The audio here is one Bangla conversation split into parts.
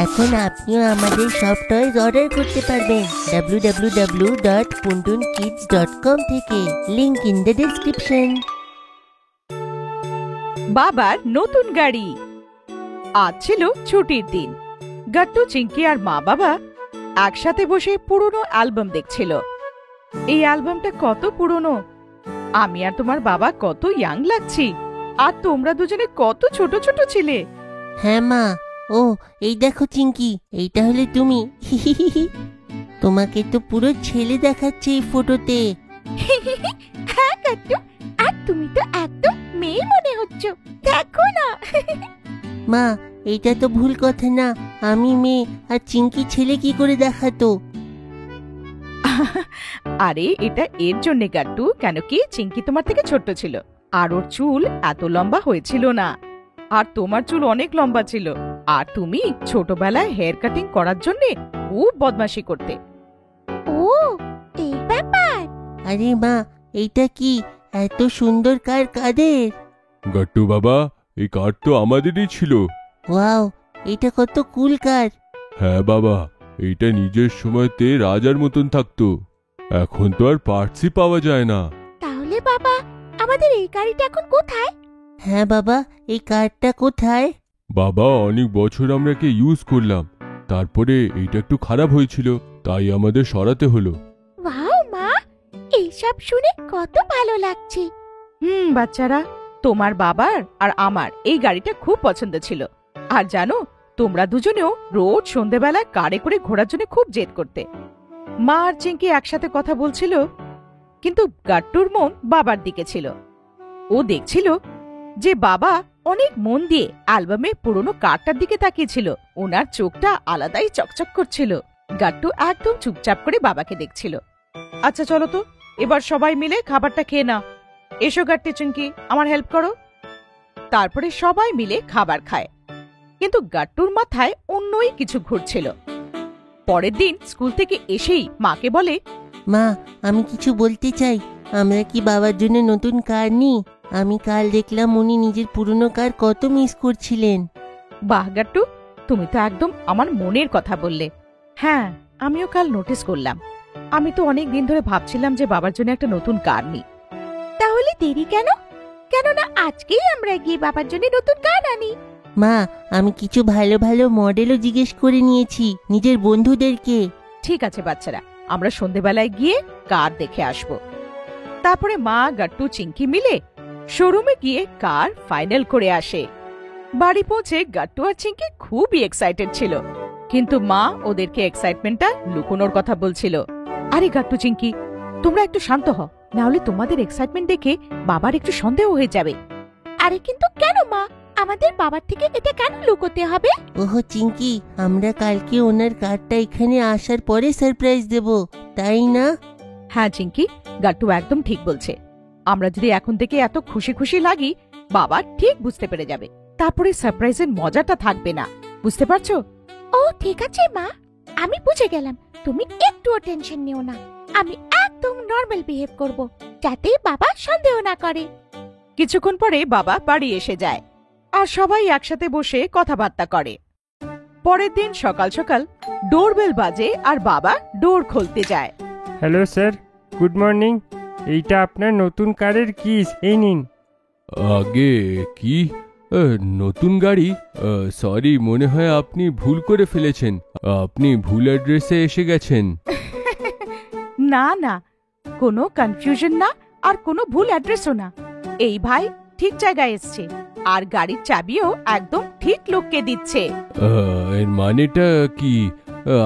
এখন আপনিও আমাদের সব টয়েস অর্ডার করতে পারবেন www.puntunkids.com থেকে। Link in the description. বাবার নতুন গাড়ি। আজ ছিল ছুটির দিন। গাট্টু, চিঙ্কি আর মা বাবা একসাথে বসে পুরনো অ্যালবাম দেখছিল। এই অ্যালবামটা কত পুরনো! আমি আর তোমার বাবা কত ইয়াং লাগছি, আর তোমরা দুজনে কত ছোট ছোট ছিলে। হ্যাঁ মা, ও এই দেখো চিঙ্কি, এইটা হলে তুমি। তোমাকে তো পুরো ছেলে দেখাচ্ছে এই ফটোতে। হ্যাঁ গাট্টু, আর তুমি তো একদম মেয়ে মনে হচ্ছ, দেখো না। মা, এইটা তো ভুল কথা না। আমি মেয়ে আর চিঙ্কি ছেলে কি করে দেখাতো? আরে এটা এর জন্যে গাট্টু, কেন কি চিঙ্কি তোমার থেকে ছোট্ট ছিল, আর ওর চুল এত লম্বা হয়েছিল না, আর তোমার চুল অনেক লম্বা ছিল, আর তুমি ছোটবেলায় হেয়ার কাটিং করার জন্যে খুব বদমাশি করতে। ও এই ব্যাপার। আরে মা, এইটা কি এত সুন্দর কার কাদের? গাট্টু বাবা, এই কার তো আমাদেরই ছিল। ওয়াও, এটা কত কুল কার। হ্যাঁ বাবা, এইটা নিজের সময়তে রাজার মতন থাকতো, এখন তো আর পার্টসই পাওয়া যায় না। তাহলে বাবা, আমাদের এই গাড়িটা এখন কোথায়? হ্যাঁ বাবা, এই কারটা কোথায়? বাবা, অনেক বছর আমরা একে ইউজ করলাম, তারপরে এইটা একটু খারাপ হয়েছিল, তাই আমাদের সরাতে হলো। ওয়াও মা, এইসব শুনে কত ভালো লাগছে। বাচ্চারা, তোমার বাবার আর আমার এই গাড়িটা খুব পছন্দ ছিল। আর জানো, তোমরা দুজনেও রোজ সন্ধেবেলায় কারে করে ঘোরার জন্য খুব জেদ করতে। মা আর চিঙ্কি একসাথে কথা বলছিল, কিন্তু গাট্টুর মন বাবার দিকে ছিল। ও দেখছিল যে বাবা অনেক মন দিয়ে অ্যালবামে পুরনো কারটার দিকে তাকিয়েছিল। ওনার চোখটা আলাদাই চকচক করছিল। গাট্টু একদম চুপচাপ করে বাবাকে দেখছিল। আচ্ছা চলো তো, এবার সবাই মিলে খাবারটা খেয়ে নাও। এসো গাট্টু, চিঙ্কি, আমার হেল্প করো। তারপরে সবাই মিলে খাবার খায়, কিন্তু গাট্টুর মাথায় অন্যই কিছু ঘুরছিল। পরের দিন স্কুল থেকে এসেই মাকে বলে, মা, আমি কিছু বলতে চাই। আমরা কি বাবার জন্য নতুন কার নিই? আমি কাল দেখলাম উনি নিজের পুরনো কার কত মিস করছিলেন। বাহ গাট্টু, তুমি তো একদম আমার মনের কথা বললে। হ্যাঁ, আমিও কাল নোটিস করলাম। আমি তো অনেক দিন ধরে ভাবছিলাম যে বাবার জন্য একটা নতুন কার নিই। তাহলে দেরি কেন? কেননা আজকেই আমরা গিয়ে বাবার জন্য নতুন কার আনি। মা, আমি কিছু ভালো ভালো মডেলও জিজ্ঞেস করে নিয়েছি নিজের বন্ধুদেরকে। ঠিক আছে বাচ্চারা, আমরা সন্ধেবেলায় গিয়ে কার দেখে আসব। তারপরে মা, গাট্টু, চিঙ্কি মিলে শোরুমে গিয়ে কার ফাইনাল করে আসে। বাড়ি পৌঁছে গাট্টু আর চিঙ্কি খুবই এক্সাইটেড ছিল, কিন্তু মা ওদেরকে এক্সাইটমেন্টটা লুকোনোর কথা বলছিল। আরে গাট্টু, চিঙ্কি, তোমরা একটু শান্ত হও, না হলে তোমাদের এক্সাইটমেন্ট দেখে বাবার একটু সন্দেহ হয়ে যাবে। আরে কিন্তু কেন মা, আমাদের বাবার থেকে এটা কেন লুকোতে হবে? ওহো চিঙ্কি, আমরা কালকে ওনার কারটা এখানে আসার পরে সারপ্রাইজ দেব, তাই না? হ্যাঁ চিঙ্কি, গাট্টু একদম ঠিক বলছে। আমরা যদি এখন থেকে এত খুশি খুশি লাগি, বাবা ঠিক বুঝতে পেরে যাবে, তারপরে সারপ্রাইজের মজাটা থাকবে না। বুঝতে পারছো? ও ঠিক আছে মা, আমি বুঝে গেলাম। তুমি একটুও টেনশন নিও না, আমি একদম নরমাল বিহেভ করব, যাতে বাবা সন্দেহ না করে। কিছুক্ষণ পরে বাবা বাড়ি এসে যায়, আর সবাই একসাথে বসে কথাবার্তা করে। পরের দিন সকাল সকাল ডোরবেল বাজে আর বাবা ডোর খুলতে যায়। Hello sir, good morning. এইটা আপনার নতুন কারের কিস, এই নিন। আগে কি? নতুন গাড়ি? সরি, মনে হয় আপনি ভুল করে ফেলেছেন, আপনি ভুল অ্যাড্রেসে এসে গেছেন। না না, কোনো কনফিউশন না, আর কোনো ভুল অ্যাড্রেসও না। এই ভাই ঠিক জায়গায় এসছে, আর গাড়ির চাবিও একদম ঠিক লোককে দিচ্ছে। এর মানেটা কি?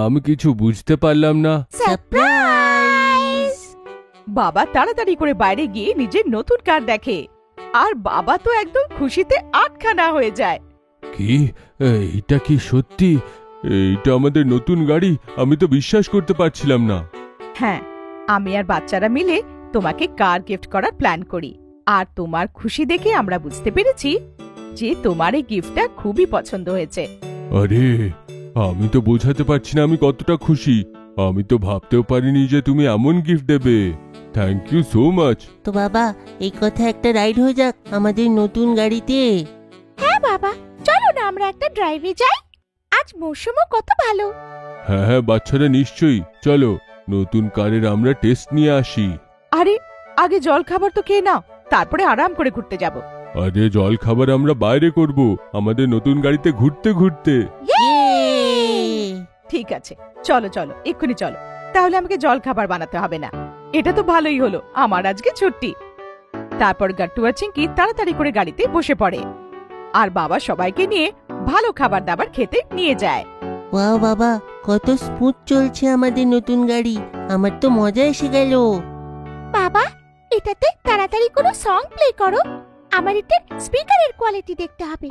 আমি কিছু বুঝতে পারলাম না। সারপ্রাইজ! বাবা তাড়াতাড়ি করে বাইরে গিয়ে নিজের নতুন কার দেখে, আর বাবা তো একদম খুশিতে আটখানা হয়ে যায়। কি? এইটা কি সত্যি? এইটা আমাদের নতুন গাড়ি? আমি তো বিশ্বাস করতে পারছিলাম না। হ্যাঁ, আমি আর বাচ্চারা মিলে তোমাকে কার গিফট করার প্ল্যান করি, আর তোমার খুশি দেখে আমরা বুঝতে পেরেছি যে তোমার এই গিফটটা খুবই পছন্দ হয়েছে। আরে, আমি তো বোঝাতে পারছি না আমি কতটা খুশি। আমি তো ভাবতেও পারিনি যে তুমি এমন গিফট দেবে। Thank you so much. তো বাবা, এই কথা একটা রাইড হয়ে যাক আমাদের নতুন গাড়িতে। হ্যাঁ বাবা, চলো না আমরা একটা ড্রাইভে যাই। আজ মৌসুমও কত ভালো। হ্যাঁ হ্যাঁ বাচ্চারা নিশ্চয়ই, চলো নতুন কারের আমরা টেস্ট নিয়ে আসি। আরে আগে জল খাবার তো খেয়ে নাও, তারপরে আরাম করে ঘুরতে যাব। আরে জল খাবার আমরা বাইরে করব, আমাদের নতুন গাড়িতে ঘুরতে ঘুরতে। ঠিক আছে, চলো চলো এক্ষুনি চলো। তাহলে আমাকে জল খাবার বানাতে হবে না। এটা তো ভালোই হলো, আমার আজকে ছুটি। তারপর গাট্টু আর চিঙ্কি তাড়াতাড়ি করে গাড়িতে বসে পড়ে, আর বাবা সবাইকে নিয়ে ভালো খাবার দাবার খেতে নিয়ে যায়। ওয়াও বাবা, কত স্মুথ চলছে আমাদের নতুন গাড়ি, আমার তো মজা এসে গেল। বাবা, এটাতে তাড়াতাড়ি কোনো সং প্লে করো, আমার এতে স্পিকারের কোয়ালিটি দেখতে হবে।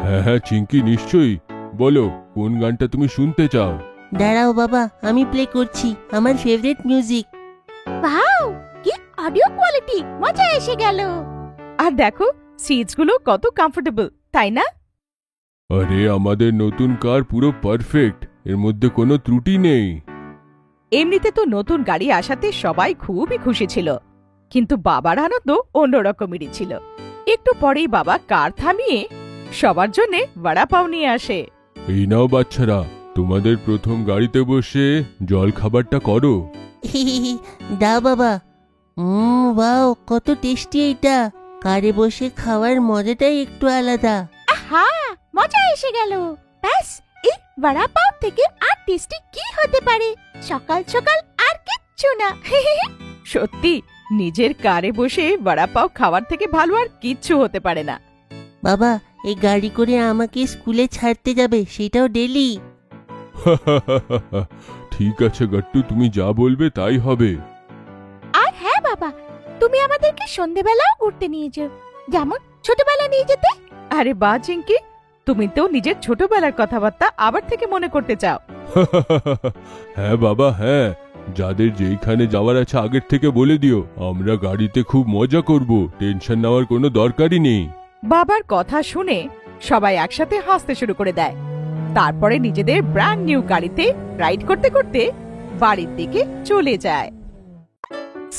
হ্যাঁ হ্যাঁ চিঙ্কি নিশ্চয়ই, বলো কোন গানটা তুমি শুনতে চাও? দাঁড়াও বাবা, আমি প্লে করছি আমার ফেভারিট মিউজিক। ওয়াও, কি অডিও কোয়ালিটি, মজা এসে গেল। আর দেখো সিটস গুলো কত কমফোর্টেবল, তাই না? আরে আমাদের নতুন কার পুরো পারফেক্ট, এর মধ্যে কোনো ত্রুটি নেই। এমনিতে তো নতুন গাড়ি আসাতে সবাই খুবই খুশি ছিল, কিন্তু বাবার আনন্দ অন্যরকমেরই ছিল। একটু পরেই বাবা কার থামিয়ে সবার জন্য বড়া পাও নিয়ে আসে। এই নাও বাচ্চারা, তোমাদের প্রথম গাড়িতে বসে জল খাবারটা করো। দাও বাবা। ওয়াও, কত টেস্টি এটা। কারে বসে খাওয়ার মজাটাই একটু আলাদা। আহা, মজা এসে গেল। ব্যাস, এই বড়া পাও থেকে আর টেস্টি কি হতে পারে? সকাল সকাল আর কিচ্ছু না। সত্যি নিজের কারে বসে বড়া পাও খাওয়ার থেকে ভালো আর কিচ্ছু হতে পারে না। বাবা, এই গাড়ি করে আমাকে স্কুলে ছাড়তে যাবে, সেটাও ডেলি। ঠিক আছে গাট্টু, তুমি যা বলবে তাই হবে। আর হ্যাঁ বাবা, তুমি আমাদেরকে সন্ধেবেলাও ঘুরতে নিয়ে যেও, যেমন ছোটবেলা নিয়ে যেতে। আরে বা চিঙ্কি, তুমি তো নিজের ছোটবেলার কথাবার্তা আবার থেকে মনে করতে চাও। হ্যাঁ বাবা হ্যাঁ, যাদের যেইখানে যাওয়ার আছে আগের থেকে বলে দিও, আমরা গাড়িতে খুব মজা করব, টেনশন নেওয়ার কোনো দরকারই নেই। বাবার কথা শুনে সবাই একসাথে হাসতে শুরু করে দেয়। তারপরে নিজেদের ব্র্যান্ড নিউ গাড়িতে রাইড করতে করতে বাড়ির দিকে চলে যায়।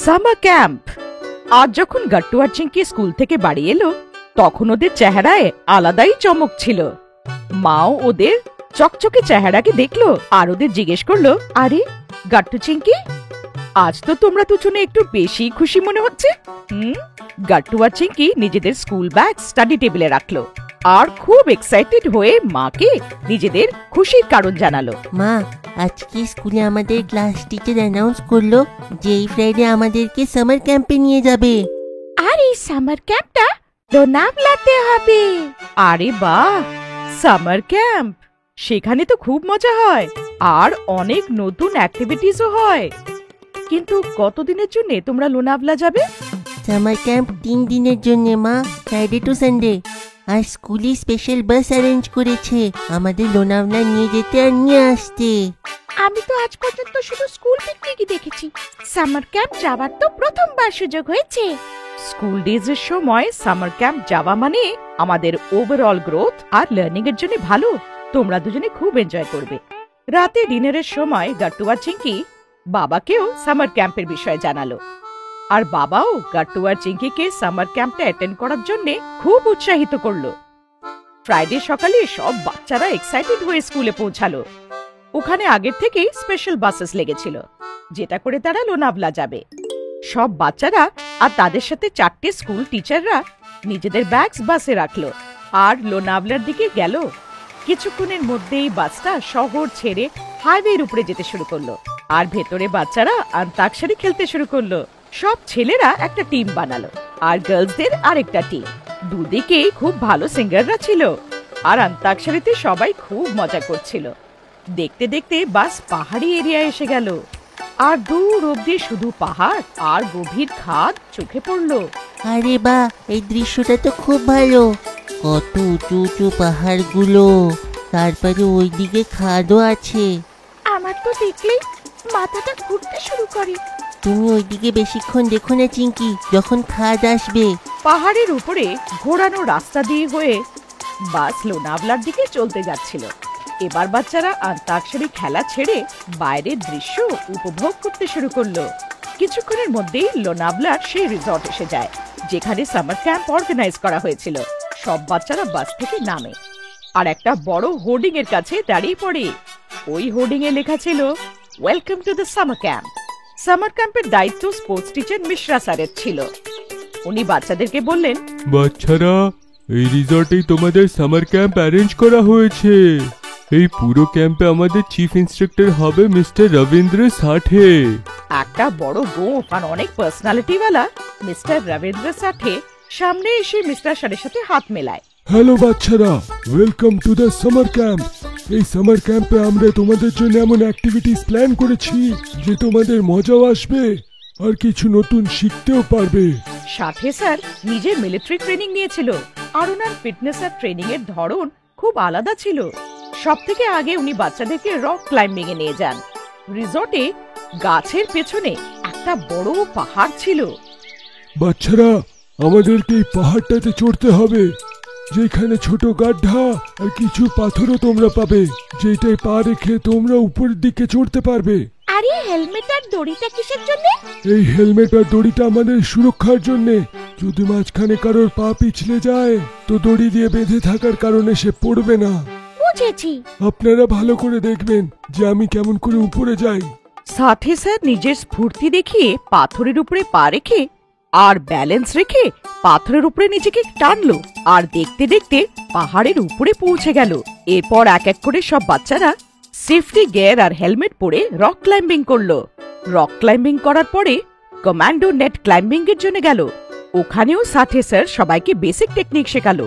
Summer camp. আজ যখন গাট্টু আর চিঙ্কি স্কুল থেকে বাড়ি এলো, তখন ওদের চেহারায় আলাদাই চমক ছিল। মাও ওদের চকচকে চেহারাকে দেখলো আর ওদের জিজ্ঞেস করলো, আরে গাট্টু চিঙ্কি, আজ তো তোমরা দুজনে একটু বেশি খুশি মনে হচ্ছে। গাট্টু আর চিঙ্কি নিজেদের স্কুল ব্যাগ স্টাডি টেবিলে রাখলো আর খুব এক্সাইটেড হয়ে মাকে নিজেদের খুশির কারণ জানালো। মা, আজকে স্কুলে আমাদের ক্লাস টিচার অ্যানাউন্স করলো যে এই ফ্রাইডে আমাদেরকে সামার ক্যাম্পে নিয়ে যাবে। আর এই সামার ক্যাম্পটা লোনাভলাতে হবে। আরে বাহ, সামার ক্যাম্প! সেখানে তো খুব মজা হয় আর অনেক নতুন অ্যাক্টিভিটিসও হয়। কিন্তু কতদিনের জন্য তোমরা লোনাভলা যাবে? সামার ক্যাম্প 3 দিনের জন্য মা, ফ্রাইডে টু সানডে। আর স্কুলে স্পেশাল বাস অ্যারেঞ্জ করেছে আমাদের লোনাভলা নিয়ে যেতে আর নিয়ে আসতে। আমি তো আজ পর্যন্ত শুধু স্কুল পিকনিকই দেখেছি, সামার ক্যাম্প যাবার তো প্রথমবার সুযোগ হয়েছে। স্কুল ডেজের সময় সামার ক্যাম্প যাওয়া মানে আমাদের ওভারঅল গ্রোথ আর লার্নিং এর জন্য ভালো। তোমরা দুজনে খুব এনজয় করবে। রাতে ডিনারের সময় গাট্টু আর চিঙ্কি বাবাকেও সামার ক্যাম্পের বিষয়ে জানালো, আর বাবাও গাট্টু আর চিঙ্কিকে সামার ক্যাম্পটা অ্যাটেন্ড করার জন্য খুব উৎসাহিত করলো। ফ্রাইডে সকালে সব বাচ্চারা এক্সাইটেড হয়ে স্কুলে পৌঁছালো। ওখানে আগের থেকেই স্পেশাল বাসেস লেগেছিল, যেটা করে তারা লোনাভলা যাবে। সব বাচ্চারা আর তাদের সাথে 4টে স্কুল টিচাররা নিজেদের ব্যাগস বাসে রাখলো আর লোনাভলার দিকে গেল। কিছুক্ষণের মধ্যেই বাসটা শহর ছেড়ে হাইওয়ের উপরে যেতে শুরু করলো, আর ভেতরে বাচ্চারা অন্তাক্ষরী খেলতে শুরু করলো। সব ছেলেরা একটা টিম বানালো আর গার্লসদের আরেকটা টিম। দুদিকে খুব ভালো সিঙ্গাররা ছিল আর অন্তাক্ষরীতে সবাই খুব মজা করছিল। দেখতে দেখতে বাস পাহাড়ি এরিয়ায় এসে গেল, আর দূর অব্দি শুধু পাহাড় আর গভীর খাদ চোখে পড়লো। আরে বাহ, এই দৃশ্যটা তো খুব ভালো। কত উঁচু উঁচু পাহাড়গুলো, তারপরে ওইদিকে খাদও আছে। আমার তো দেখলেই মাথাটা ঘুরতে শুরু করে। তুমি ওইদিকে বেশিক্ষণ দেখো না চিঙ্কি, যখন খাদ আসবে। পাহাড়ের উপরে ঘোরানো রাস্তা দিয়ে হয়ে বাস লোনাভলার দিকে চলতে যাচ্ছিল। এবার বাচ্চারা অন্তাক্ষরী খেলা ছেড়ে বাইরের দৃশ্য উপভোগ করতে শুরু করলো। কিছুক্ষণের মধ্যেই লোনাভলার সেই রিসর্ট এসে যায় যেখানে সামার ক্যাম্প অর্গানাইজ করা হয়েছিল। সব বাচ্চারা বাস থেকে নামে আর একটা বড় হোর্ডিং এর কাছে দাঁড়িয়ে পড়ে। ওই হোর্ডিং এ লেখা ছিল welcome to the summer camp. Summer ক্যাম্পের দায়িত্ব স্পোর্টস টিচার মিশ্রা স্যারের ছিল। উনি বাচ্চাদেরকে বললেন, বাচ্চারা, এই রিসর্টেই তোমাদের সামার ক্যাম্প অ্যারেঞ্জ করা হয়েছে। এই পুরো ক্যাম্পে আমাদের চিফ ইন্সট্রাক্টর হবে মিস্টার রবীন্দ্র সাঠে। একটা বড় গোঁফ আর অনেক পার্সোনালিটি ওয়ালা মিস্টার রবীন্দ্র সাঠে সামনে এসে মিস্টার স্যারের সাথে হাত মেলায়। হ্যালো বাচ্চারা, welcome to the summer camp. এই সামার ক্যাম্পে আমরা তোমাদের জন্য এমন অ্যাক্টিভিটিস প্ল্যান করেছি যে তোমাদের মজাও আসবে আর কিছু নতুন শিখতেও পারবে। সাথে স্যার নিজে মিলিটারি ট্রেনিং নিয়েছিল আর ওনার ফিটনেস আর ট্রেনিং এর ধরন খুব আলাদা ছিল। সব থেকে আগে উনি বাচ্চাদেরকে রক ক্লাইম্বিং এ নিয়ে যান। রিসর্টে গাছের পেছনে একটা বড় পাহাড় ছিল। বাচ্চারা, আমাদেরকে এই পাহাড়টাতে চড়তে হবে, যেখানে ছোট গাড্ডা আর কিছু পাথরও তোমরা পাবে, যেটাই পা রেখে তোমরা উপরের দিকে চড়তে পারবে। আরে হেলমেট আর দড়িটা কিসের জন্য? এই হেলমেট আর দড়িটা আমাদের সুরক্ষার জন্য। যদি মাঝখানে কারোর পা পিছলে যায় তো দড়ি দিয়ে বেঁধে থাকার কারণে সে পড়বে না। বুঝেছি। আপনারা ভালো করে দেখবেন যে আমি কেমন করে উপরে যাই। সাথে স্যার নিজের স্ফূর্তি দেখিয়ে পাথরের উপরে পা রেখে আর ব্যালেন্স রেখে পাথরের উপরে নিজেকে টানলো আর দেখতে দেখতে পাহাড়ের উপরে পৌঁছে গেল। এরপর এক এক করে সব বাচ্চারা সেফটি গিয়ার আর হেলমেট পরে রক ক্লাইম্বিং করলো। রক ক্লাইম্বিং করার পরে কমান্ডো নেট ক্লাইম্বিং এর জন্য গেল। ওখানেও সাথে স্যার সবাইকে বেসিক টেকনিক শেখালো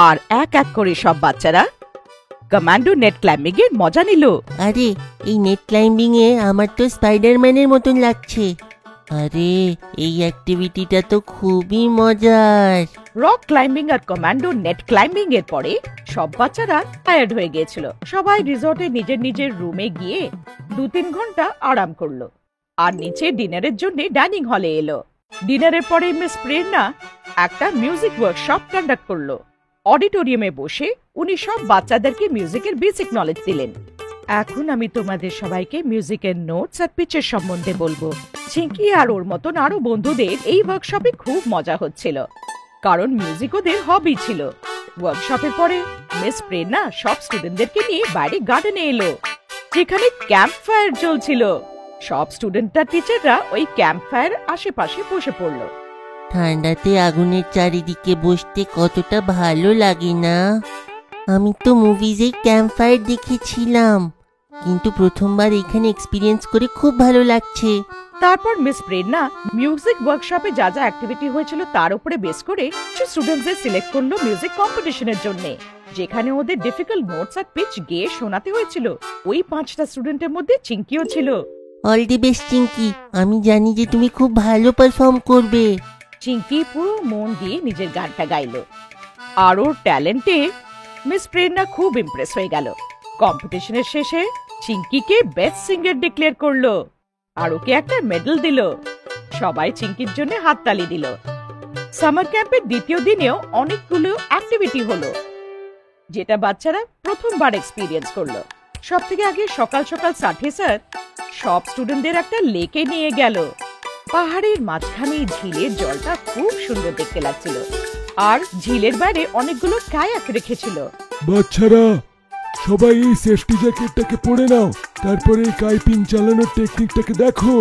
আর এক এক করে সব বাচ্চারা কমান্ডো নেট ক্লাইম্বিং এর মজা নিল। আরে এই নেট ক্লাইম্বিং এ আমার তো স্পাইডারম্যানের মতন লাগছে। আরে এই অ্যাক্টিভিটিটা তো খুবই মজার। রক ক্লাইম্বিং আর কমান্ডো নেট ক্লাইম্বিং এর পরে সব বাচ্চারা টায়ার্ড হয়ে গিয়েছিল। সবাই রিসর্টে নিজের নিজের রুমে গিয়ে 2-3 ঘন্টা আরাম করলো আর নিচে ডিনারের জন্য ডাইনিং হলে এলো। ডিনারের পরে মিস প্রেরণা একটা মিউজিক ওয়ার্কশপ কন্ডাক্ট করলো। অডিটোরিয়ামে বসে উনি সব বাচ্চাদেরকে মিউজিকের বেসিক নলেজ দিলেন। এখন আমি তোমাদের সবাইকে মিউজিকের নোটস আর পিচের সম্বন্ধে বলবো। চিঙ্কি আর ওর মতন আরো বন্ধুদের এই ওয়ার্কশপে খুব মজা হচ্ছিল, কারণ মিউজিক ওদের হবি ছিল। ওয়ার্কশপের পরে মিস প্রেরণা সব স্টুডেন্টদেরকে নিয়ে বাইরে গার্ডেনে এলো, যেখানে ক্যাম্প ফায়ার চলছিল। সব স্টুডেন্ট আর টিচাররা ওই ক্যাম্প ফায়ার আশেপাশে বসে পড়লো। ঠান্ডাতে আগুনের চারিদিকে বসতে কতটা ভালো লাগে না? আমি তো মুভিজে ক্যাম্প ফায়ার দেখেছিলাম, কিন্তু প্রথমবার এখানে এক্সপিরিয়েন্স করে খুব ভালো লাগছে। তারপর মিস প্রেরণা মিউজিক ওয়ার্কশপে যা যা অ্যাক্টিভিটি হয়েছিল তার উপরে বেস করে কিছু স্টুডেন্টদের সিলেক্ট করলো মিউজিক কম্পিটিশনের জন্য, যেখানে ওদের ডিফিকাল্ট নোটস আর পিচ গেয়ে শোনাতে হয়েছিল। ওই 5টা স্টুডেন্টের মধ্যে চিঙ্কিও ছিল। অল দি বেস্ট চিঙ্কি, আমি জানি যে তুমি খুব ভালো পারফর্ম করবে। চিঙ্কি পুরো মন দিয়ে নিজের গানটা গাইলো আর ওর ট্যালেন্টে মিস প্রেরণা খুব ইমপ্রেস হয়ে গেল। কম্পিটিশনের শেষে চিঙ্কিকে বেস্ট সিঙ্গার ডিক্লেয়ার করলো আর ওকে একটা মেডেল দিল। সবাই চিঙ্কির জন্য হাততালি দিল। সামার ক্যাম্পের দ্বিতীয় দিনেও অনেকগুলো অ্যাক্টিভিটি হলো, যেটা বাচ্চারা প্রথমবার এক্সপিরিয়েন্স করলো। সব থেকে আগে সকাল সকাল সাথে স্যার সব স্টুডেন্টদের একটা লেকে নিয়ে গেল। পাহাড়ের মাঝখানে ঝিলের জলটা খুব সুন্দর দেখতে লাগছিল আর ঝিলের বাইরে অনেকগুলো কায়াক রেখেছিল। বাচ্চারা, সবাই এই সেফটি জ্যাকেটটাকে পরে নাও, তারপরে এই কাইপিং চালানোর টেকনিকটাকে দেখো।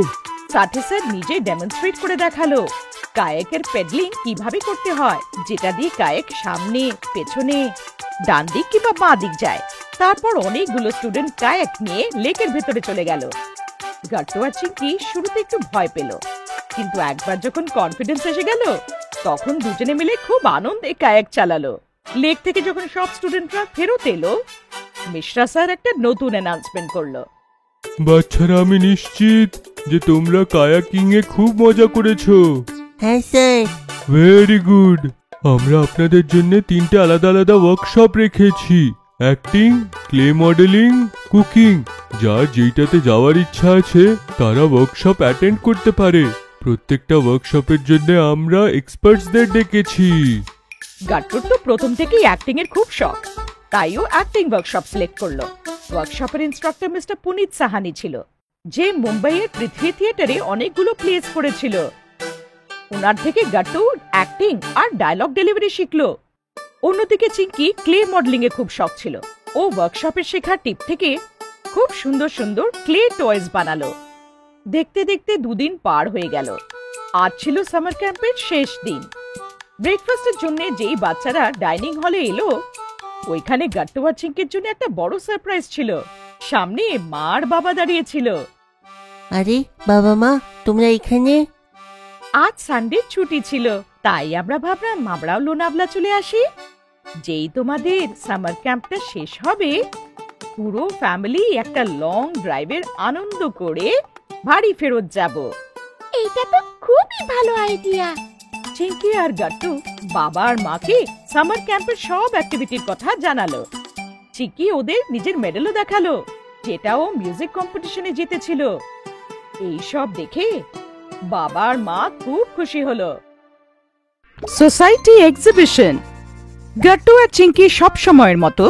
সাথে স্যার নিজে ডেমনস্ট্রেট করে দেখালো কায়াকের পেডলিং কিভাবে করতে হয়, যেটা দিয়ে কায়াক সামনে, পেছনে, ডান দিক কিংবা বাঁ দিক যায়। তারপর অনেকগুলো স্টুডেন্ট কায়াক নিয়ে লেকের ভেতরে চলে গেল। গাট্টু আর চিঙ্কি শুরুতে একটু ভয় পেল, কিন্তু একবার যখন কনফিডেন্স এসে গেল তখন দুজনে মিলে খুব আনন্দে কায়াক চালালো। লেক থেকে যখন সব স্টুডেন্টরা ফেরত এলো, মিশ্রা স্যার একটা নতুন অ্যানাউন্সমেন্ট করলো। বাচ্চারা, আমি নিশ্চিত যে তোমরা কায়াকিং এ খুব মজা করেছো। হ্যাঁ স্যার। Very good. আমরা আপনাদের জন্য 3টে আলাদা আলাদা ওয়ার্কশপ রেখেছি, অ্যাক্টিং, ক্লে মডেলিং, কুকিং। যার যেইটাতে যাওয়ার ইচ্ছা আছে তারা ওয়ার্কশপ অ্যাটেন্ড করতে পারে। প্রত্যেকটা ওয়ার্কশপের জন্য আমরা এক্সপার্টসদের ডেকেছি। গাট্টুর তো প্রথম থেকেই অ্যাক্টিং এর খুব শখ, তাইও অ্যাক্টিং ওয়ার্কশপ সিলেক্ট করলো। ওয়ার্কশপের ইনস্ট্রাক্টর মিস্টার পুনিত সাহানি ছিল, যে মুম্বাইয়ের পৃথ্বী থিয়েটারে অনেকগুলো প্লেস করেছিল। ওনার থেকে গাট্টু অ্যাক্টিং আর ডায়লগ ডেলিভারি শিখলো। অন্যদিকে চিঙ্কি ক্লে মডেলিং এ খুব শখ ছিল। ও ওয়ার্কশপে শেখা টিপ থেকে খুব সুন্দর সুন্দর ক্লে টয়েস বানালো। দেখতে দেখতে 2 দিন পার হয়ে গেল। আজ ছিল সামার ক্যাম্পের শেষ দিন। ব্রেকফাস্টের জন্য যেই বাচ্চারা ডাইনিং হলে এলো, ওইখানে গাট্টু আর চিঙ্কির জন্য একটা বড় সারপ্রাইজ ছিল। সামনে মা আর বাবা দাঁড়িয়ে ছিল। আরে বাবা মা, তোমরা এখানে? আজ সানডে ছুটি ছিল, তাই আমরা ভাবলাম আমরাও লোনাভলা চলে আসি। যেই তোমাদের সামার ক্যাম্পটা শেষ হবে, পুরো ফ্যামিলি একটা লং ড্রাইভের আনন্দ করে বাড়ি ফেরত যাব। এইটা তো খুবই ভালো আইডিয়া। চিঙ্কি আর গাট্টু বাবা আর মাকে সামার ক্যাম্পের সব অ্যাক্টিভিটির কথা জানালো। চিঙ্কি ওদের নিজের মেডেলও দেখালো, যেটাও মিউজিক কম্পিটিশনে জিতেছিল। এইসব দেখে বাবা আর মা খুব খুশি হলো। Society exhibition. গাট্টু আর চিঙ্কি সব সময়ের মতো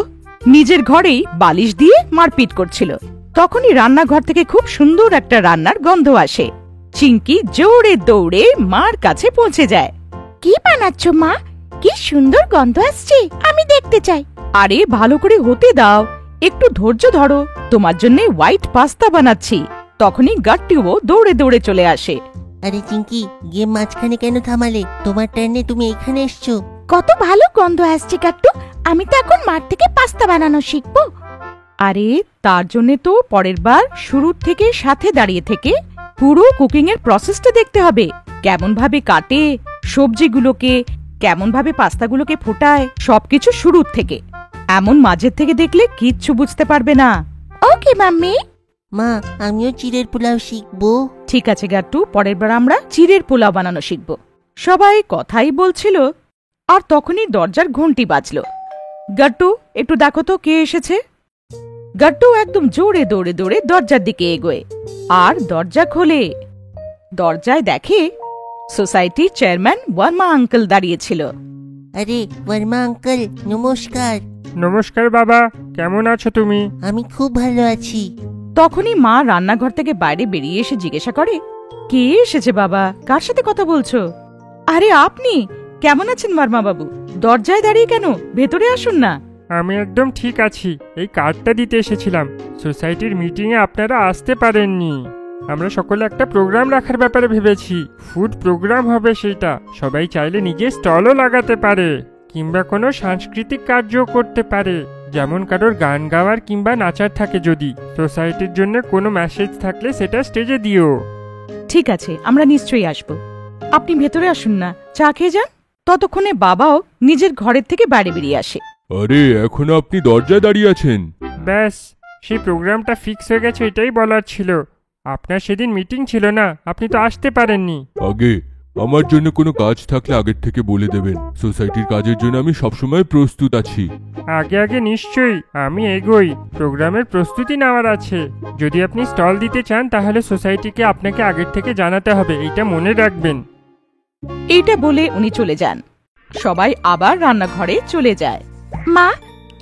নিজের ঘরেই বালিশ দিয়ে মারপিট করছিল। তখনই রান্নাঘর থেকে খুব সুন্দর একটা রান্নার গন্ধ আসে। চিঙ্কি জোরে দৌড়ে মার কাছে পৌঁছে যায়। কি বানাচ্ছ মা? কি সুন্দর গন্ধ আসছে, আমি দেখতে চাই। আরে ভালো করে হতে দাও, একটু ধৈর্য ধরো, তোমার জন্য হোয়াইট পাস্তা বানাচ্ছি। তখনই গাট্টুও দৌড়ে দৌড়ে চলে আসে। আরে চিঙ্কি, গেম মাঝখানে কেন থামালে? তোমার টার্নে তুমি এখানে এসছো। কত ভালো গন্ধ আসছে গাট্টু, আমি তো এখন মার থেকে পাস্তা বানানো শিখবো। আরে তার জন্য তো পরের বার শুরু থেকে সাথে দাঁড়িয়ে থেকে পুরো কুকিং এর প্রসেসটা দেখতে হবে। কেমন ভাবে কাটে সবজিগুলোকে, কেমন ভাবে পাস্তাগুলোকে ফোটায়, সবকিছু শুরুর থেকে। এমন মাঝের থেকে দেখলে কিচ্ছু বুঝতে পারবে না। ওকে মাম্মি। মা, আমিও চিড়ের পোলাও শিখবো। ঠিক আছে গাট্টু, পরের বার আমরা চিড়ের পোলাও বানানো শিখব। সবাই কথাই বলছিল, আর তখনই দরজার ঘন্টি বাজলো। গাট্টু, একটু দেখো তো কে এসেছে। গাট্টু একদম জোরে দৌড়ে দৌড়ে দরজার দিকে এগোয় আর দরজা খোলে। দরজায় দেখে সোসাইটির চেয়ারম্যান ওয়ার্মা আঙ্কেল দাঁড়িয়েছিল। আরে বর্মা আঙ্কেল, নমস্কার। নমস্কার বাবা, কেমন আছো তুমি? আমি খুব ভালো আছি। তখনই মা রান্নাঘর থেকে বাইরে বেরিয়ে এসে জিজ্ঞাসা করে, কে এসেছে বাবা, কার সাথে কথা বলছো? আরে আপনি কেমন আছেন ওয়ার্মা বাবু? দরজায় দাঁড়িয়ে কেন, ভেতরে আসুন না। আমি একদম ঠিক আছি, এই কার্ডটা দিতে এসেছিলাম। সোসাইটির মিটিংয়ে আপনারা আসতে পারেননি। আমরা সকলে একটা প্রোগ্রাম রাখার ব্যাপারে ভেবেছি। ফুড প্রোগ্রাম হবে সেটা। সবাই চাইলে নিজে স্টলও লাগাতে পারে, কিংবা কোনো সাংস্কৃতিক কার্যও করতে পারে। যেমন কারোর গান গাওয়ার কিংবা নাচার থাকে, যদি সোসাইটির জন্য কোনো মেসেজ থাকলে সেটা স্টেজে দিও। ঠিক আছে, আমরা নিশ্চয়ই আসব। আপনি ভেতরে আসুন না, চা খেয়ে যান। ততক্ষণে বাবাও নিজের ঘরের থেকে বাইরে বেরিয়ে আসে। আরে এখনো আপনি দরজায় দাঁড়িয়ে আছেন? ব্যাস, সেই প্রোগ্রামটা ফিক্স হয়ে গেছে, এটাই বলার ছিল। আপনার সেদিন মিটিং ছিল না, আপনি তো আসতে পারেননি। আগে আমার জন্য কোনো কাজ থাকলে আগের থেকে বলে দেবেন। সোসাইটির কাজের জন্য আমি সবসময় প্রস্তুত আছি। আগে আগে নিশ্চয়ই, আমি এগোই। প্রোগ্রামের প্রস্তুতি নেওয়ার আছে। যদি আপনি স্টল দিতে চান তাহলে সোসাইটিকে আপনাকে আগের থেকে জানাতে হবে, এইটা মনে রাখবেন। এইটা বলে উনি চলে যান। সবাই আবার রান্নাঘরে চলে যায়। মা,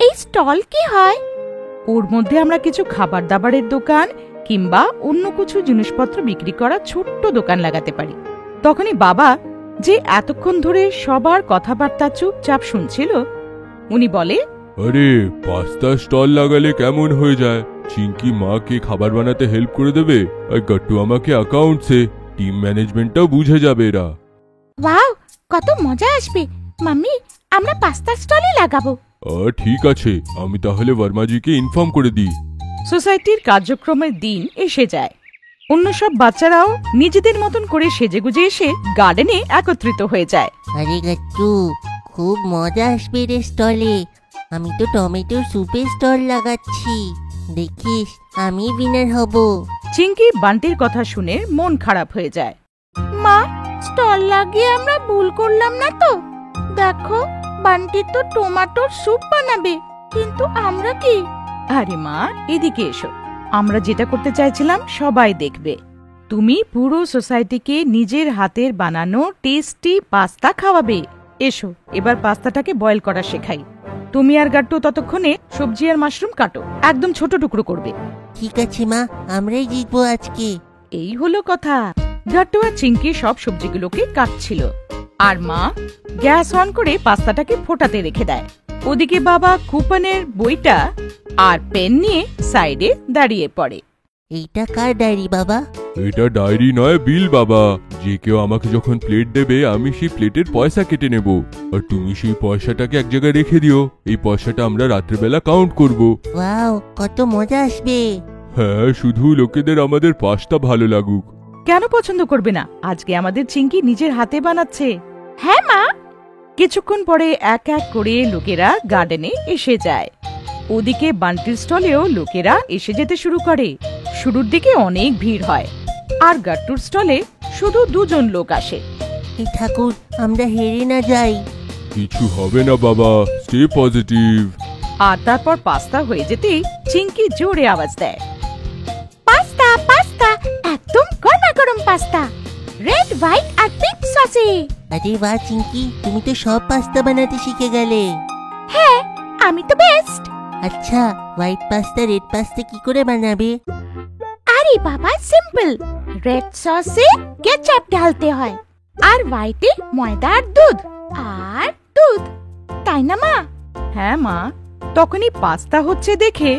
এই স্টল কি হয়? ওর মধ্যে আমরা কিছু খাবার দাবারের দোকান কিংবা অন্য কিছু জিনিসপত্র বিক্রি করা ছোট্ট দোকান লাগাতে পারি। তখনই বাবা, যে এতক্ষণ ধরে সবার কথাবার্তা চুপচাপ শুনছিল, উনি বলে, আরে পাস্তা স্টল লাগালে কেমন হয়ে যায়? চিঙ্কি মাকে খাবার বানাতে হেল্প করে দেবে, আর গাট্টু আমাকে অ্যাকাউন্টসে। টিম ম্যানেজমেন্টটাও বুঝে যাবে এরা। ওয়াও, কত মজা আসবে। মাম্মি, আমরা পাস্তা স্টলই লাগাবো। ঠিক আছে, আমি তাহলে বর্মাজিকে ইনফর্ম করে দিই। সোসাইটির কার্যক্রমের দিন এসে যায়। অন্য সব বাচ্চারাও নিজেদের মতন করে সেজেগুজে এসে গার্ডেনে একত্রিত হয়ে যায়। আরে গাট্টু, খুব মজা আসবে রে স্টলে। আমি তো টমেটোর স্যুপের স্টল লাগাচ্ছি, দেখিস আমি উইনার হব। চিঙ্কি বান্টির কথা শুনে মন খারাপ হয়ে যায়। মা, স্টল লাগিয়ে আমরা ভুল করলাম না তো? দেখো, বান্টি তো টমেটোর স্যুপ বানাবে, কিন্তু আমরা কি? আরে মা, এদিকে এসো। আমরা যেটা করতে চাইছিলাম সবাই দেখবে। তুমি পুরো সোসাইটিকে নিজের হাতের বানানো টেস্টি পাস্তা খাওয়াবে। এসো, এবার পাস্তাটাকে বয়েল করা শেখাই। তুমি আর গাট্টু ততক্ষণে সবজি আর মাশরুম কাটো, একদম ছোট টুকরো করবে। ঠিক আছে মা, আমরাই জিতবো আজকে। এই হলো কথা। গাট্টু আর চিঙ্কি সব সবজিগুলোকে কাটছিল। আর মা গ্যাস অন করে পাস্তাটাকে ফোটাতে রেখে দেয়। ওদিকে বাবা কুপনের বইটা আর পেন নিয়ে সাইডে দাঁড়িয়ে পড়ে। এইটা কার ডায়েরি বাবা? এটা ডায়েরি নয়, বিল বাবা। যে কেউ আমাকে যখন প্লেট দেবে আমি সেই প্লেটের পয়সা কেটে নেব, আর তুমি সেই পয়সাটাকে এক জায়গায় রেখে দিও। এই পয়সাটা আমরা রাত্রেবেলা কাউন্ট করব। ওয়াও, কত মজা আসবে। হ্যাঁ, শুধু লোকেদের আমাদের পাস্তা ভালো লাগুক। কেন পছন্দ করবে না? আজকে আমাদের চিঙ্কি নিজের হাতে বানাচ্ছে। হ্যাঁ মা। কিছুক্ষণ পরে এক এক করে লোকেরা গার্ডেনে এসে যায়। ওদিকে বান্টির স্টলেও লোকেরা এসে যেতে শুরু করে। শুরুর দিকে অনেক ভিড় হয়, আর গাট্টুর স্টলে শুধু 2 লোক আসে। হে ঠাকুর, আমরা হেরে না যাই। কিছু হবে না বাবা, স্টে পজিটিভ। আর তারপর পাস্তা হয়ে যেতেই চিঙ্কি জোরে আওয়াজ দেয়, পাস্তা পাস্তা, একদম গরমা গরম পাস্তা, রেড হোয়াইট আর পিঙ্ক সসে। আরে বাহ চিঙ্কি, তুমি তো সব পাস্তা বানাতে শিখে গেলে। হ্যাঁ, আমি তো বেস্ট। আচ্ছা, হোয়াইট পাস্তা রেড পাস্তা কি করে বানাবে? আরে বাবা, সিম্পল। রেড সসে কেচাপ ঢালতে হয়, আর হোয়াইটে ময়দা আর দুধ, আর দুধ, তাই না মা? হ্যাঁ মা। তখনই পাস্তা হচ্ছে দেখে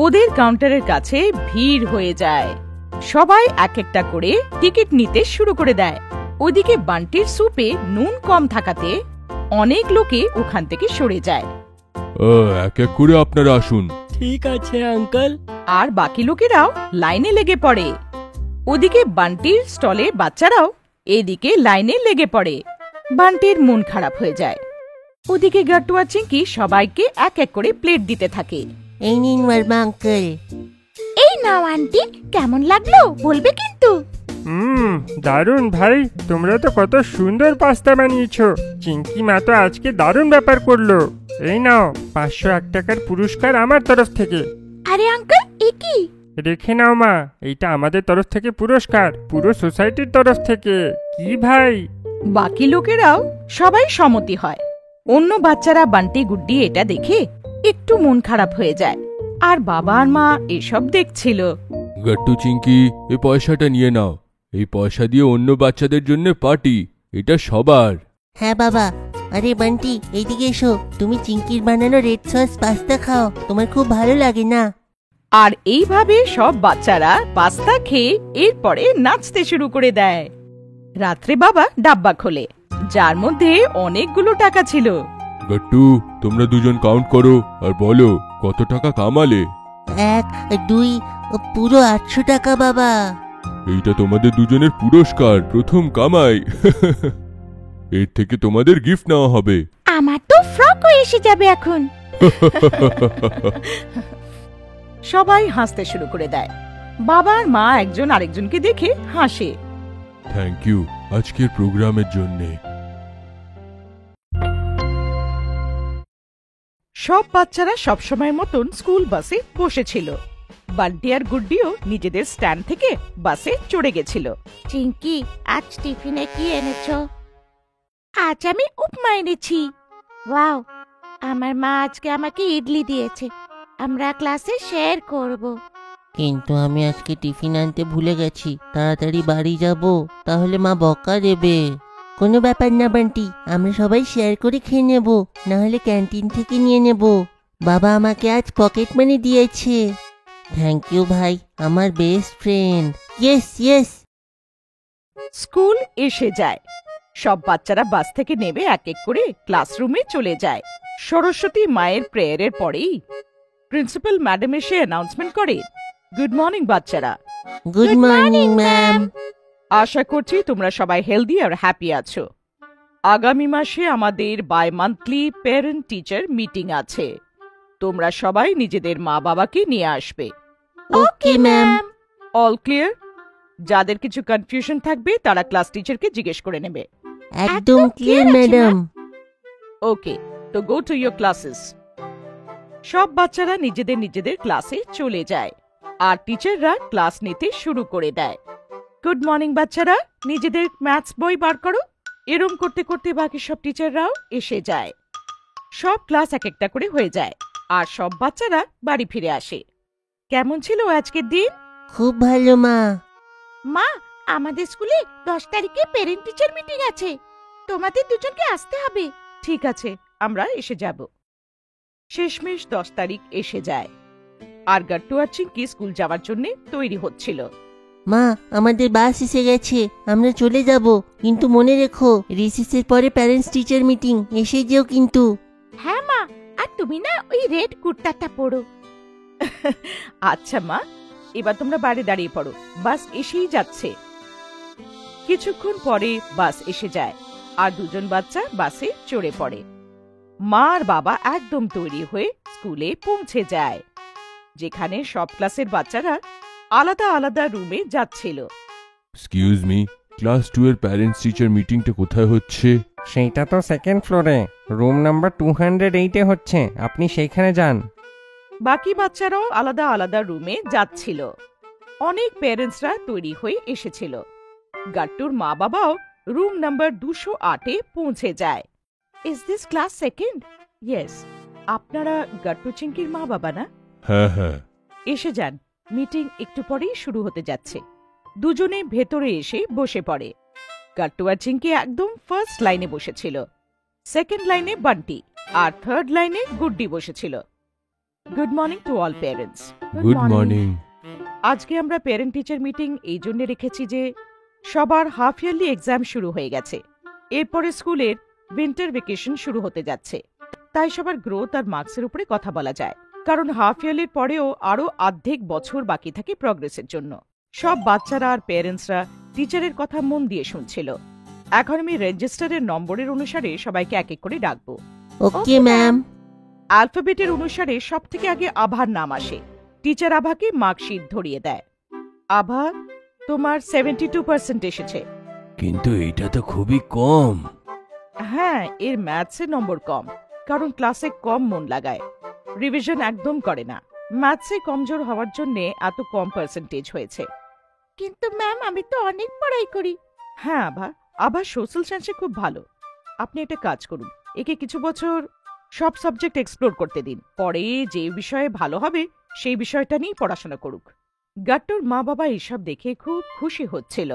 ওদের কাউন্টারের কাছে ভিড় হয়ে যায়। সবাই এক একটা করে টিকিট নিতে শুরু করে দেয়। ওদিকে বান্টির স্যুপে নুন কম থাকাতে অনেক লোকে ওখান থেকে সরে যায়। এক এক করে আপনারা আসুন। ঠিক আছে আঙ্কেল। আর বাকি লোকেরাও লাইনে লেগে পড়ে। ওদিকে বান্টির স্টলে বাচ্চারাও এদিকে লাইনে লেগে পড়ে। বান্টির মন খারাপ হয়ে যায়। ওদিকে গাট্টু আর চিঙ্কি সবাইকে এক এক করে প্লেট দিতে থাকে। এই নিন ওয়ার্মা আঙ্কেল। এই নাও আন্টি, কেমন লাগলো বলবে কিন্তু। দারুণ ভাই, তোমরা তো কত সুন্দর পাস্তা বানিয়েছো। চিঙ্কি মা তো আজকে দারুণ ব্যাপার করলো। এই নাও 501 টাকার পুরস্কার আমার তরফ থেকে। আরে আঙ্কেল, এ কি? রেখে নাও মা, এইটা আমাদের তরফ থেকে পুরস্কার, পুরো সোসাইটির তরফ থেকে। কি ভাই? বাকি লোকেরাও সবাই সম্মতি হয়। অন্য বাচ্চারা বান্টি গুড্ডি এটা দেখে একটু মন খারাপ হয়ে যায়। আর বাবা আর মা এসব দেখছিল। গাট্টু চিঙ্কি, এই পয়সাটা নিয়ে নাও। এই পয়সা দিয়ে অন্য বাচ্চাদের জন্য পার্টি, এটা সবার। হ্যাঁ বাবা। আরে বান্টি, এইদিকে এসো। তুমি চিঙ্কির বানানো রেড সস পাস্তা খাও, তোমার খুব ভালো লাগে না? আর এইভাবে সব বাচ্চারা পাস্তা খেয়ে এরপরে নাচতে শুরু করে দেয়। রাত্রে বাবা ডাব্বা খোলে, যার মধ্যে অনেকগুলো টাকা ছিল। গাট্টু, তোমরা দুজন কাউন্ট করো আর বলো কত টাকা কামালে। 1, 2, পুরো 800 টাকা বাবা। এইটা তোমাদের দুজনের পুরস্কার, প্রথম কামাই। এর থেকে তোমাদের গিফট নেওয়া হবে। আমার তো ফ্রকও এসে যাবে এখন। সবাই হাসতে শুরু করে দেয়। বাবা আর মা একজন আরেকজনকে দেখে হাসে। থ্যাংক ইউ আজকের প্রোগ্রামের জন্যে। সব বাচ্চারা সবসময়ের মতন স্কুল বাসে বসেছিল। বান্টি আর গুড্ডিও নিজেদের স্ট্যান্ড থেকে বাসে চড়ে গেছিল। চিঙ্কি, আজ টিফিনে কি এনেছো? আজ আমি উপমা এনেছি। ওয়াও, আমার মা আজকে আমাকে ইডলি দিয়েছে। আমরা ক্লাসে শেয়ার করব। কিন্তু আমি আজকে টিফিন আনতে ভুলে গেছি। তাড়াতাড়ি বাড়ি যাব, তাহলে মা বকা দেবে। কোনো ব্যাপার না বান্টি, আমরা সবাই শেয়ার করে খেয়ে নেব, না হলে ক্যান্টিন থেকে নিয়ে নেব। বাবা আমাকে আজ পকেট মানি দিয়েছে। থ্যাংক ইউ ভাই, আমার best friend. Yes yes. School এসে যায়। সব বাচ্চারা বাস থেকে নেমে এক এক করে ক্লাসরুমে চলে যায়। সরস্বতী মায়ের প্রেয়ারের পরেই প্রিন্সিপাল ম্যাডাম এসে অ্যানাউন্সমেন্ট করে, গুড মর্নিং বাচ্চারা। Good morning ma'am. আশা করছি তোমরা সবাই হেলদি আর হ্যাপি আছো। আগামী মাসে আমাদের bimonthly parent teacher meeting আছে। তোমরা সবাই নিজেদের মা বাবাকে নিয়ে আসবে। Okay ma'am. All clear? যাদের কিছু কনফিউশন থাকবে তারা ক্লাস টিচারকে জিজ্ঞেস করে নেবে। একদম ক্লিয়ার ম্যাডাম। ওকে, তো গো টু ইয়োর ক্লাসেস। সব বাচ্চারা নিজেদের নিজেদের ক্লাসে চলে যায়, আর টিচাররা ক্লাস নিতে শুরু করে দেয়। গুড মর্নিং বাচ্চারা, নিজেদের ম্যাথস বই বার করো। এরম করতে করতে বাকি সব টিচাররাও এসে যায়। সব ক্লাস এক একটা করে হয়ে যায়, আর সব বাচ্চারা বাড়ি ফিরে আসে। কেমন ছিল আজকের দিন? খুব ভালো মা। মা, আমাদের স্কুলে 10 তারিখে প্যারেন্ট টিচার মিটিং আছে। তোমাদের দুজনকে আসতে হবে। ঠিক আছে, আমরা এসে যাব। শেষমেশ 10 তারিখ এসে যায় আর গাট্টু আর চিঙ্কি স্কুল যাওয়ার জন্য তৈরি হচ্ছিল। মা, আমাদের বাস এসে গেছে, আমরা চলে যাব। কিন্তু মনে রেখো, রিসেসের পরে প্যারেন্টস টিচার মিটিং, এসে যেও কিন্তু। হ্যাঁ মা, আর তুমি না ওই রেড কুর্তাটা পরো। আচ্ছা মা, এবার তোমরা বাইরে দাঁড়িয়ে পড়ো, বাস এসেই যাচ্ছে। কিছুক্ষণ পরে বাস এসে যায় আর দুজন বাচ্চা বাসে চড়ে পড়ে। মা আর বাবা একদম তৈরি হয়ে স্কুলে পৌঁছে যায়, যেখানে সব ক্লাসের বাচ্চারা আলাদা আলাদা রুমে যাচ্ছিল। এক্সকিউজ মি, ক্লাস 2 এর প্যারেন্টস টিচার মিটিংটা কোথায় হচ্ছে? সেইটা তো সেকেন্ড ফ্লোরে, রুম নাম্বার 208-এ হচ্ছে, আপনি সেইখানে যান। বাকি বাচ্চারাও আলাদা আলাদা রুমে যাচ্ছিল। অনেক প্যারেন্টসরা তৈরি হয়ে এসেছিল। গাট্টুর মা বাবাও রুম নাম্বার 208-এ পৌঁছে যায়। Is this class second? Yes. আপনারা গাট্টু চিঙ্কির মা বাবা না? হ্যাঁ হ্যাঁ। এসে যান, মিটিং একটু পরেই শুরু হতে যাচ্ছে। দুজনে ভেতরে এসে বসে পড়ে। গাট্টু আর চিঙ্কি একদম ফার্স্ট লাইনে বসেছিল, সেকেন্ড লাইনে বান্টি আর থার্ড লাইনে গুড্ডি বসেছিল। Good morning to all parents. Good morning. আজকে আমরা প্যারেন্ট টিচার মিটিং এই জন্য রেখেছি যে সবার হাফ ইয়ারলি এক্সাম শুরু হয়ে গেছে, এরপরে স্কুলের উইন্টার ভ্যাকেশন শুরু হতে যাচ্ছে। তাই সবার গ্রোথ আর মার্কসের উপরে কথা বলা যায়, কারণ হাফ ইয়ারলির পরেও আরো অর্ধেক বছর বাকি থাকে প্রগ্রেসের জন্য। সব বাচ্চারা আর প্যারেন্টসরা টিচারের কথা মন দিয়ে শুনছিল। এখন আমি রেজিস্টারের নম্বরের অনুসারে সবাইকে এক এক করে ডাকবো। Okay ma'am. অ্যালফাবেটের অনুসারে সব থেকে আগে আভার নাম আসে। টিচার আভাকে মার্কশিট ধরিয়ে দেয়। আভা, তোমার 72% এসেছে। কিন্তু এটা তো খুবই কম। হ্যাঁ, এর ম্যাথসের নম্বর কম, কারণ ক্লাসে কম মন লাগায়, রিভিশন একদম করে না। ম্যাথসে কমজোর হওয়ার জন্য এত কম পার্সেন্টেজ হয়েছে। কিন্তু ম্যাম, আমি তো অনেক পড়াই করি। হ্যাঁ আভা সোশ্যাল সায়েন্সে খুব ভালো। আপনি একটা কাজ করুন, একে কিছু বছর সব সাবজেক্ট এক্সপ্লোর করতে দিন, পরে যে বিষয়ে ভালো হবে সেই বিষয়টা নিয়ে পড়াশোনা করুক। গাট্টুর মা বাবা এসব দেখে খুব খুশি হচ্ছিল।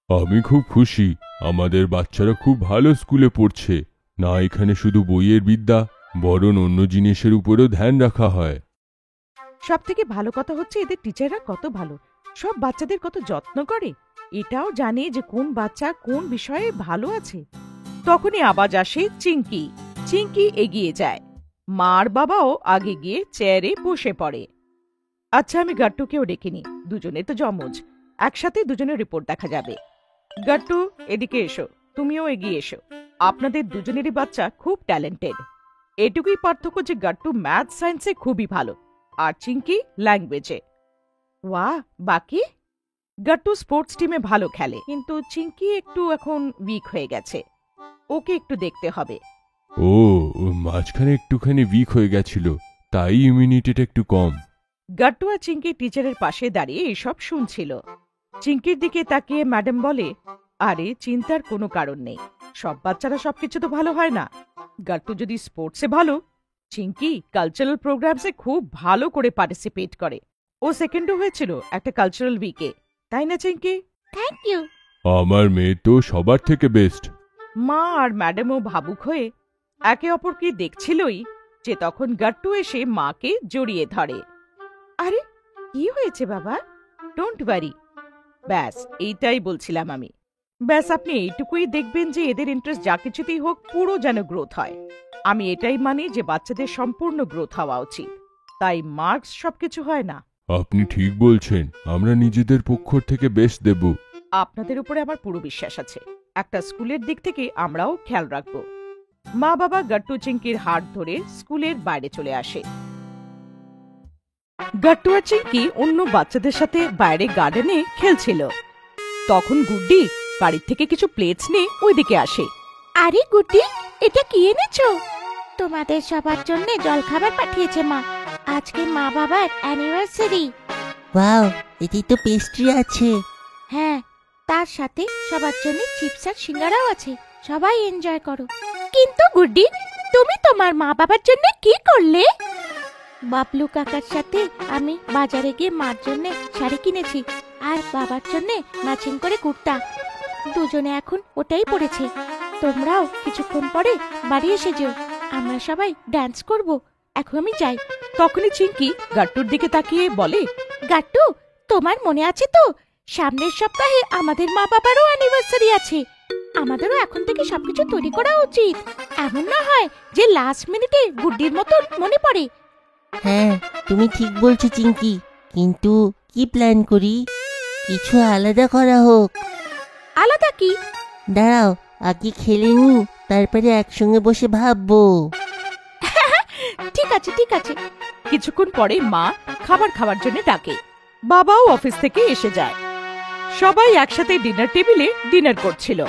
আমি খুব খুশি, আমাদের বাচ্চারা খুব ভালো স্কুলে পড়ছে। না এখানে শুধু বইয়ের বিদ্যা, বরং অন্য জিনিসের উপরেও ধ্যান রাখা হয়। সব থেকে ভালো কথা হচ্ছে এদের টিচাররা কত ভালো, সব বাচ্চাদের কত যত্ন করে, এটাও জানে যে কোন বাচ্চা কোন বিষয়ে ভালো আছে। তখনই আওয়াজ আসে চিঙ্কি। চিঙ্কি এগিয়ে যায়, মার বাবাও আগে গিয়ে চেয়ারে বসে পড়ে। আচ্ছা, আমি গাট্টুকেও ডেকে নি, দুজনে তো জমজ, একসাথে দুজনের রিপোর্ট দেখা যাবে। গাট্টু, এদিকে এসো, তুমিও এগিয়ে এসো। আপনাদের দুজনেরই বাচ্চা খুব ট্যালেন্টেড। এটুকুই পার্থক্য যে গাট্টু ম্যাথ সায়েন্সে খুবই ভালো আর চিঙ্কি ল্যাঙ্গুয়েজে। ওয়াহ, বাকি? গাট্টু স্পোর্টস টিমে ভালো খেলে, কিন্তু চিঙ্কি একটু এখন উইক হয়ে গেছে, ওকে একটু দেখতে হবে। ও মাঝখানে একটুখানি উইক হয়ে গেছিল, তাই ইমিউনিটিটা একটু কম। গাট্টু আর চিঙ্কি টিচারের পাশে দাঁড়িয়ে এসব শুনছিল। চিঙ্কির দিকে তাকিয়ে ম্যাডাম বলে, আরে চিন্তার কোনো কারণ নেই, সব বাচ্চারা সবকিছু তো ভালো হয় না। গাট্টু যদি স্পোর্টসে ভালো, চিঙ্কি কালচারাল প্রোগ্রামসে খুব ভালো করে পার্টিসিপেট করে। ও সেকেন্ডও হয়েছিল একটা কালচারাল উইকে, তাই না চিঙ্কি? Thank you. আমার মেয়ে তো সবার থেকে বেস্ট। মা আর ম্যাডামও ভাবুক হয়ে একে অপরকে দেখছিলই যে তখন গাট্টু এসে মাকে জড়িয়ে ধরে। আরে কি হয়েছে বাবা? Don't worry. ব্যাস এইটাই বলছিলাম আমি। ব্যাস আপনি এইটুকুই দেখবেন যে এদের ইন্টারেস্ট যা কিছুতেই হোক পুরো যেন গ্রোথ হয়। আমি এটাই মানি যে বাচ্চাদের সম্পূর্ণ গ্রোথ হওয়া উচিত, তাই মার্কস সবকিছু হয় না। আপনি ঠিক বলছেন, আমরা নিজেদের পক্ষ থেকে বেস্ট দেব। আপনাদের উপরে আমার পুরো বিশ্বাস আছে। একটা স্কুলের দিক থেকে আমরাও খেয়াল রাখব। মা বাবা গাট্টু চিঙ্কির হাত ধরে স্কুলের বাইরে চলে আসে। গাট্টু আর চিঙ্কি অন্য বাচ্চাদের সাথে বাইরে গার্ডেনে খেলছিল। তখন গুড্ডি বাড়ির থেকে কিছু প্লেটস নিয়ে ওইদিকে আসে। আরে গুড্ডি, এটা কি এনেছো? তোমাদের সবার জন্য জলখাবার পাঠিয়েছে মা, আজকে মা বাবার অ্যানিভার্সারি। ওয়াও, এতে তো পেস্ট্রি আছে। হ্যাঁ, তার সাথে সবার জন্য চিপস আর সিঙ্গারাও আছে, সবাই এনজয় করো। কিন্তু গুড্ডি, তুমি তোমার মা বাবার জন্য কি করলে? বাবলু কাকার সাথে আমি বাজারে গিয়ে মার জন্য শাড়ি কিনেছি আর বাবার জন্য ম্যাচিং করে কুর্তা, দুজনে এখন ওটাই পরেছে। তোমরাও কিছুক্ষণ পরে বাড়ি এসে যেও, আমরা সবাই ডান্স করব। এখন আমি যাই। তখনই চিঙ্কি গাট্টুর দিকে তাকিয়ে বলে, গাট্টু, তোমার মনে আছে তো সামনের সপ্তাহে আমাদের মা বাবারও অ্যানিভার্সারি আছে। আমাদেরও এখন থেকে সবকিছু তৈরি করা উচিত। এমন না হয় যে লাস্ট মিনিটে গুড্ডির মতন মনে পড়ে। হ্যাঁ, তুমি ঠিক বলছো চিঙ্কি, কিন্তু কি প্ল্যান করি? কিছু আলাদা করা হোক। আলাদা কি? দাঁড়াও, আগে খেলে নি, তারপরে একসঙ্গে বসে ভাববো। ঠিক আছে ঠিক আছে। কিছুক্ষণ পরে মা খাবার খাওয়ার জন্য ডাকে। বাবাও অফিস থেকে এসে যায়। সবাই একসাথে ডিনার টেবিলে ডিনার করছিল।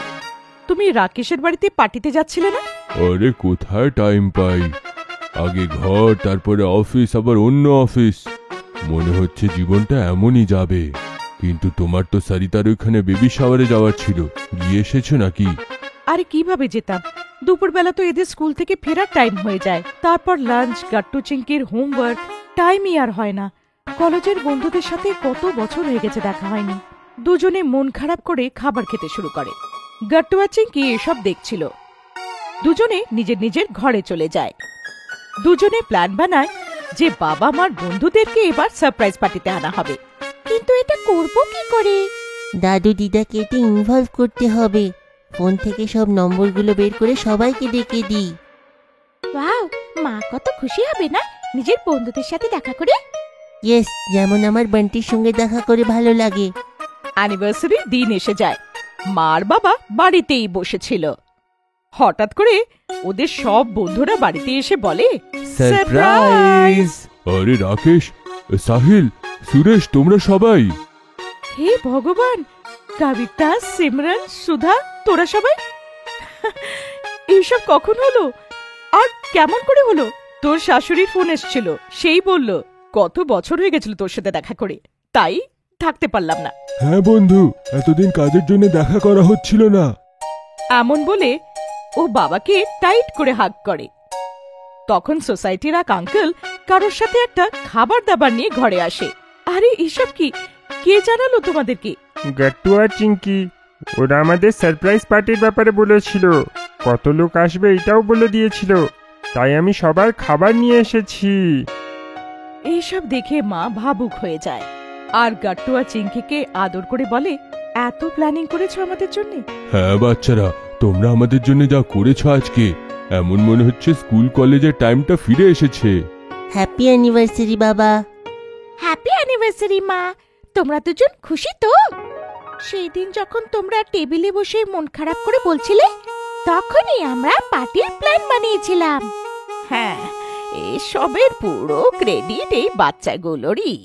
তুমি রাকেশের বাড়িতে পার্টিতে যাচ্ছিলে না? আরে কোথায় টাইম পাই, আগে ঘর, তারপরে অফিস, আবার অন্য অফিস। মনে হচ্ছে জীবনটা এমনই যাবে। কিন্তু তোমার তো সারিতার ওইখানে বেবি শাওয়ারে যাওয়ার ছিল, গিয়ে এসেছো নাকি? আরে কিভাবে যেতাম, দুপুরবেলা তো এদের স্কুল থেকে ফেরার টাইম হয়ে যায়। তারপর লাঞ্চ, গাট্টু চিঙ্কির হোমওয়ার্ক, টাইমই আর হয় না। কলেজের বন্ধুদের সাথে কত বছর হয়ে গেছে দেখা হয়নি। দুজনে মন খারাপ করে খাবার খেতে শুরু করে। গাট্টু আর চিঙ্কি এসব দেখছিল। দুজনে নিজের নিজের ঘরে চলে যায়। দুজনে প্ল্যান বানায় যে বাবা মার বন্ধুদেরকে এবার সারপ্রাইজ পার্টিতে আনা হবে। কিন্তু এটা করব কি করে? দাদু দিদাকে এটা ইনভলভ করতে হবে। ফোন থেকে সব নম্বরগুলো বের করে সবাইকে ডেকে দিই। ওয়াও, মা কত খুশি হবে না নিজের বন্ধুদের সাথে দেখা করে। ইয়েস, যেমন আমার বান্টির সঙ্গে দেখা করে ভালো লাগে। অ্যানিভার্সারির দিন এসে যায়। মার বাবা বাড়িতেই বসেছিল। হঠাৎ করে ওদের সব বন্ধুরা বাড়িতে এসে বলে, সারপ্রাইজ! আরে রাকেশ, সাহিল, সুরেশ, তোমরা সবাই? হে ভগবান, কবিতা, সিমরন, সুধা, তোরা সবাই এইসব কখন হলো আর কেমন করে হলো? তোর শাশুড়ির ফোন এসেছিল, সেই বলল কত বছর হয়ে গেছিল তোর সাথে দেখা করে, তাই থাকতে পারলাম না। হ্যাঁ বন্ধু, এতদিন কাজের জন্য দেখা করা হচ্ছিল না। এমন বলে ও বাবাকে টাইট করে হাগ করে। তখন সোসাইটির এক আঙ্কেল কারোর সাথে একটা খাবার দাবার নিয়ে ঘরে আসে। আরে এসব কি, কে জানালো তোমাদেরকে? গাট্টু আর চিঙ্কি, ওরা আমাদের সারপ্রাইজ পার্টির ব্যাপারে বলেছিল। কত লোক আসবে এটাও বলে দিয়েছিল, তাই আমি সবার খাবার নিয়ে এসেছি। এইসব দেখে মা ভাবুক হয়ে যায় আর গাট্টু আর চিঙ্কিকে আদর করে বলে, এত প্ল্যানিং করেছো আমাদের জন্য? হ্যাঁ বাচ্চারা, তোমরা আমাদের জন্য যা করেছো আজকে, এমন মনে হচ্ছে স্কুল কলেজের টাইমটা ফিরে এসেছে। হ্যাপি অ্যানিভার্সারি বাবা। হ্যাপি অ্যানিভার্সারি মা। তোমরা দুজন খুশি তো? সেই দিন যখন তোমরা টেবিলে বসে মন খারাপ করে বলছিলে, তখনই আমরা পার্টির প্ল্যান বানিয়েছিলাম। হ্যাঁ, এসবের পুরো ক্রেডিট এই বাচ্চাগুলোরই।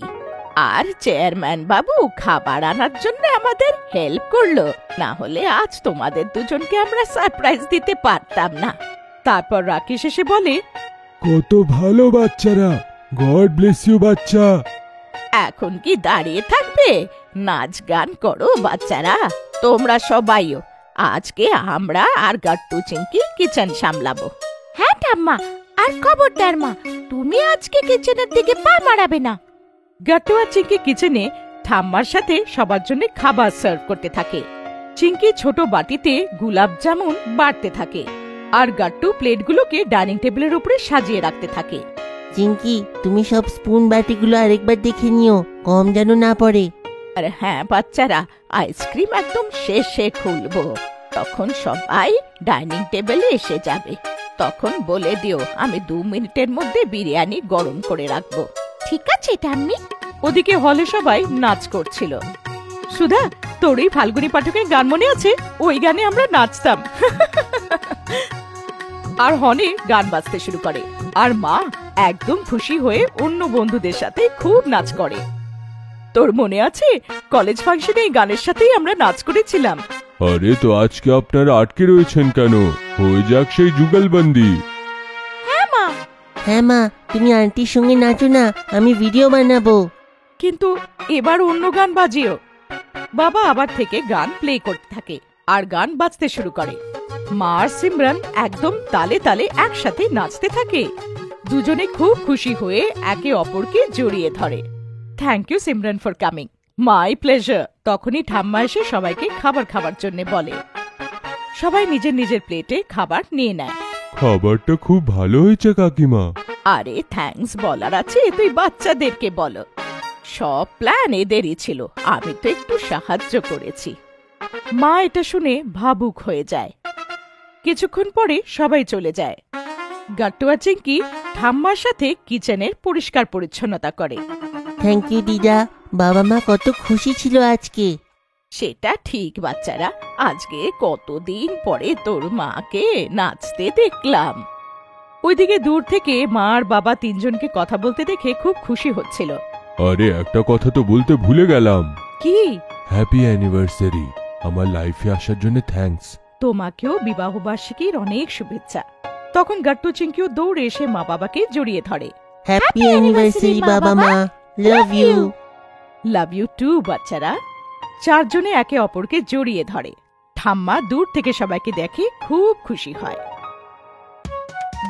আর চেয়ারম্যান বাবু খাবার আনার জন্য আমাদের হেল্প করলো, না হলে আজ তোমাদের দুজনকে আমরা সারপ্রাইজ দিতে পারতাম না। তারপর রাকেশ এসে বলে, কত ভালো বাচ্চারা, গড ব্লেস ইউ বাচ্চা। এখন কি দাঁড়িয়ে থাকবে? নাচ গান করো বাচ্চারা, তোমরা সবাইও। আজকে আমরা আর গাট্টু চিঙ্কি কিচেন সামলাবো। হ্যাঁ ঠাম্মা, আর খবরদার মা, তুমি আজকে কিচেনের দিকে পা মারাবে না। গাট্টু আর চিঙ্কি কিচেনে ঠাম্মার সাথে সবার জন্য খাবার সার্ভ করতে থাকে। চিঙ্কি ছোট বাটিতে গোলাপ জামুন বাড়তে থাকে আর গাট্টু প্লেটগুলোকে ডাইনিং টেবিলের উপরে সাজিয়ে রাখতে থাকে। চিঙ্কি, তুমি সব স্পুন বাটিগুলো আরেকবার দেখে নিও, কম যেন না পড়ে। আর হ্যাঁ বাচ্চারা, আইসক্রিম একদম শেষে খুলবো, তখন সবাই ডাইনিং টেবিলে এসে যাবে। তখন বলে দিও আমি 2 মিনিটের মধ্যে বিরিয়ানি গরম করে রাখবো। ঠিক আছে ঠাম্মি। ওদিকে হলে সবাই নাচ করছিল। সুধা, তোর এই ফাল্গুনী পাঠকের গান মনে আছে? ওই গানে আমরা নাচতাম। আর হনে গান বাজতে শুরু করে আর মা একদম খুশি হয়ে অন্য বন্ধুদের সাথে খুব নাচ করে। তোর মনে আছে কলেজ ফাংশনে এই গানের সাথেই আমরা নাচ করেছিলাম? আরে তো আজকে আপনারা আটকে রয়েছেন কেন? হয়ে যাক সেই যুগলবন্দি। হ্যাঁ মা, তুমি আন্টির সঙ্গে নাচো না, আমি ভিডিও বানাবো। কিন্তু এবার অন্য গান বাজিও। বাবা আবার থেকে গান প্লে করতে থাকে আর গান বাজতে শুরু করে। মা আর সিমরান একদম তালে তালে একসাথে নাচতে থাকে। দুজনে খুব খুশি হয়ে একে অপরকে জড়িয়ে ধরে। Thank you Simran for coming. My pleasure. তখনই ঠাম্মা এসে সবাইকে খাবার খাওয়ার জন্য বলে। সবাই নিজের নিজের প্লেটে খাবার নিয়ে নেয়। খাবারটা খুব ভালো হয়েছে কাকিমা। আরে থ্যাঙ্কস বলার আছে, তুই বাচ্চাদেরকে বলো। সব প্ল্যান এদেরই ছিল, আমি তো একটু সাহায্য করেছি। মা এটা শুনে ভাবুক হয়ে যায়। কিছুক্ষণ পরে সবাই চলে যায়। গাট্টু আর চিঙ্কি ঠাম্মার সাথে কিচেনের পরিষ্কার পরিচ্ছন্নতা করে। থ্যাংক ইউ দিদা, বাবা মা কত খুশি ছিল আজকে। সেটা ঠিক বাচ্চারা, আজকে কতদিন পরে তোর মাকে নাচতে দেখলাম। ওইদিকে দূর থেকে মা আর বাবা তিনজনকে কথা বলতে দেখে খুব খুশি হচ্ছিল। আরে একটা কথা তো বলতে ভুলে গেলাম। কি? হ্যাপি অ্যানিভার্সারি, আমার লাইফে আসার জন্য থ্যাঙ্কস। তোমাকেও বিবাহ বার্ষিকীর অনেক শুভেচ্ছা। তখন গাট্টু চিঙ্কিও দৌড়ে এসে মা বাবাকে জড়িয়ে ধরে। হ্যাপি অ্যানিভার্সারি বাবা মা, love you. Love you too বাচ্চারা। চারজনে একে অপরকে জড়িয়ে ধরে। ঠাম্মা দূর থেকে সবাইকে দেখে খুব খুশি হয়।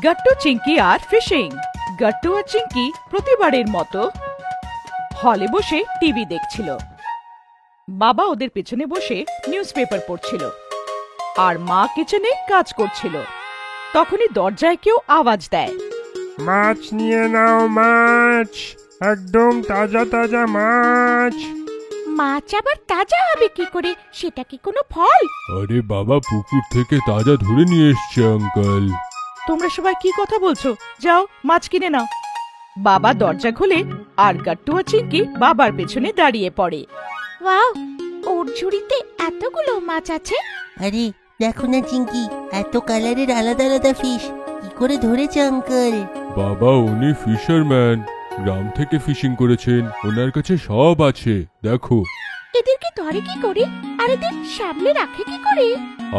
গাট্টু চিঙ্কি আর ফিশিং। গাট্টু আর চিঙ্কি প্রতিবারের মতো হলে বসে টিভি দেখছিল। বাবা ওদের পেছনে বসে নিউজ পেপার পড়ছিল আর মা কিচেনে কাজ করছিল। তখনই দরজায় কেউ আওয়াজ দেয়, মাছ নিয়ে নাও, মাছ, একদম তাজা তাজা মাছ। মাছ আবার তাজা হবে কি করে? সেটা কি কোনো ফল? আরে বাবা, পুকুর থেকে তাজা ধরে নিয়ে এসছে আঙ্কেল। তোমরা সবাই কি কথা বলছো? যাও মাছ কিনে নাও। বাবা দরজা খোলে আর গাট্টু আর চিঙ্কি বাবার পেছনে দাঁড়িয়ে পড়ে। ওয়াও, ওর ঝুড়িতে এতগুলো মাছ আছে। আরে দেখো না চিঙ্কি, এত কালারের আলাদা আলাদা ফিশ কি করে ধরেছে আঙ্কেল? বাবা উনি ফিশারম্যান, গ্রাম থেকে ফিশিং করেছেন, ওনার কাছে সব আছে। দেখো এদেরকে ধরে কি করে আর এদের সামনে রাখে কি করে?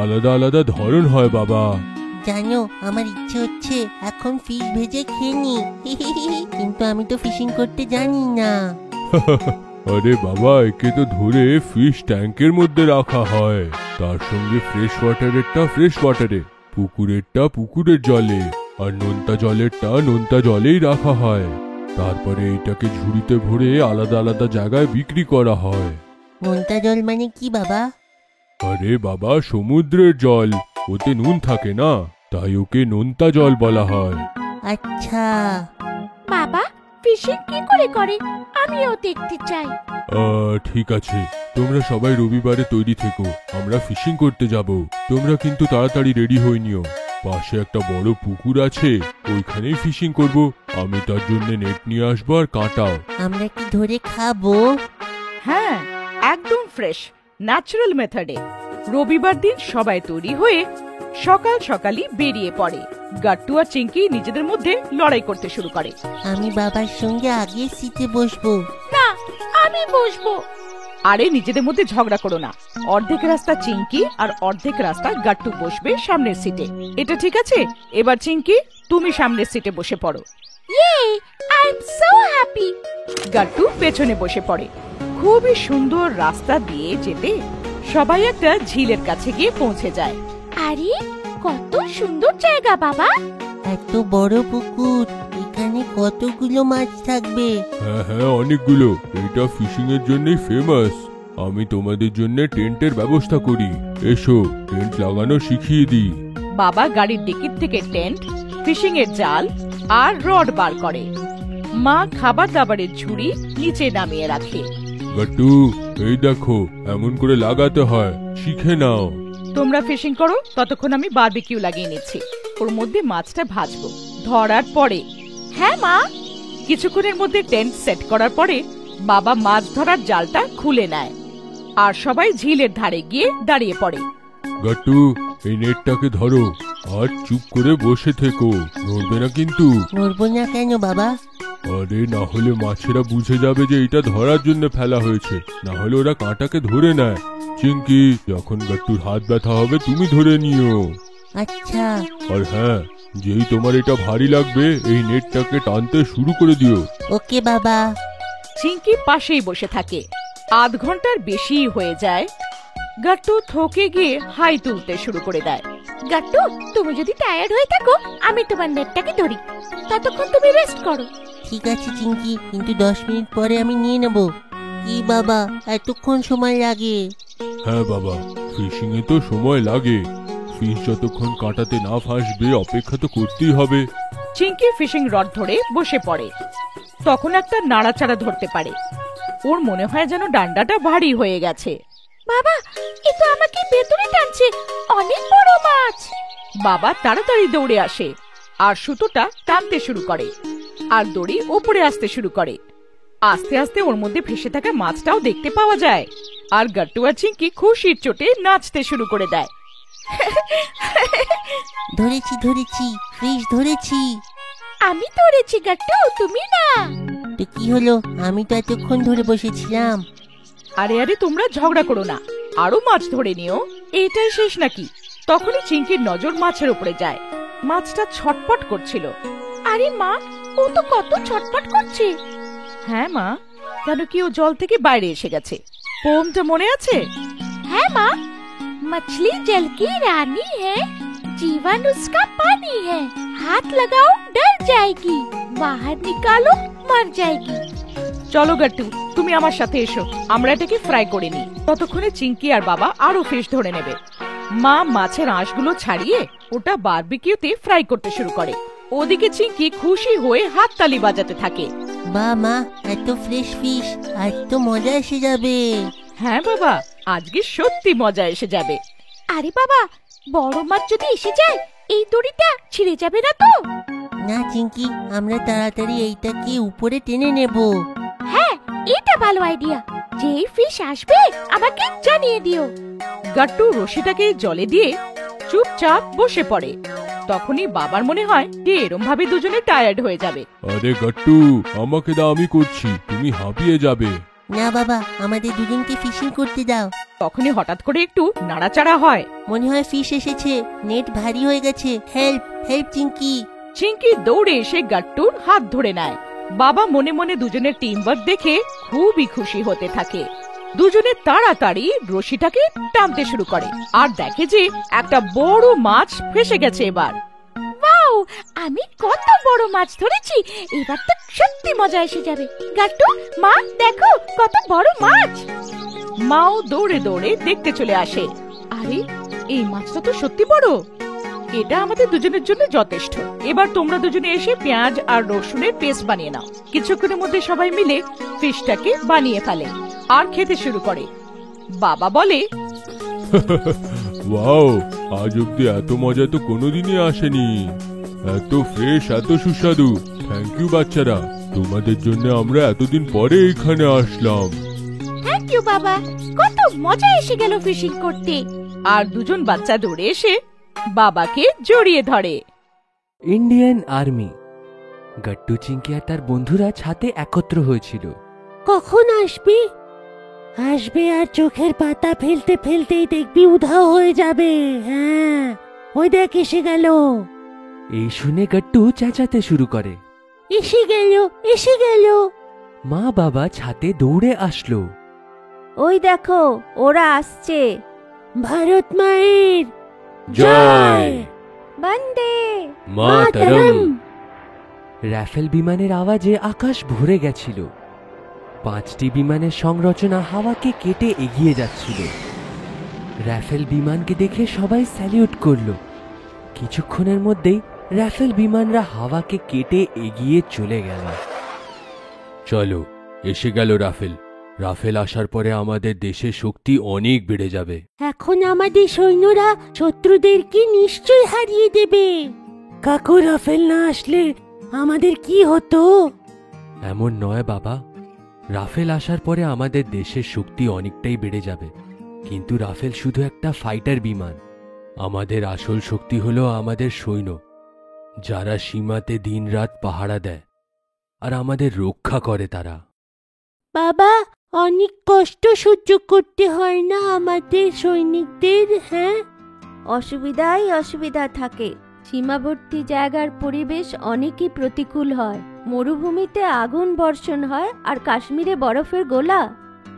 আলাদা আলাদা ধরন হয় বাবা। জানো, আমার ইচ্ছে হচ্ছে এখন ফিশ ভেজে খেয়ে নি, কিন্তু আমি তো ফিশিং করতে জানি না। আরে বাবা, একে তো ধরে ফিশ ট্যাঙ্কের মধ্যে রাখা হয়, তার সঙ্গে ফ্রেশ ওয়াটারেরটা ফ্রেশ ওয়াটারে, পুকুরেরটা পুকুরের জলে, আর নোনতা জলেরটা নোনতা জলেই রাখা হয়। তারপরে এইটাকে ঝুড়িতে ভরে আলাদা আলাদা জায়গায় বিক্রি করা হয়। নোনতা জল মানে কি বাবা? আরে বাবা, সমুদ্রের জল, ওতে নুন থাকে না, তাই ওকে নোনতা জল বলা হয়। আচ্ছা বাবা, ফিশিং কি করে করে? আমিও দেখতে চাই। ঠিক আছে, তোমরা সবাই রবিবারে তৈরি থেকো, আমরা ফিশিং করতে যাব। তোমরা কিন্তু তাড়াতাড়ি রেডি হয়ে নিও। পাশে একটা বড় পুকুর আছে, ওইখানেই ফিশিং করব। আমি তার জন্য নেট নিয়ে আসবো আর কাঁটাও। আমরা কি ধরে খাবো? হ্যাঁ, একদম ফ্রেশ ন্যাচারাল মেথডে। রবিবার দিন সবাই তৈরি হয়ে সকাল সকালই বেরিয়ে পড়ে। গাট্টু আর চিঙ্কি নিজেদের মধ্যে লড়াই করতে শুরু করে। আমি বাবার সঙ্গে আগে সিটে বসবো। না, আমি বসবো। আরে নিজেদের মধ্যে ঝগড়া করো না। অর্ধেক রাস্তা চিঙ্কি আর অর্ধেক রাস্তা গাট্টু বসবে সামনের সিটে। এটা ঠিক আছে? এবার চিঙ্কি তুমি সামনের সিটে বসে পড়ো। ইয়ে, I am so happy. Gattu পেছনে বসে পড়ে। খুবই সুন্দর রাস্তা দিয়ে যেতে সবাই একটা ঝিলের কাছে গিয়ে পৌঁছে যায়। আরে কত সুন্দর জায়গা বাবা। এত বড় পুকুর, এখানে কতগুলো মাছ থাকবে? হ্যাঁ হ্যাঁ, অনেকগুলো। এটা ফিশিং এর জন্যই ফেমাস। আমি তোমাদের জন্য টেন্টের ব্যবস্থা করি, এসো টেন্ট লাগানো শিখিয়ে দিই। বাবা গাড়ির ডিকিট থেকে টেন্ট, ফিশিং এর জাল আর রড বার করে। মা খাবার দাবারের ঝুড়ি নিচে নামিয়ে রাখে। গাট্টু, এই দেখো, এমন করে লাগাতে হয়, শিখে নাও। তোমরা ফিশিং করো, ততক্ষণ আমি বারবিকিউ লাগিয়ে নিচ্ছি। ওর মধ্যে মাছটা ভাজবো ধরার পরে। হ্যাঁ মা। কিছুক্ষণের মধ্যে টেন্ট সেট করার পরে বাবা মাছ ধরার জালটা খুলে নেয় আর সবাই ঝিলের ধারে গিয়ে দাঁড়িয়ে পড়ে। গাট্টু, এই নেটটাকে ধরো আর চুপ করে বসে থেকো, নড়বে না কিন্তু। নড়বো না কেন বাবা? আরে না হলে মাছেরা বুঝে যাবে যে এটা ধরার জন্য ফেলা হয়েছে, না হলে ওরা কাঁটাকে ধরে নেয়। চিঙ্কি, যখন গাট্টুর হাত ব্যথা হবে তুমি ধরে নিও। আচ্ছা। আর হ্যাঁ, যেই তোমার এটা ভারী লাগবে, এই নেটটাকে টানতে শুরু করে দিও। ওকে বাবা। চিঙ্কি পাশেই বসে থাকে। আধ ঘন্টার বেশি হয়ে যায়। গাট্টু থকে গিয়ে হাই তুলতে শুরু করে দেয়। গাট্টু, তুমি যদি টায়ার্ড হয়ে থাকো, আমি তোমার নেটটাকে ধরি, ততক্ষণ তুমি রেস্ট করো। ঠিক আছে চিঙ্কি, কিন্তু 10 মিনিট পরে আমি নিয়ে নেব। কি বাবা, এতক্ষণ সময় লাগে? হ্যাঁ বাবা, ফিশিং এ তো সময় লাগে, ফিশ যতক্ষণ কাঁটাতে না ফাঁসবে অপেক্ষা তো করতেই হবে। চিঙ্কি ফিশিং রড ধরে বসে পড়ে। তখন একটা নাড়াচাড়া ধরতে পারে। ওর মনে হয় যেন ডান্ডাটা ভারী হয়ে গেছে। বাবা, এ তো আমাকে ভেতরে টানছে, অনেক বড় মাছ। বাবা তাড়াতাড়ি দৌড়ে আসে আর সুতোটা টানতে শুরু করে আর দড়ি উপরে আসতে শুরু করে। আস্তে আস্তে ওর মধ্যে ভেসে থাকা মাছটাও দেখতে পাওয়া যায় আর গাট্টু আর চিঙ্কি খুশির চোটে নাচতে শুরু করে দেয়। ধরেছি ধরেছি, ফিশ ধরেছি। আমি ধরেছি গাট্টু, তুমি না। তো কি হলো? আমি তো এতক্ষণ ধরে বসেছিলাম। আরে আরে তোমরা ঝগড়া করো না, আরো মাছ ধরে নিও। এটাই শেষ নাকি? তখনই চিঙ্কির নজর মাছের উপরে যায়। মাছটা ছটপট করছিল। আরে মা, ও তো কত ছটপট করছে। হ্যাঁ মা, কেন কি ও জল থেকে বাইরে এসে গেছে? পোমটা মনে আছে? है माँ, मछली जल की रानी है, जीवन उसका पानी है, हाथ लगाओ डर जाएगी, बाहर निकालो मर जाएगी। চলো গাট্টু, তুমি আমার সাথে এসো, আমরা এটাকে ফ্রাই করে নিই। ততক্ষণে চিঙ্কি আর বাবা আরো ফিশ ধরে নেবে। মা মাছের আঁশগুলো ছাড়িয়ে ওটা বারবিকিউতে ফ্রাই করতে শুরু করে। ওদিকে চিঙ্কি খুশি হয়ে হাততালি বাজাতে থাকে। বা মা, এত ফ্রেশ ফিশ, আজ তো মজা এসে যাবে। হ্যাঁ বাবা, আজকে সত্যি মজা এসে যাবে। আরে বাবা, বড় মাছ যদি এসে যায়, এই দড়িটা ছিঁড়ে যাবে না তো? না চিঙ্কি, আমরা তাড়াতাড়ি এইটাকে উপরে টেনে নেব। হ্যাঁ, এটা ভালো আইডিয়া। যেই ফিশ আসবে আমাকে জানিয়ে দিও। গাট্টু রশিটাকে জলে দিয়ে চুপচাপ বসে পড়ে। তখনই বাবার মনে হয় যে এরম ভাবে দুজনে টায়ার্ড হয়ে যাবে। আরে গাট্টু, আমাকে দাও, আমি করছি, তুমি হাঁপিয়ে যাবে। না বাবা, আমাদের দুজনকে ফিশিং করতে দাও। তখনই হঠাৎ করে একটু নাড়াচাড়া হয়। মনে হয় ফিশ এসেছে, নেট ভারী হয়ে গেছে। Help help Chinki. চিঙ্কি দৌড়ে এসে গাট্টুর হাত ধরে নেয়। বাবা মনে মনে দুজনের টিম ওয়ার্ক দেখে খুবই খুশি হতে থাকে। দুজনে তাড়াতাড়ি রশিটাকে টানতে শুরু করে আর দেখে যে একটা বড় মাছ ফেসে গেছে। এবার ওয়াও, আমি কত বড় মাছ ধরেছি, এবার তো সত্যি মজা এসে যাবে। গাট্টু, মা দেখো কত বড় মাছ। মাও দৌড়ে দৌড়ে দেখতে চলে আসে। আরে, এই মাছটা তো সত্যি বড়। এটা আমাদের দুজনের জন্য যথেষ্ট। এবার তোমরা দুজনে এসে পেঁয়াজ আর রসুনের পেস্ট বানিয়ে নাও। কিছুক্ষণের মধ্যে সবাই মিলে ফিশটাকে বানিয়ে ফেলে আর খেতে শুরু করে। বাবা বলে, ওয়াও, আজ অব্দি এত মজা তো কোনোদিনই আসেনি। এত ফ্রেশ, এত সুস্বাদু। থ্যাংক ইউ বাচ্চারা, তোমাদের জন্য আমরা এতদিন পরে এখানে আসলাম। থ্যাংক ইউ বাবা, কত মজা এসে গেল ফিশিং করতে। আর দুজন বাচ্চা দৌড়ে এসে বাবাকে জড়িয়ে ধরে। Indian army. গাট্টু, চিঙ্কি আর তার বন্ধুরা ছাদে একত্র হয়েছিল। কখন আসবি? আসবে আর চোখের পাতা ফেলতে ফেলতেই দেখবি উধাও হয়ে যাবে। হ্যাঁ, ওই দেখ এসে গেল। এই শুনে গাট্টু চেঁচাতে শুরু করে। এসে গেল, এসে গেল। মা বাবা ছাদে দৌড়ে আসলো। ওই দেখো, ওরা আসছে। ভারত মায়ের জয়। বন্দে মাতরম। রাফেল বিমানের আওয়াজে আকাশ ভরে গেছিল। 5টি বিমানের সংরচনা হাওয়াকে কেটে এগিয়ে যাচ্ছিল। রাফেল বিমানকে দেখে সবাই স্যালিউট করলো। কিছুক্ষণের মধ্যেই রাফেল বিমানরা হাওয়াকে কেটে এগিয়ে চলে গেল। চলো, এসে গেল রাফেল। রাফেল আসার পরে আমাদের দেশের শক্তি অনেক বেড়ে যাবে। এখন আমাদের সৈন্যরা শত্রুদেরকে নিশ্চয় হারিয়ে দেবে। কাকু, রাফেল না আসলে আমাদের কি হতো? এমন নয় বাবা, রাফেল আসার পরে আমাদের দেশের শক্তি অনেকটাই বেড়ে যাবে। কিন্তু রাফেল শুধু একটা ফাইটার বিমান। আমাদের আসল শক্তি হলো আমাদের সৈন্য, যারা সীমাতে দিনরাত পাহারা দেয় আর আমাদের রক্ষা করে। তারা বাবা, অনেক কষ্ট সহ্য করতে হয় না আমাদের সৈনিকদের? হ্যাঁ, অসুবিধাই অসুবিধা থাকে। সীমাবর্তী জায়গার পরিবেশ অনেকই প্রতিকূল হয়। মরুভূমিতে আগুন বর্ষণ হয় আর কাশ্মীরে বরফের গোলা।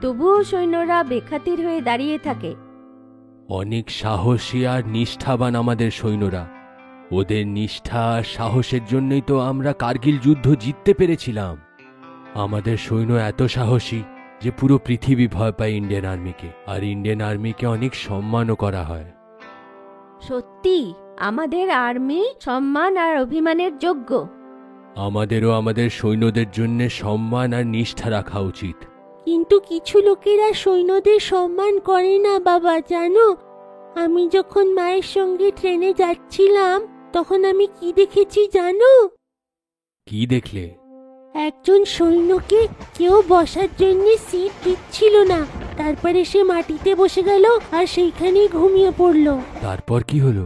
তবুও সৈন্যরা বেখাতির হয়ে দাঁড়িয়ে থাকে। অনেক সাহসী আর নিষ্ঠাবান আমাদের সৈন্যরা। ওদের নিষ্ঠা আর সাহসের জন্যই তো আমরা কার্গিল যুদ্ধ জিততে পেরেছিলাম। আমাদের সৈন্য এত সাহসী যে পুরো পৃথিবী ভয় পায় ইন্ডিয়ান আর্মিকে, আর ইন্ডিয়ান আর্মিকে অনেক সম্মানও করা হয়। সত্যি আমাদের আর্মি সম্মান আর অভিমানের যোগ্য। আমাদেরও আমাদের সৈন্যদের জন্য সম্মান আর নিষ্ঠা রাখা উচিত। কিন্তু কিছু লোকেরা সৈন্যদের সম্মান করে না বাবা, জানো? আমি যখন মায়ের সঙ্গে ট্রেনে যাচ্ছিলাম তখন আমি কি দেখেছি জানো? কি দেখলে? একজন সৈন্যকে কেউ বসার জন্য সিট দিচ্ছিল না, তারপরে সে মাটিতে বসে গেল আর সেইখানেই ঘুমিয়ে পড়ল। তারপর কি হলো?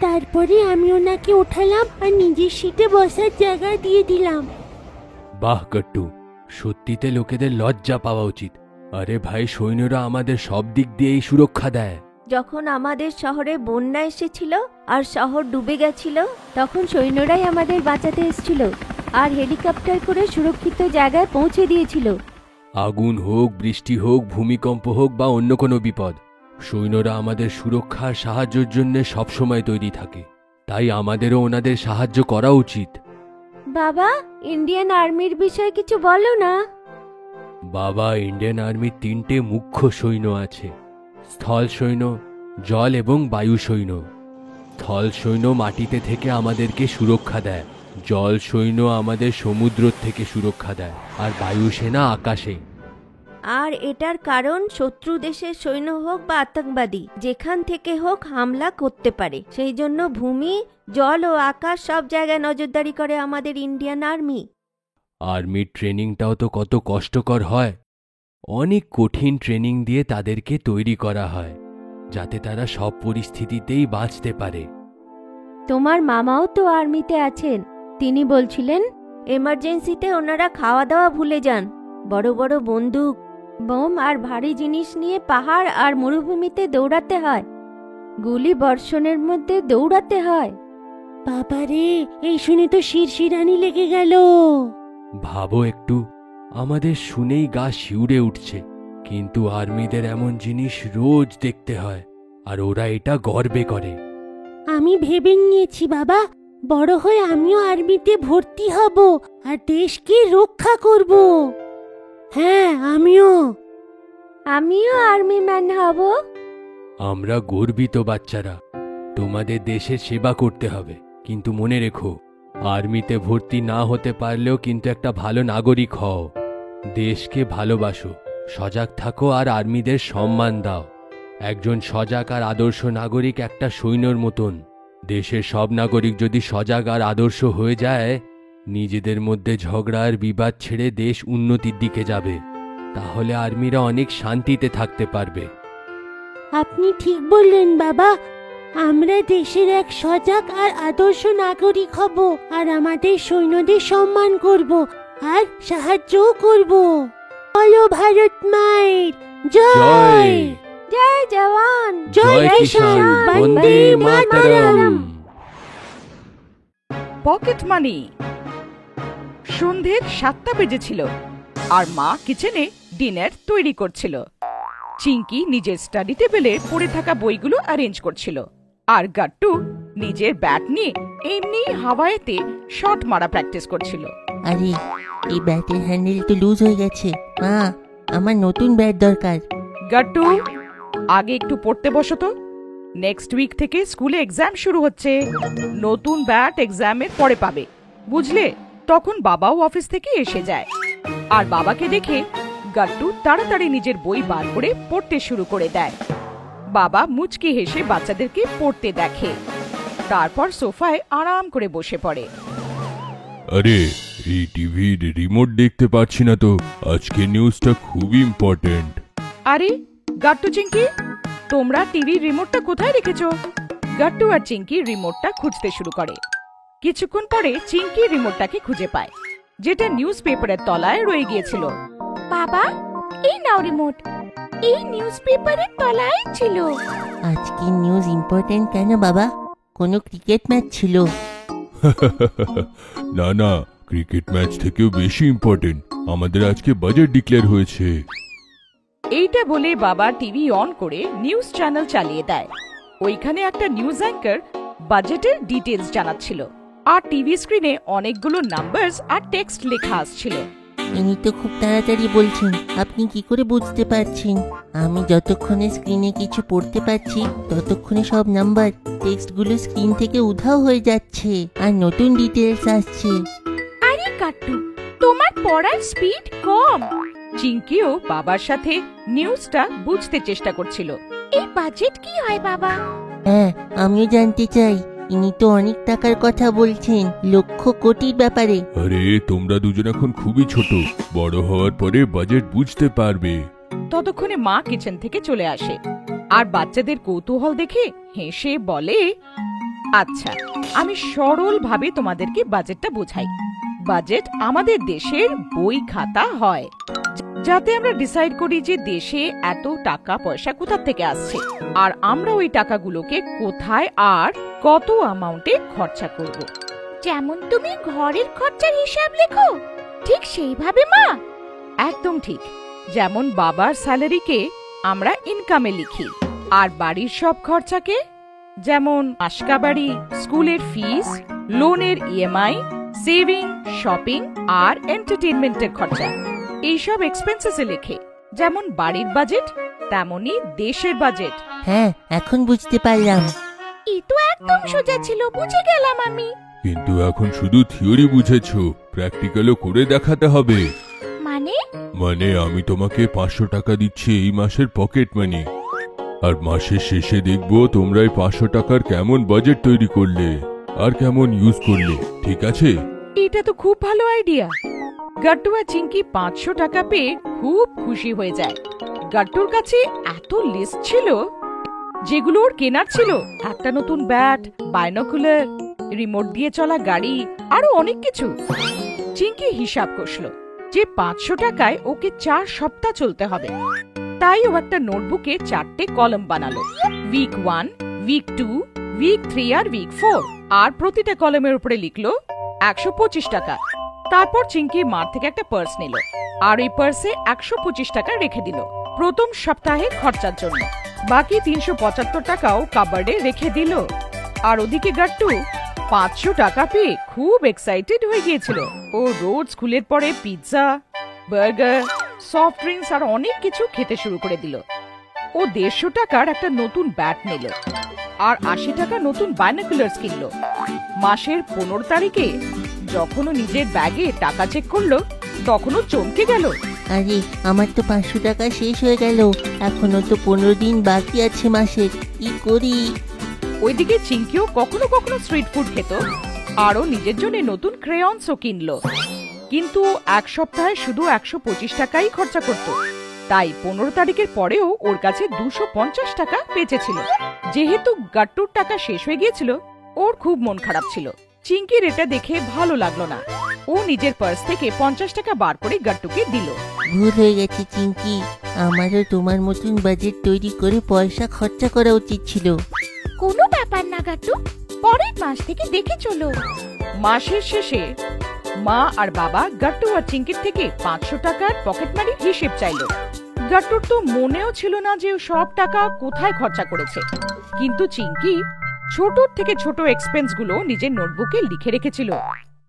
তারপরে আমি ওনাকে উঠালাম আর নিজের সিটে বসার জায়গা দিয়ে দিলাম। বাহ গট্টু, সত্যিতে লোকেদের লজ্জা পাওয়া উচিত। আরে ভাই, সৈন্যরা আমাদের সব দিক দিয়েই সুরক্ষা দেয়। যখন আমাদের শহরে বন্যা এসেছিল আর শহর ডুবে গেছিল, তখন সৈন্যরাই আমাদের বাঁচাতে এসেছিল আর হেলিকপ্টার করে সুরক্ষিত জায়গায় পৌঁছে দিয়েছিল। আগুন হোক, বৃষ্টি হোক, ভূমিকম্প হোক বা অন্য কোনো বিপদ, সৈন্যরা আমাদের সুরক্ষা আর সাহায্যের জন্য সবসময় তৈরি থাকে। তাই আমাদেরও ওনাদের সাহায্য করা উচিত। বাবা, ইন্ডিয়ান আর্মির বিষয়ে কিছু বলো না। বাবা, ইন্ডিয়ান আর্মির 3টে মুখ্য সৈন্য আছে: স্থল সৈন্য, জল এবং বায়ু সৈন্য। স্থল সৈন্য মাটিতে থেকে আমাদেরকে সুরক্ষা দেয়, জল সৈন্য আমাদের সমুদ্র থেকে সুরক্ষা দেয়, আর বায়ু সেনা আকাশে। আর এটার কারণ শত্রু দেশের সৈন্য হোক বা আতঙ্কবাদী, যেখান থেকে হোক হামলা করতে পারে। সেই জন্য ভূমি, জল ও আকাশ সব জায়গায় নজরদারি করে আমাদের ইন্ডিয়ান আর্মি। আর্মির ট্রেনিংটাও তো কত কষ্টকর হয়। অনেক কঠিন ট্রেনিং দিয়ে তাদেরকে তৈরি করা হয়, যাতে তারা সব পরিস্থিতিতেই বাঁচতে পারে। তোমার মামাও তো আর্মিতে আছেন, তিনি বলছিলেন এমার্জেন্সিতে ওনারা খাওয়া দাওয়া ভুলে যান। বড় বড় বন্দুক, বোম আর ভারী জিনিস নিয়ে পাহাড় আর মরুভূমিতে দৌড়াতে হয়, গুলি বর্ষণের মধ্যে দৌড়াতে হয়। বাবারে, এই শুনে তো শিরশিরানি লেগে গেল। ভাবো একটু, আমাদের শুনেই গা শিউরে উঠছে, কিন্তু আর্মিদের এমন জিনিস রোজ দেখতে হয়, আর ওরা এটা গর্বে করে। আমি ভেবে নিয়েছি বাবা, বড় হয়ে আমিও আর্মিতে ভর্তি হব আর দেশকে রক্ষা করব। হ্যাঁ, আমিও আর্মি ম্যান হব। আমরা গর্বিত বাচ্চারা। তোমাদের দেশের সেবা করতে হবে, কিন্তু মনে রেখো, আর্মিতে ভর্তি না হতে পারলেও কিন্তু একটা ভালো নাগরিক হও। দেশকে ভালোবাসো, সজাগ থাকো আর আর্মিদের সম্মান দাও। একজন সজাগ আর আদর্শ নাগরিক একটা সৈন্যর মতন। দেশের সব নাগরিক যদি সজাগ আর আদর্শ হয়ে যায়, নিজেদের মধ্যে ঝগড়া আর বিবাদ ছেড়ে দেশ উন্নতির দিকে যাবে। তাহলে আর্মিরা অনেক শান্তিতে থাকতে পারবে। আপনি ঠিক বললেন বাবা। আমরা দেশের এক সজাগ আর আদর্শ নাগরিক হব আর আমাদের সৈন্যদের সম্মান করব আর সাহায্যও করব। বলো ভারত মায়ের জয়। জয় জওয়ান, জয় কিষান, বন্দে মাতরম। Pocket money. সন্ধ্যের 7টা বেজেছিল আর মা কিচেনে ডিনার তৈরি করছিল। চিঙ্কি নিজের স্টাডি টেবিলে পড়ে থাকা বইগুলো অ্যারেঞ্জ করছিল, আর গাট্টু নিজের ব্যাট নিয়ে এমনি হাওয়াতে শট মারা প্র্যাকটিস করছিল। আরে, এই ব্যাটের হ্যান্ডেল তো লুজ হয়ে গেছে। মা, আমার নতুন ব্যাট দরকার। গাট্টু, আগে একটু পড়তে বসো তো। নেক্সট উইক থেকে স্কুলে এক্সাম শুরু হচ্ছে। নতুন ব্যাট এক্সামের পরে পাবে, বুঝলে? তখন বাবাও অফিস থেকে এসে যায়, আর বাবাকে দেখে গাট্টু তাড়াতাড়ি নিজের বই বার করে পড়তে শুরু করে দেয়। বাবা মুচকি হেসে বাচ্চাদেরকে পড়তে দেখে, তারপর সোফায় আরাম করে বসে পড়ে। আরে, এই টিভির রিমোট দেখতে পাচ্ছি না তো। আজকে নিউজটা খুবই ইম্পর্টেন্ট। আরে গাট্টু, চিঙ্কি, তোমরা টিভির রিমোটটা কোথায় রেখেছো? গাট্টু আর চিঙ্কি রিমোটটা খুঁজতে শুরু করে। কিছুক্ষণ পরে চিঙ্কি রিমোটটাকে খুঁজে পায়, যেটা নিউজ পেপারের তলায় রয়ে গিয়েছিল। বাবা, এই নাও রিমোট। এই নিউজ পেপারের তলায় ছিল। আজকে নিউজ ইম্পর্টেন্ট কেন বাবা? কোনো ক্রিকেট ম্যাচ ছিল? না না, ক্রিকেট ম্যাচ থেকেও বেশি ইম্পর্টেন্ট। আমাদের আজকে বাজেট ডিক্লেয়ার হয়েছে। এইটা বলে বাবা টিভি অন করে নিউজ চ্যানেল চালিয়ে দেয়। ওইখানে একটা নিউজ অ্যাঙ্কার বাজেটের ডিটেলস জানাচ্ছিল, আর টিভি স্ক্রিনে অনেকগুলো নাম্বারস আর টেক্সট লেখা আসছিল। ইনি তো খুব তাড়াতাড়ি বলছেন, আপনি কি করে বুঝতে পারছেন? আমি যতক্ষণে স্ক্রিনে কিছু পড়তে পারছি ততক্ষণে সব নাম্বার টেক্সটগুলো স্ক্রিন থেকে উধাও হয়ে যাচ্ছে আর নতুন ডিটেলস আসছে। আরে কাট্টু, তোমার পড়ার স্পিড কম। চিঙ্কিও বাবার সাথে নিউজটা বুঝতে চেষ্টা করছিল। এই বাজেট কি হয় বাবা? হ্যাঁ, আমিও জানতে চাই। ইনি তো অনেক টাকার কথা বলছেন, লক্ষ কোটির ব্যাপারে। আরে তোমরা দুজন এখন খুবই ছোট, বড় হওয়ার পরে বাজেট বুঝতে পারবে। ততক্ষণে মা কিচেন থেকে চলে আসে আর বাচ্চাদের কৌতূহল দেখে হেসে বলে, আচ্ছা আমি সরল ভাবে তোমাদেরকে বাজেটটা বোঝাই। বাজেট আমাদের দেশের বই খাতা হয়, যাতে আমরা ডিসাইড করি যে দেশে এত টাকা পয়সা কোথা থেকে আসছে আর আমরা ওই টাকাগুলোকে কোথায় আর কত অ্যামাউন্টে খরচা করব। যেমন তুমি ঘরের খরচার হিসাব লেখো, ঠিক সেইভাবে মা? একদম ঠিক। যেমন বাবার স্যালারিকে আমরা ইনকামে লিখি, আর বাড়ির সব খরচাকে, যেমন আসকা বাড়ি, স্কুলের ফিস, লোনের ইএমআই, সেভিং, শপিং আর এন্টারটেইনমেন্টের খরচা, এইসব এক্সপেন্সেসে লেখে। যেমন বাড়ির বাজেট তেমনি দেশের বাজেট। হ্যাঁ, এখন বুঝতে পারলাম। এই তো একদম সোজা ছিল, বুঝে গেলাম আমি। কিন্তু এখন শুধু থিওরি বুঝেছো, প্র্যাকটিক্যালও করে দেখাতে হবে। মানে আমি তোমাকে 500 টাকা দিচ্ছি এই মাসের পকেট মানি, আর মাসের শেষে দেখবো তোমরা এই 500 টাকার কেমন বাজেট তৈরি করলে আর কেমন ইউজ করলে, ঠিক আছে? এটা তো খুব ভালো আইডিয়া। গাট্টু আর চিঙ্কি 500 টাকা পেয়ে খুব খুশি হয়ে যায়। গাট্টুর কাছে এত লিস্ট ছিল যেগুলো ওর কেনার ছিল, একটা নতুন ব্যাট, বাইনোকুলার, রিমোট দিয়ে চলা গাড়ি, আরো অনেক কিছু। চিঙ্কি হিসাব কষল যে 500 টাকায় ওকে 4 সপ্তাহ চলতে হবে। তাই ও একটা নোটবুকে 4টে কলাম বানালো, উইক 1, উইক 2, উইক 3 আর উইক 4, আর প্রতিটা কলামের উপরে লিখলো 125 টাকা। তারপর চিঙ্কি মার থেকে একটা পার্স নিল আর ওই পার্সে 125 টাকা রেখে দিল প্রথম সপ্তাহে খরচার জন্য। বাকি 375 টাকাও কাবার্ডে রেখে দিল। আর ওদিকে গাট্টু 500 টাকা পেয়ে খুব এক্সাইটেড হয়ে গিয়েছিল। ও রোজ স্কুলের পরে পিৎজা, বার্গার, সফট ড্রিঙ্কস আর অনেক কিছু খেতে শুরু করে দিল। ও 150 টাকার একটা নতুন ব্যাট নিল আর 80 টাকা নতুন বাইনোকুলার্স কিনলো। মাসের 15 তারিখে যখন ও নিজের ব্যাগে টাকা চেক করলো তখনও চমকে গেল। আরে, আমার তো 500 টাকা শেষ হয়ে গেল, এখনো তো 15 দিন বাকি আছে মাসের, কি করি? ওইদিকে চিঙ্কিও কখনো কখনো স্ট্রিট ফুড খেত, আরও নিজের জন্য নতুন ক্রেয়ন্সও কিনলো। কিন্তু এক সপ্তাহে শুধু 125 টাকাই খরচা করত। তাই 15 তারিখের পরেও ওর কাছে 250 টাকা বেঁচেছিল। যেহেতু গাট্টুর টাকা শেষ হয়ে গিয়েছিল, ওর খুব মন খারাপ ছিল। চিঙ্কির এটা দেখে ভালো লাগলো না। ও নিজের পার্স থেকে 50 টাকা বার করে গাট্টুকে দিল। ভুল হয়ে গেছে চিঙ্কি, আমারও তোমার মতন বাজেট তৈরি করে পয়সা খরচা করা উচিত ছিল। কোনো ব্যাপার না গাট্টু, পরের মাস থেকে দেখে চলো। মাসের শেষে মা আর বাবা গাট্টু আর চিঙ্কির থেকে 500 টাকার পকেট মানির হিসেব চাইলো। গাট্টুর তো মনেও ছিল না যে সব টাকা কোথায় খরচা করেছে। কিন্তু চিঙ্কি ছোট থেকে ছোট এক্সপেন্স গুলো নিজের নোটবুকে লিখে রেখেছিল।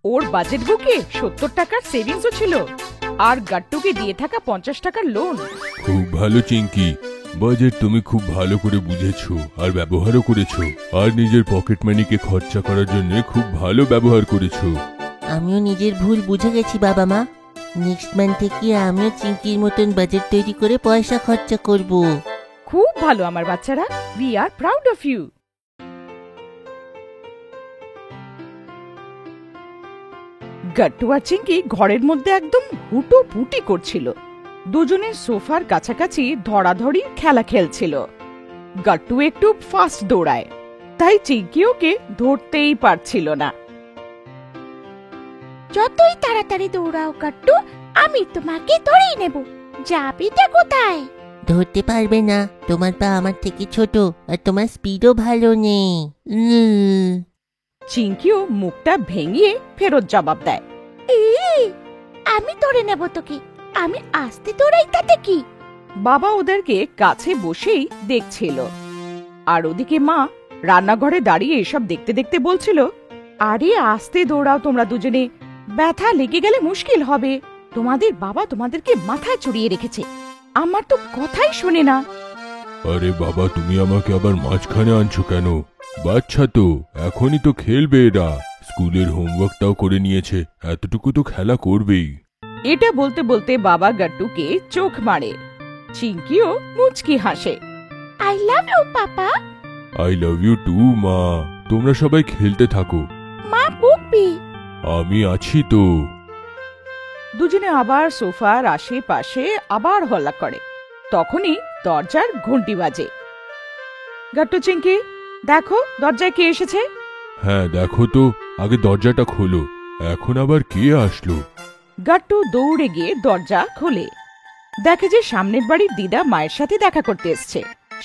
ওর বাজেট বুকে 70 টাকার সেভিংসও ছিল আর গাট্টুকে দিয়ে থাকা 50 টাকার লোন। খুব ভালো চিঙ্কি, বাজেট তুমি খুব ভালো করে বুঝেছো আর ব্যবহারও করেছো, আর নিজের পকেট মানিকে খরচা করার জন্য খুব ভালো ব্যবহার করেছো। আমিও নিজের ভুল বুঝে গেছি বাবা মা। নেক্সট মান্থ থেকে আমিও চিঙ্কির মতন বাজেট তৈরি করে পয়সা খরচা করব। খুব ভালো আমার বাচ্চারা, we are proud of you. Gattu আর চিঙ্কি ঘরের মধ্যে একদম হুটোপুটি করছিল। দুজনের সোফার কাছাকাছি ধরাধরি খেলা খেলছিল। গাট্টু একটু ফাস্ট দৌড়ায়, তাই চিঙ্কি ওকে ধরতেই পারছিল না। যতই তাড়াতাড়ি দৌড়াও গাট্টু, আমি তোমাকে ধরেই নেব। যাবিটা কোথায়? ধরতে পারবে না, তোমার পা আমার থেকে ছোট আর তোমার স্পিডও ভালো নেই। চিঙ্কিও মুখটা ভেঙিয়ে ফেরত জবাব দেয়, আমি ধরে নেব তোকে, আমি আস্তে দৌড়াই তাতে কি? বাবা ওদেরকে কাছে বসেই দেখছিল। আর ওদিকে মা রান্নাঘরে দাঁড়িয়ে এসব দেখতে দেখতে বলছিল, আরে আস্তে দৌড়াও তোমরা দুজনে, ব্যথা লেগে গেলে মুশকিল হবে। তোমাদের বাবা তোমাদেরকে মাথায় চড়িয়ে রেখেছে। আমার তো কথাই শোনে না। আরে বাবা, তুমি আমাকে আবার মাঝখানে আনছো কেন? বাচ্চা তো, এখনই তো খেলবে এরা। স্কুলের হোমওয়ার্কটাও করে নিয়েছে, এতটুকু তো খেলা করবেই। এটা বলতে বলতে বাবা গাট্টুকে চোখ মারে। চিঙ্কিও মুচকি হাসে। আই লাভ ইউ পাপা। আই লাভ ইউ টু মা। তোমরা সবাই খেলতে থাকো, মা বকবি। আমি আছি তো। দুজনে আবার সোফার আশেপাশে আবার হল্লা করে। তখনই দরজার ঘন্টি বাজে। গাট্টু, চিঙ্কি, দেখো দরজায় কে এসেছে। হ্যাঁ দেখো তো, আগে দরজাটা খোলো। এখন আবার কে আসলো? গাট্টু দৌড়ে গিয়ে দরজা খোলে। দেখে যে সামনের বাড়ির দিদা মায়ের সাথে দেখা করতে এসছে,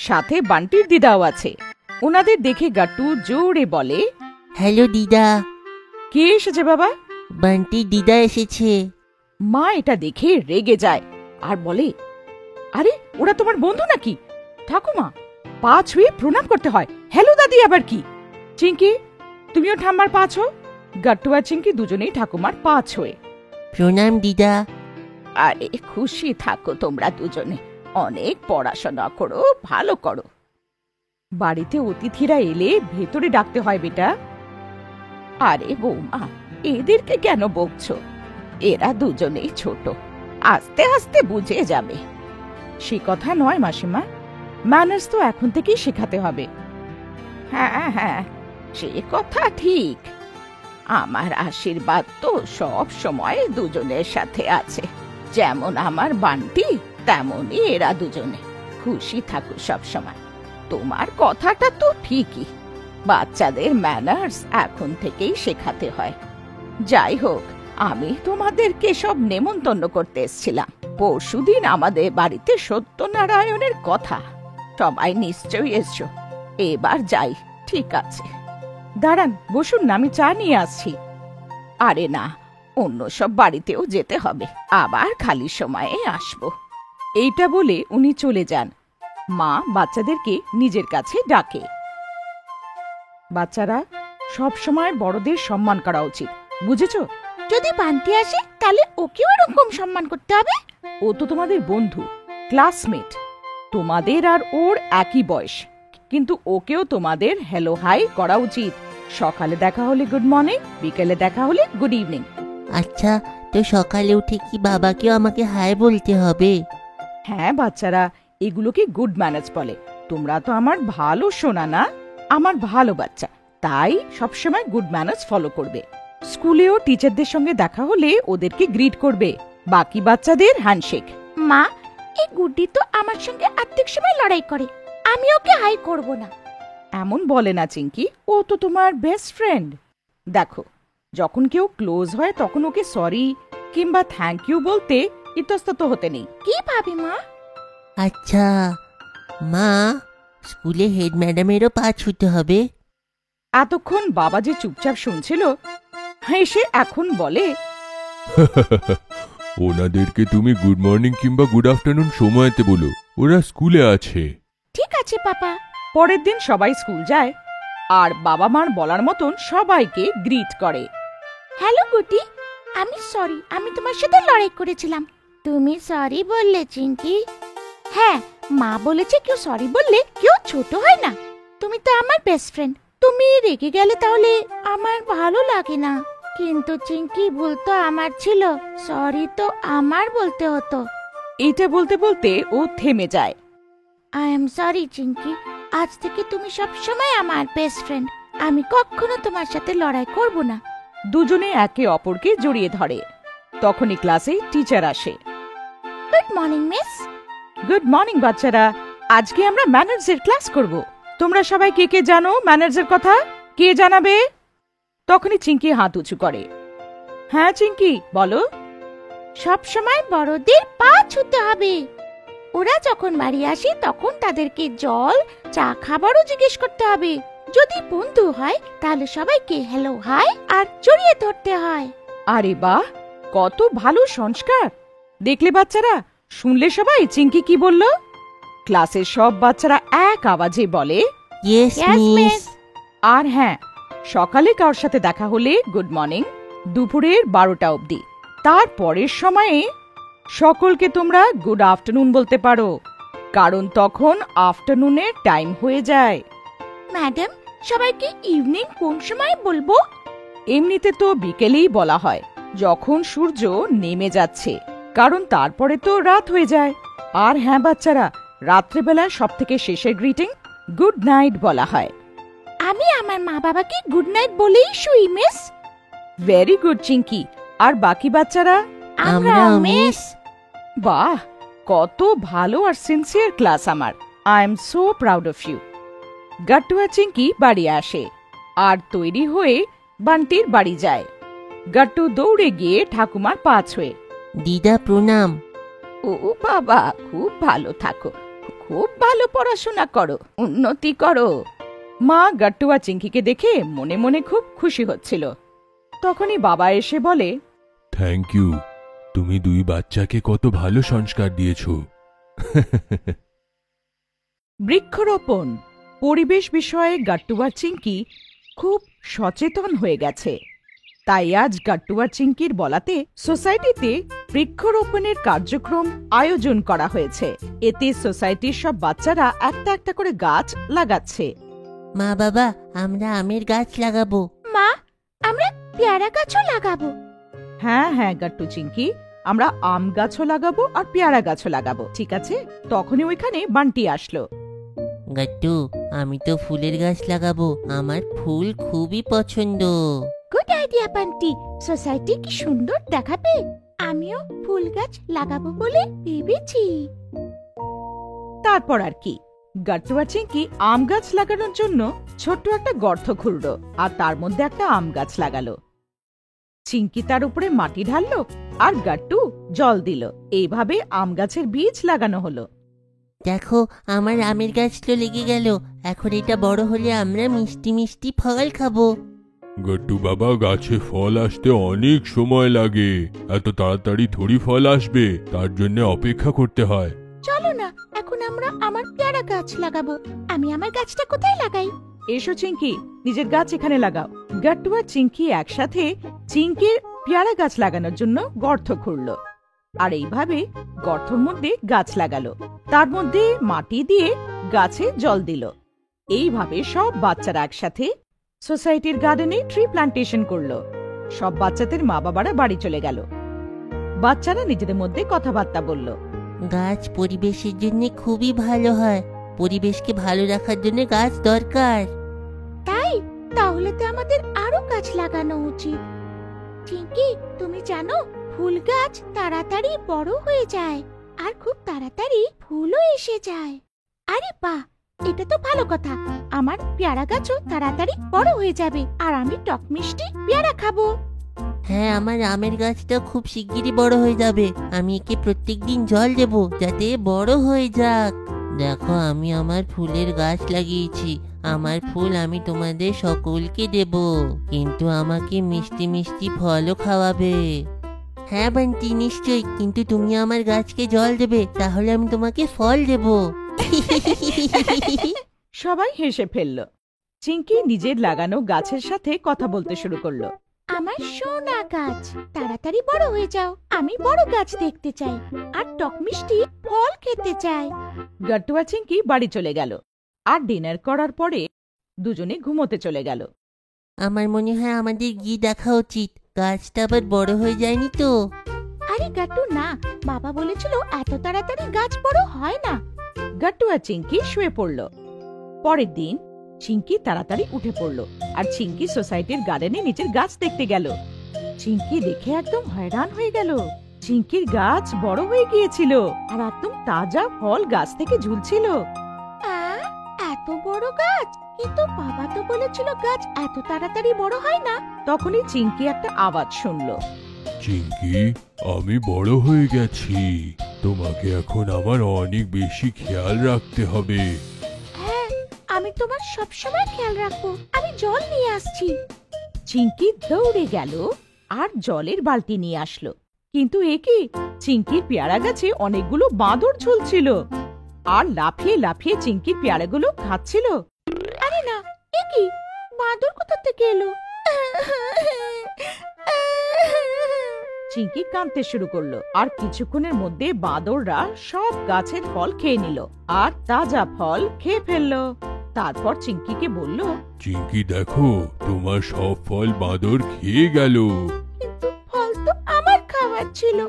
সাথে বান্টির দিদাও আছে। ওনাদের দেখে গাট্টু জোরে বলে, হ্যালো দিদা। কে এসেছে বাবা? বান্টির দিদা এসেছে। মা এটা দেখে রেগে যায় আর বলে, আরে ওরা তোমার বন্ধু নাকি? ঠাকুমা, পা ছুঁয়ে প্রণাম করতে হয়, হ্যালো দাদি আবার কি? চিঙ্কি, তুমিও ঠাম্মার পা ছো। গাট্টু আর চিঙ্কি দুজনেই ঠাকুমার পা ছোঁয়ে। প্রণাম দিদা। আরে খুশি থাকো তোমরা দুজনে, অনেক পড়াশোনা করো, ভালো করো। বাড়িতে অতিথিরা এলে ভেতরে ডাকতে হয় বেটা। আরে বৌমা, এদেরকে কেন বকছো? এরা দুজনেই ছোট, আস্তে আস্তে বুঝে যাবে। সে কথা নয় মাসিমা, ম্যানার্স তো এখন থেকেই শেখাতে হবে। হ্যাঁ হ্যাঁ, সে কথা ঠিক। আমার আশীর্বাদ তো সব সময় দুজনের সাথে আছে। যেমন আমার বান্টি, তেমনই এরা দুজনে। খুশি থাকো সব সময়। তোমার কথাটা তো ঠিকই, বাচ্চাদের ম্যানার্স এখন থেকেই শেখাতে হয়। যাই হোক, আমি তোমাদেরকে সব নেমন্তন্ন করতে এসেছিলাম। পরশুদিন আমাদের বাড়িতে সত্যনারায়ণের কথা। সবাই নিশ্চয়ই এসছো। এবার যাই, ঠিক আছে? দাঁড়ান, বসুন না, আমি চা নিয়ে আসছি। আরে না, অন্য সব বাড়িতেও যেতে হবে, আবার খালি সময়ে আসবো। এইটা বলে উনি চলে যান। মা বাচ্চাদেরকে নিজের কাছে ডাকে। বাচ্চারা, সব সময় বড়দের সম্মান করা উচিত, বুঝেছো? যদি বান্টি আসে তাহলে ওকেও এরকম সম্মান করতে হবে। ও তো তোমাদের বন্ধু, ক্লাসমেট। তোমাদের আর ওর একই বয়স, কিন্তু ওকেও তোমাদের হ্যালো হাই করা উচিত। সকালে দেখা হলে গুড মর্নিং, বিকেলে দেখা হলে গুড ইভিনিং। আচ্ছা, তো সকালে উঠে কি বাবাকেও আমাকে হাই বলতে হবে? হ্যাঁ বাচ্চারা, এগুলোকে গুড ম্যানার্স বলে। তোমরা তো আমার ভালো শোনা না, আমার ভালো বাচ্চা, তাই সবসময় গুড ম্যানার্স ফলো করবে। স্কুলেও টিচারদের সঙ্গে দেখা হলে ওদেরকে গ্রিট করবে, বাকি বাচ্চাদের হ্যান্ডশেক। মা, এই গুড্ডি তো আমার সঙ্গে আর্ধেক সময় লড়াই করে, আমি ওকে হাই করব না। এমন বলে না চিঙ্কি, ও তো তোমার বেস্ট ফ্রেন্ড। দেখো, যখন কেউ ক্লোজ হয় তখন ওকে সরি কিংবা থ্যাংক ইউ বলতে ইতস্তত হতে নেই। কি ভাবি মা? আচ্ছা মা, স্কুলে হেড ম্যাডামেরও পা ছুতে হবে? এতক্ষণ বাবা যে চুপচাপ শুনছিল, হেসে এখন বলে, ওনাদেরকে তুমি গুড মর্নিং কিংবা গুড আফটারনুন সময়তে বলো, ওরা স্কুলে আছে। ঠিক আছে পাপা। পরের দিন সবাই স্কুল যায় আর বাবা মার বলার মতন সবাইকে গ্রিট করে। হ্যালো গুড্ডি, আমি সরি, আমি তোমার সাথে লড়াই করেছিলাম। তুমি সরি বললে চিঙ্কি? হ্যাঁ, মা বলেছে কেউ সরি বললে কেউ ছোট হয় না। তুমি তো আমার বেস্ট ফ্রেন্ড, তুমি রেগে গেলে তাহলে আমার ভালো লাগে না। কিন্তু চিঙ্কি, ভুল তো আমার ছিল, সরি তো আমার বলতে হতো। এইটা বলতে বলতে ও থেমে যায়। আই এম সরি চিঙ্কি, আজ থেকে তুমি সব সময় আমার বেস্ট ফ্রেন্ড। আমি কখনো তোমার সাথে লড়াই করব না। দুজনে একে অপরকে জড়িয়ে ধরে। তখনই ক্লাসে টিচার আসে। Good morning miss. Good morning বাচ্চারা, আজকে আমরা ম্যানার্সের ক্লাস করব। তোমরা সবাই কে কে জানো ম্যানার্সের কথা? কে জানাবে? তখনই চিঙ্কি হাত উঁচু করে। হ্যাঁ চিঙ্কি, বলো। সব সময় বড়দের পা ছুতে হবে। ওরা যখন বাড়ি আসে তখন তাদেরকে জল, চা খাবারও জিজ্ঞেস করতে হবে। যদি বন্ধু হয় তাহলে সবাইকে হ্যালো হাই আর জড়িয়ে ধরতে হয়। আরে বাহ, কত ভালো সংস্কার! দেখলে বাচ্চারা, শুনলে সবাই চিঙ্কি কি বলল? ক্লাসের সব বাচ্চারা এক আওয়াজে বলে, ইয়েস মিস। আর হ্যাঁ, সকালে কারোর সাথে দেখা হলে গুড মর্নিং, দুপুরের 12টা অবধি। তারপরের সময়ে সকলকে তোমরা গুড আফটারনুন বলতে পারো, কারণ তখন আফটারনুনের টাইম হয়ে যায়। ম্যাডাম, সবাইকে ইভিনিং কোন সময় বলবো? এমনিতে তো বিকেলেই বলা হয়, যখন সূর্য নেমে যাচ্ছে, কারণ তারপরে তো রাত হয়ে যায়। আর হ্যাঁ বাচ্চারা, রাত্রেবেলায় সব থেকে শেষের গ্রিটিং গুড নাইট বলা হয়। আমি আমার মা বাবাকে গুড নাইট বলেই শুই মিস। Very good Chinki. আর বাকি বাচ্চারা? আমরা মিস। বাহ, কত ভালো আর সিনসিয়ার ক্লাস আমার। I am so proud of you. Gattu আর চিঙ্কি বাড়ি আসে আর তৈরি হয়ে বান্টির বাড়ি যায়। গাট্টু দৌড়ে গিয়ে ঠাকুমার পা ছুঁয়ে, দিদা প্রণাম। ও বাবা, খুব ভালো থাকো, খুব ভালো পড়াশোনা করো, উন্নতি করো। মা গাট্টু আর চিঙ্কিকে দেখে মনে মনে খুব খুশি হচ্ছিল। তখনই বাবা এসে বলে, থ্যাংক ইউ, তুমি দুই বাচ্চাকে কত ভালো সংস্কার দিয়েছো। বৃক্ষরোপণ পরিবেশ বিষয়ে গাট্টু আর চিঙ্কি খুব সচেতন হয়ে গেছে। তাই আজ গাট্টু আর চিঙ্কির বলাতে সোসাইটিতে বৃক্ষরোপণের কার্যক্রম আয়োজন করা হয়েছে। এতে সোসাইটির সব বাচ্চারা একটা একটা করে গাছ লাগাচ্ছে। মা বাবা, আমরা আমের গাছ লাগাবো। মা, আমরা পেয়ারা গাছও লাগাবো। হ্যাঁ হ্যাঁ গাট্টু চিঙ্কি, আমরা আম গাছও লাগাবো আর পেয়ারা গাছও লাগাবো, ঠিক আছে? তখনই ওইখানে বান্টি আসলো। গাট্টু, আমি তো ফুলের গাছ লাগাবো, আমার ফুল খুবই পছন্দ। গুড আইডিয়া বান্টি, সোসাইটি কি সুন্দর দেখাবে। আমিও ফুল গাছ লাগাবো বলে ভেবেছি। তারপর আর কি, গাট্টু আর চিঙ্কি আম গাছ লাগানোর জন্য ছোট্ট একটা গর্ত খুঁড়লো আর তার মধ্যে একটা আম গাছ লাগালো। চিঙ্কি তার উপরে মাটি ঢাললো আর গাট্টু জল দিল। এইভাবে আম গাছের বীজ লাগানো হলো। দেখো, আমার আমের গাছ তো লেগে গেল। এখন এটা বড় হলে আমরা মিষ্টি মিষ্টি ফল খাবো। গট্টু বাবা, গাছে ফল আসতে অনেক সময় লাগে, এত তাড়াতাড়ি থোড়ি ফল আসবে, তার জন্য অপেক্ষা করতে হয়। চলো না, এখন আমরা আমার পেয়ারা গাছ লাগাবো। আমি আমার গাছটা কোথায় লাগাই? এসো চিঙ্কি, নিজের গাছ এখানে লাগাও। গাট্টু আর চিঙ্কি একসাথে চিঙ্কির পেয়ারা গাছ লাগানোর জন্য গর্ত খুঁড়লো আর এইভাবে গর্তর মধ্যে গাছ লাগালো, তার মধ্যে মাটি দিয়ে গাছে জল দিল। এইভাবে সব বাচ্চারা একসাথে সোসাইটির গার্ডেনে ট্রি প্লান্টেশন করলো। সব বাচ্চাদের মা বাবারা বাড়ি চলে গেল। বাচ্চারা নিজেদের মধ্যে কথাবার্তা বলল। গাছ পরিবেশের জন্য খুবই ভালো হয়, পরিবেশকে ভালো রাখার জন্য গাছ দরকার। তাই? তাহলে তো আমাদের আরো গাছ লাগানো উচিত। চিঙ্কি, তুমি জানো ফুল গাছ তাড়াতাড়ি বড় হয়ে যায় আর খুব তাড়াতাড়ি ফুলও এসে যায়। আরে বাহ, এটা তো ভালো কথা। আমার পেয়ারা গাছও তাড়াতাড়ি বড় হয়ে যাবে আর আমি টক মিষ্টি পেয়ারা খাবো। হ্যাঁ, আমার আমের গাছটা খুব শিগগিরই বড় হয়ে যাবে। আমি একে প্রত্যেকদিন জল দেব যাতে বড় হয়ে যাক। দেখো, আমি আমার ফুলের গাছ লাগিয়েছি। আমার ফুল আমি তোমাদের সকলকে দেব, কিন্তু আমাকে মিষ্টি মিষ্টি ফলও খাওয়াবে। হ্যাঁ বান্টি, নিশ্চয়ই, কিন্তু তুমি আমার গাছকে জল দেবে, তাহলে আমি তোমাকে ফল দেব। সবাই হেসে ফেলল। চিঙ্কি নিজের লাগানো গাছের সাথে কথা বলতে শুরু করলো। আমার সোনা গাছ, তাড়াতাড়ি বড় হয়ে যাও। আমি বড় গাছ দেখতে চাই আর টক মিষ্টি ফল খেতে চাই। গাট্টু আর চিঙ্কি বাড়ি চলে গেল আর ডিনার করার পরে দুজনে ঘুমোতে চলে গেল। আমার মনে হয় আমাদের গিয়ে দেখা উচিত, গাছটা আবার বড় হয়ে যায়নি তো। আরে গাট্টু না, বাবা বলেছিল এত তাড়াতাড়ি গাছ বড় হয় না। গাট্টু আর চিঙ্কি শুয়ে পড়ল। পরের দিন চিঙ্কি তাড়াতাড়ি উঠে পড়ল আর চিঙ্কি সোসাইটির গার্ডেনে নিজের গাছ দেখতে গেল। চিঙ্কি দেখে একদম হয়রান হয়ে গেল। চিঙ্কির গাছ বড় হয়ে গিয়েছিল আর একদম তাজা ফল গাছ থেকে ঝুলছিল। এত বড় গাছ, কিন্তু বাবা তো বলেছিল গাছ এত তাড়াতাড়ি বড় হয় না। তখনই চিঙ্কি একটা আওয়াজ শুনল। চিঙ্কি, আমি বড় হয়ে গেছি, তোমাকে এখন আমার অনেক বেশি খেয়াল রাখতে হবে। হ্যাঁ, আমি তোমার সবসময় খেয়াল রাখবো। আমি জল নিয়ে আসছি। চিঙ্কি দৌড়ে গেল আর জলের বালতি নিয়ে আসলো। কিন্তু এ কি, চিঙ্কির পেয়ারা গাছে অনেকগুলো বাঁদর ঝুলছিল আর লাফিয়ে লাফিয়ে চিঙ্কির পেয়ারাগুলো খাচ্ছিল। আরে না, এ কি, বাঁদর কোথা থেকে এলো? চিঙ্কি কাঁদতে শুরু করলো আর কিছুক্ষণের মধ্যে বাঁদররা সব গাছের ফল খেয়ে নিল আর তাজা ফল খেয়ে ফেললো। তারপর চিঙ্কিকে বলল, চিঙ্কি দেখো, তোমার সব ফল বাঁদর খেয়ে গেল। কিন্তু ফল তো আমার খাবার ছিল,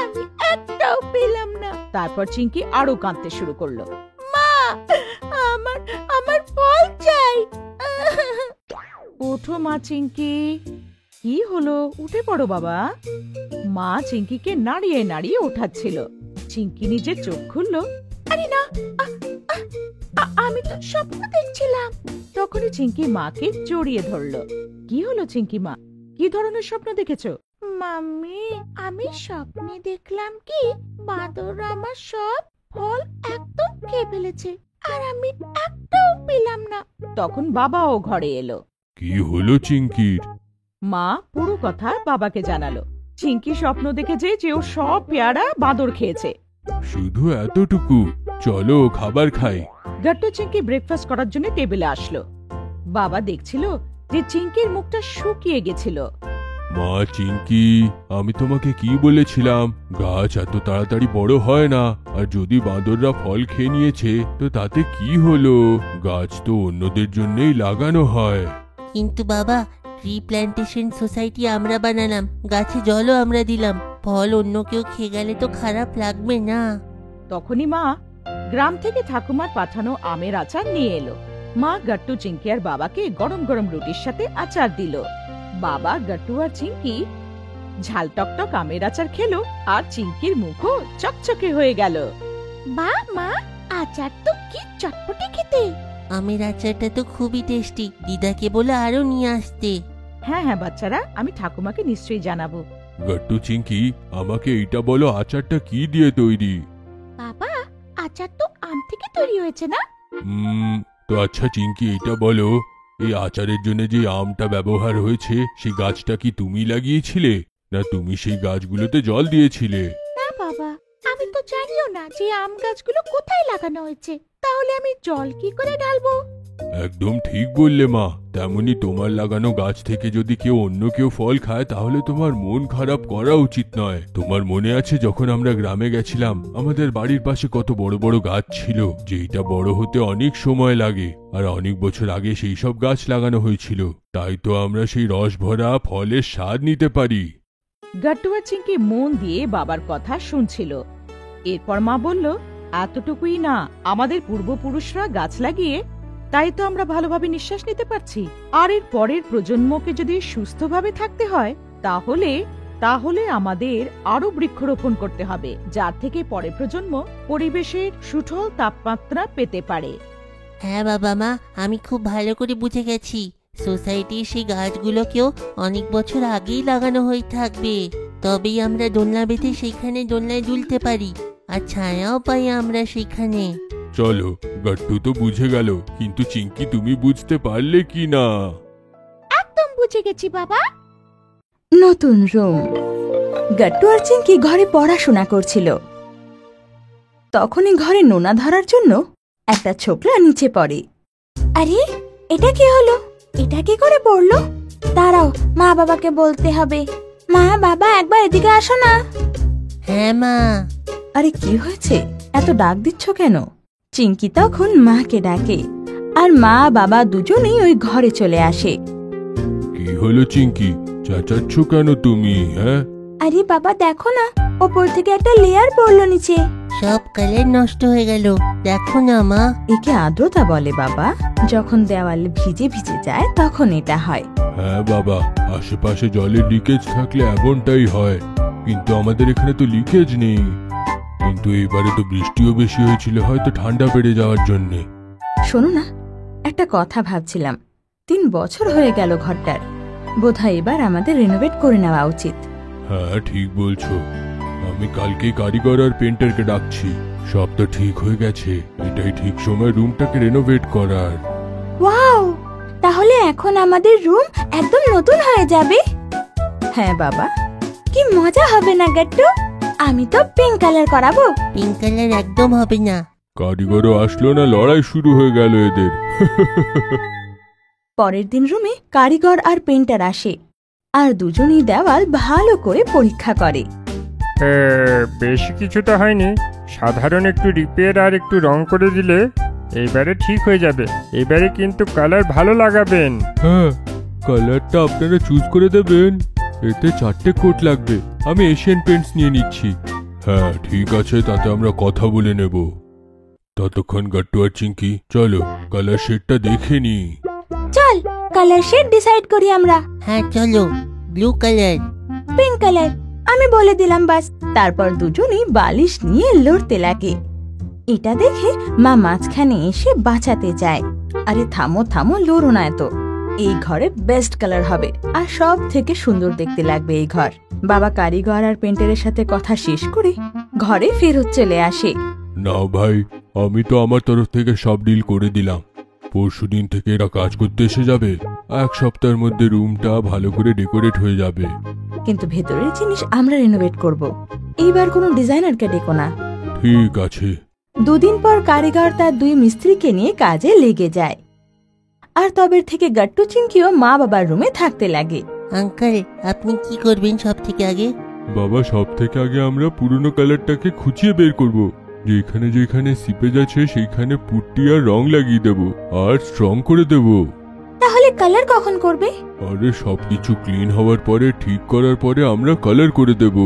আমি একটাও পেলাম না। তারপর চিঙ্কি আরো কাঁদতে শুরু করলো। মা, আমার আমার ফল চাই। ওঠো মা চিঙ্কি, কি হলো? উঠে পড়ো বাবা। মা চিঙ্কিকে নাড়িয়ে নাড়িয়ে ওঠাচ্ছিল। চিঙ্কি নিজের চোখ খুললো। আরে না, আমি তো স্বপ্ন দেখছিলাম। তখনই চিঙ্কি মাকে জড়িয়ে ধরলো। কি হলো চিঙ্কি মা, কি ধরনের স্বপ্ন দেখেছো? মাম্মি, আমি স্বপ্নে দেখলাম কি বাঁদর আমার সব ফল একদম খেয়ে ফেলেছে আর আমি একটাও পেলাম না। তখন বাবাও ঘরে এলো। কি হলো চিঙ্কির? মা পুরো কথা বাবাকে জানালো। চিঙ্কি স্বপ্ন দেখেছে যে ও সব পেয়ারা বাঁদর খেয়েছে। শুধু এতটুকু? চলো খাবার খাই। গাট্টু চিঙ্কি ব্রেকফাস্ট করার জন্য টেবিলে আসলো। বাবা দেখছিল যে চিঙ্কির মুখটা শুকিয়ে গেছিল। মা চিঙ্কি, আমি তোমাকে কি বলেছিলাম, গাছ এত তাড়াতাড়ি বড় হয় না, আর যদি বাঁদররা ফল খেয়ে নিয়েছে তো তাতে কি হলো? গাছ তো অন্যদের জন্যই লাগানো হয়। কিন্তু বাবা, ট্রি প্ল্যান্টেশন সোসাইটি আমরা বানালাম, গাছে জলও আমরা দিলাম, ফল অন্য কেউ খেয়ে গেলে তো খারাপ লাগবে না। তখনই মা গ্রাম থেকে ঠাকুমার পাঠানো আমের আচার নিয়ে এলো। মা গাট্টু চিঙ্কি আর বাবাকে গরম গরম রুটির সাথে আচার দিল। বাবা, গাট্টু আর চিঙ্কি ঝাল টকটক আমের আচার খেলো আর চিঙ্কির মুখও চকচকে হয়ে গেল। বা মা, আচার তো কি চটপটে খেতে। আমের আচারটা তো খুবই টেস্টি, দিদাকে বলে আরো নিয়ে আসতে। হ্যাঁ হ্যাঁ বাচ্চারা, আমি ঠাকুমাকে নিশ্চয়ই জানাবো। গাট্টু চিঙ্কি, আমাকে এইটা বলো, আচারটা কি দিয়ে তৈরি? বাবা, আচার তো আম থেকে তৈরি হয়েছে না? তো আচ্ছা চিঙ্কি, এইটা বলো, এই আচারের জন্য যে আমটা ব্যবহার হয়েছে সেই গাছটা কি তুমি লাগিয়েছিলে, না তুমি সেই গাছগুলোতে জল দিয়েছিলে? না বাবা, আমি তো জানিও না যে আম গাছগুলো কোথায় লাগানো হয়েছে, তাহলে আমি জল কি করে ঢালবো? একদম ঠিক বললে মা। তেমনি তোমার লাগানো গাছ থেকে যদি অন্য কেউ ফল খায় তাহলে তোমার মন খারাপ করা উচিত নয়। তোমার মনে আছে যখন আমরা গ্রামে গেছিলাম, আমাদের বাড়ির পাশে কত বড় বড় গাছ ছিল, যেটা বড় হতে অনেক সময় লাগে, আর অনেক বছর আগে সেই সব গাছ লাগানো হয়েছিল। তাই তো আমরা সেই রস ভরা ফলের স্বাদ নিতে পারি। গাট্টু আর চিঙ্কি মন দিয়ে বাবার কথা শুনছিল। এরপর মা বলল, এতটুকুই না, আমাদের পূর্বপুরুষরা গাছ লাগিয়ে তাই তো আমরা ভালোভাবে নিঃশ্বাস নিতে পারছি। আর এর পরের প্রজন্মকে যদি সুস্থভাবে থাকতে হয় তাহলে আমাদের আরো বৃক্ষরোপণ করতে হবে, যার থেকে পরের প্রজন্ম পরিবেশের সুঠল তাপমাত্রা পেতে পারে। হ্যাঁ বাবা মা, আমি খুব ভালো করে বুঝে গেছি। সোসাইটির সেই গাছগুলোকেও অনেক বছর আগেই লাগানো হয়ে থাকবে, তবেই আমরা দোলনা বেঁধে সেইখানে দোলনায় দুলতে পারি, আর ছায়াও পাই আমরা সেইখানে। চলো, গাট্টু তো বুঝে গেল, কিন্তু চিঙ্কি তুমি বুঝতে পারলে কি না? একদম বুঝে গেছি বাবা। নতুন রুম। গাট্টু আর চিঙ্কি ঘরে পড়াশোনা করছিল। তখনই ঘরে নোনা ধরার জন্য একটা ছোকরা নিচে পড়ে। আরে, এটা কি হলো? এটা কি করে পড়লো? দাঁড়াও, মা বাবাকে বলতে হবে। মা, বাবা, একবার এদিকে আসো না। হ্যাঁ মা। আরে কি হয়েছে, এত ডাক দিচ্ছ কেন? চিঙ্কি তখন মাকে ডাকে, আর মা বাবা দুজনেই ওই ঘরে চলে আসে। কি হলো চিঙ্কি, চেঁচাচ্ছ কেন তুমি? হ্যাঁ, আরে বাবা, দেখো না, ওপর থেকে একটা লেয়ার পড়লো নিচে। সব কালার নষ্ট হয়ে গেল, দেখো না মা। একে আর্দ্রতা বলে বাবা, যখন দেওয়াল ভিজে ভিজে যায় তখন এটা হয়। হ্যাঁ বাবা, আশেপাশে জলের লিকেজ থাকলে এমনটাই হয়, কিন্তু আমাদের এখানে তো লিকেজ নেই। কিন্তু এবারে তো বৃষ্টিও বেশি হয়েছিল, হয়তো ঠান্ডা বেড়ে যাওয়ার জন্যে। শোনো না, একটা কথা ভাবছিলাম। 3 বছর হয়ে গেল ঘরটার, বোধহয় এবার আমাদের রেনোভেট করে নেওয়া উচিত। হ্যাঁ ঠিক বলছো, আমি কালকে কারিগর আর পেন্টারকে ডাকছি। সব তো ঠিক হয়ে গেছে, এটাই ঠিক সময় রুমটাকে রেনোভেট করার। ওয়াও, তাহলে এখন আমাদের রুম একদম নতুন হয়ে যাবে। হ্যাঁ বাবা। কি মজা হবে না গাট্টু? আমি তো পিঙ্ক কালার করাবো। পিঙ্ক কালার একদম হবে না। কারিগরও আসলো না, লড়াই শুরু হয়ে গেল এদের। পরের দিন রুমে কারিগর আর পেন্টার আসে, আর দুজনই দেওয়াল ভালো করে পরীক্ষা করে। বেশি কিছু তো হয়নি, সাধারণ একটু রিপেয়ার আর একটু রং করে দিলে এইবারে ঠিক হয়ে যাবে। এবারে কিন্তু কালার ভালো লাগাবেন। হ্যাঁ, কালারটা আপনারা চুজ করে দেবেন। এতে 4টে কোট লাগবে। আমি এশিয়ান পেন্টস নিয়ে নিচ্ছি। হ্যাঁ ঠিক আছে, তাতে আমরা কথা বলে নেব। ততক্ষণ গাট্টু আর চিঙ্কি চলো কালার শেডটা দেখে নি। চল কালার শেড ডিসাইড করি আমরা। হ্যাঁ চলো, ব্লু কালার। পিঙ্ক কালার আমি বলে দিলাম বাস। তারপর দুজনেই বালিশ নিয়ে লড়তে লাগে। এটা দেখে মা মাঝখানে এসে বাঁচাতে যায়। আরে থামো থামো, লড়ো না এত। এই ঘরে বেস্ট কালার হবে আর সব থেকে সুন্দর দেখতে লাগবে এই ঘর। বাবা কারিগর আর পেন্টারের সাথে কথা শেষ করে ঘরে ফেরত চলে আসে। না ভাই, আমি তো আমার তরফ থেকে সব ডিল করে দিলাম। পরশুদিন থেকে এরা কাজ করতে এসে যাবে। 1 সপ্তাহের মধ্যে রুমটা ভালো করে ডেকোরেট হয়ে যাবে। কিন্তু ভেতরের জিনিস আমরা রেনোভেট করব। এইবার কোনো ডিজাইনারকে ডেকো না। ঠিক আছে। 2 দিন পর কারিগর তার 2 মিস্ত্রিকে নিয়ে কাজে লেগে যায়। আর তবে থেকে গাট্টু চিঙ্কিও মা বাবার রুমে থাকতে লাগে। আঙ্কেল, আপনি কি করবেন সব থেকে আগে? বাবা, সব থেকে আগে আমরা পুরনো কালারটাকে খুঁচিয়ে বের করব। যেখানে যেখানে সিপেজ আছে সেইখানে পুট্টি আর রং লাগিয়ে দেব আর স্ট্রং করে দেব। তাহলে কালার কখন করবে? আরে সবকিছু ক্লিন হওয়ার পরে, ঠিক করার পরে আমরা কালার করে দেব।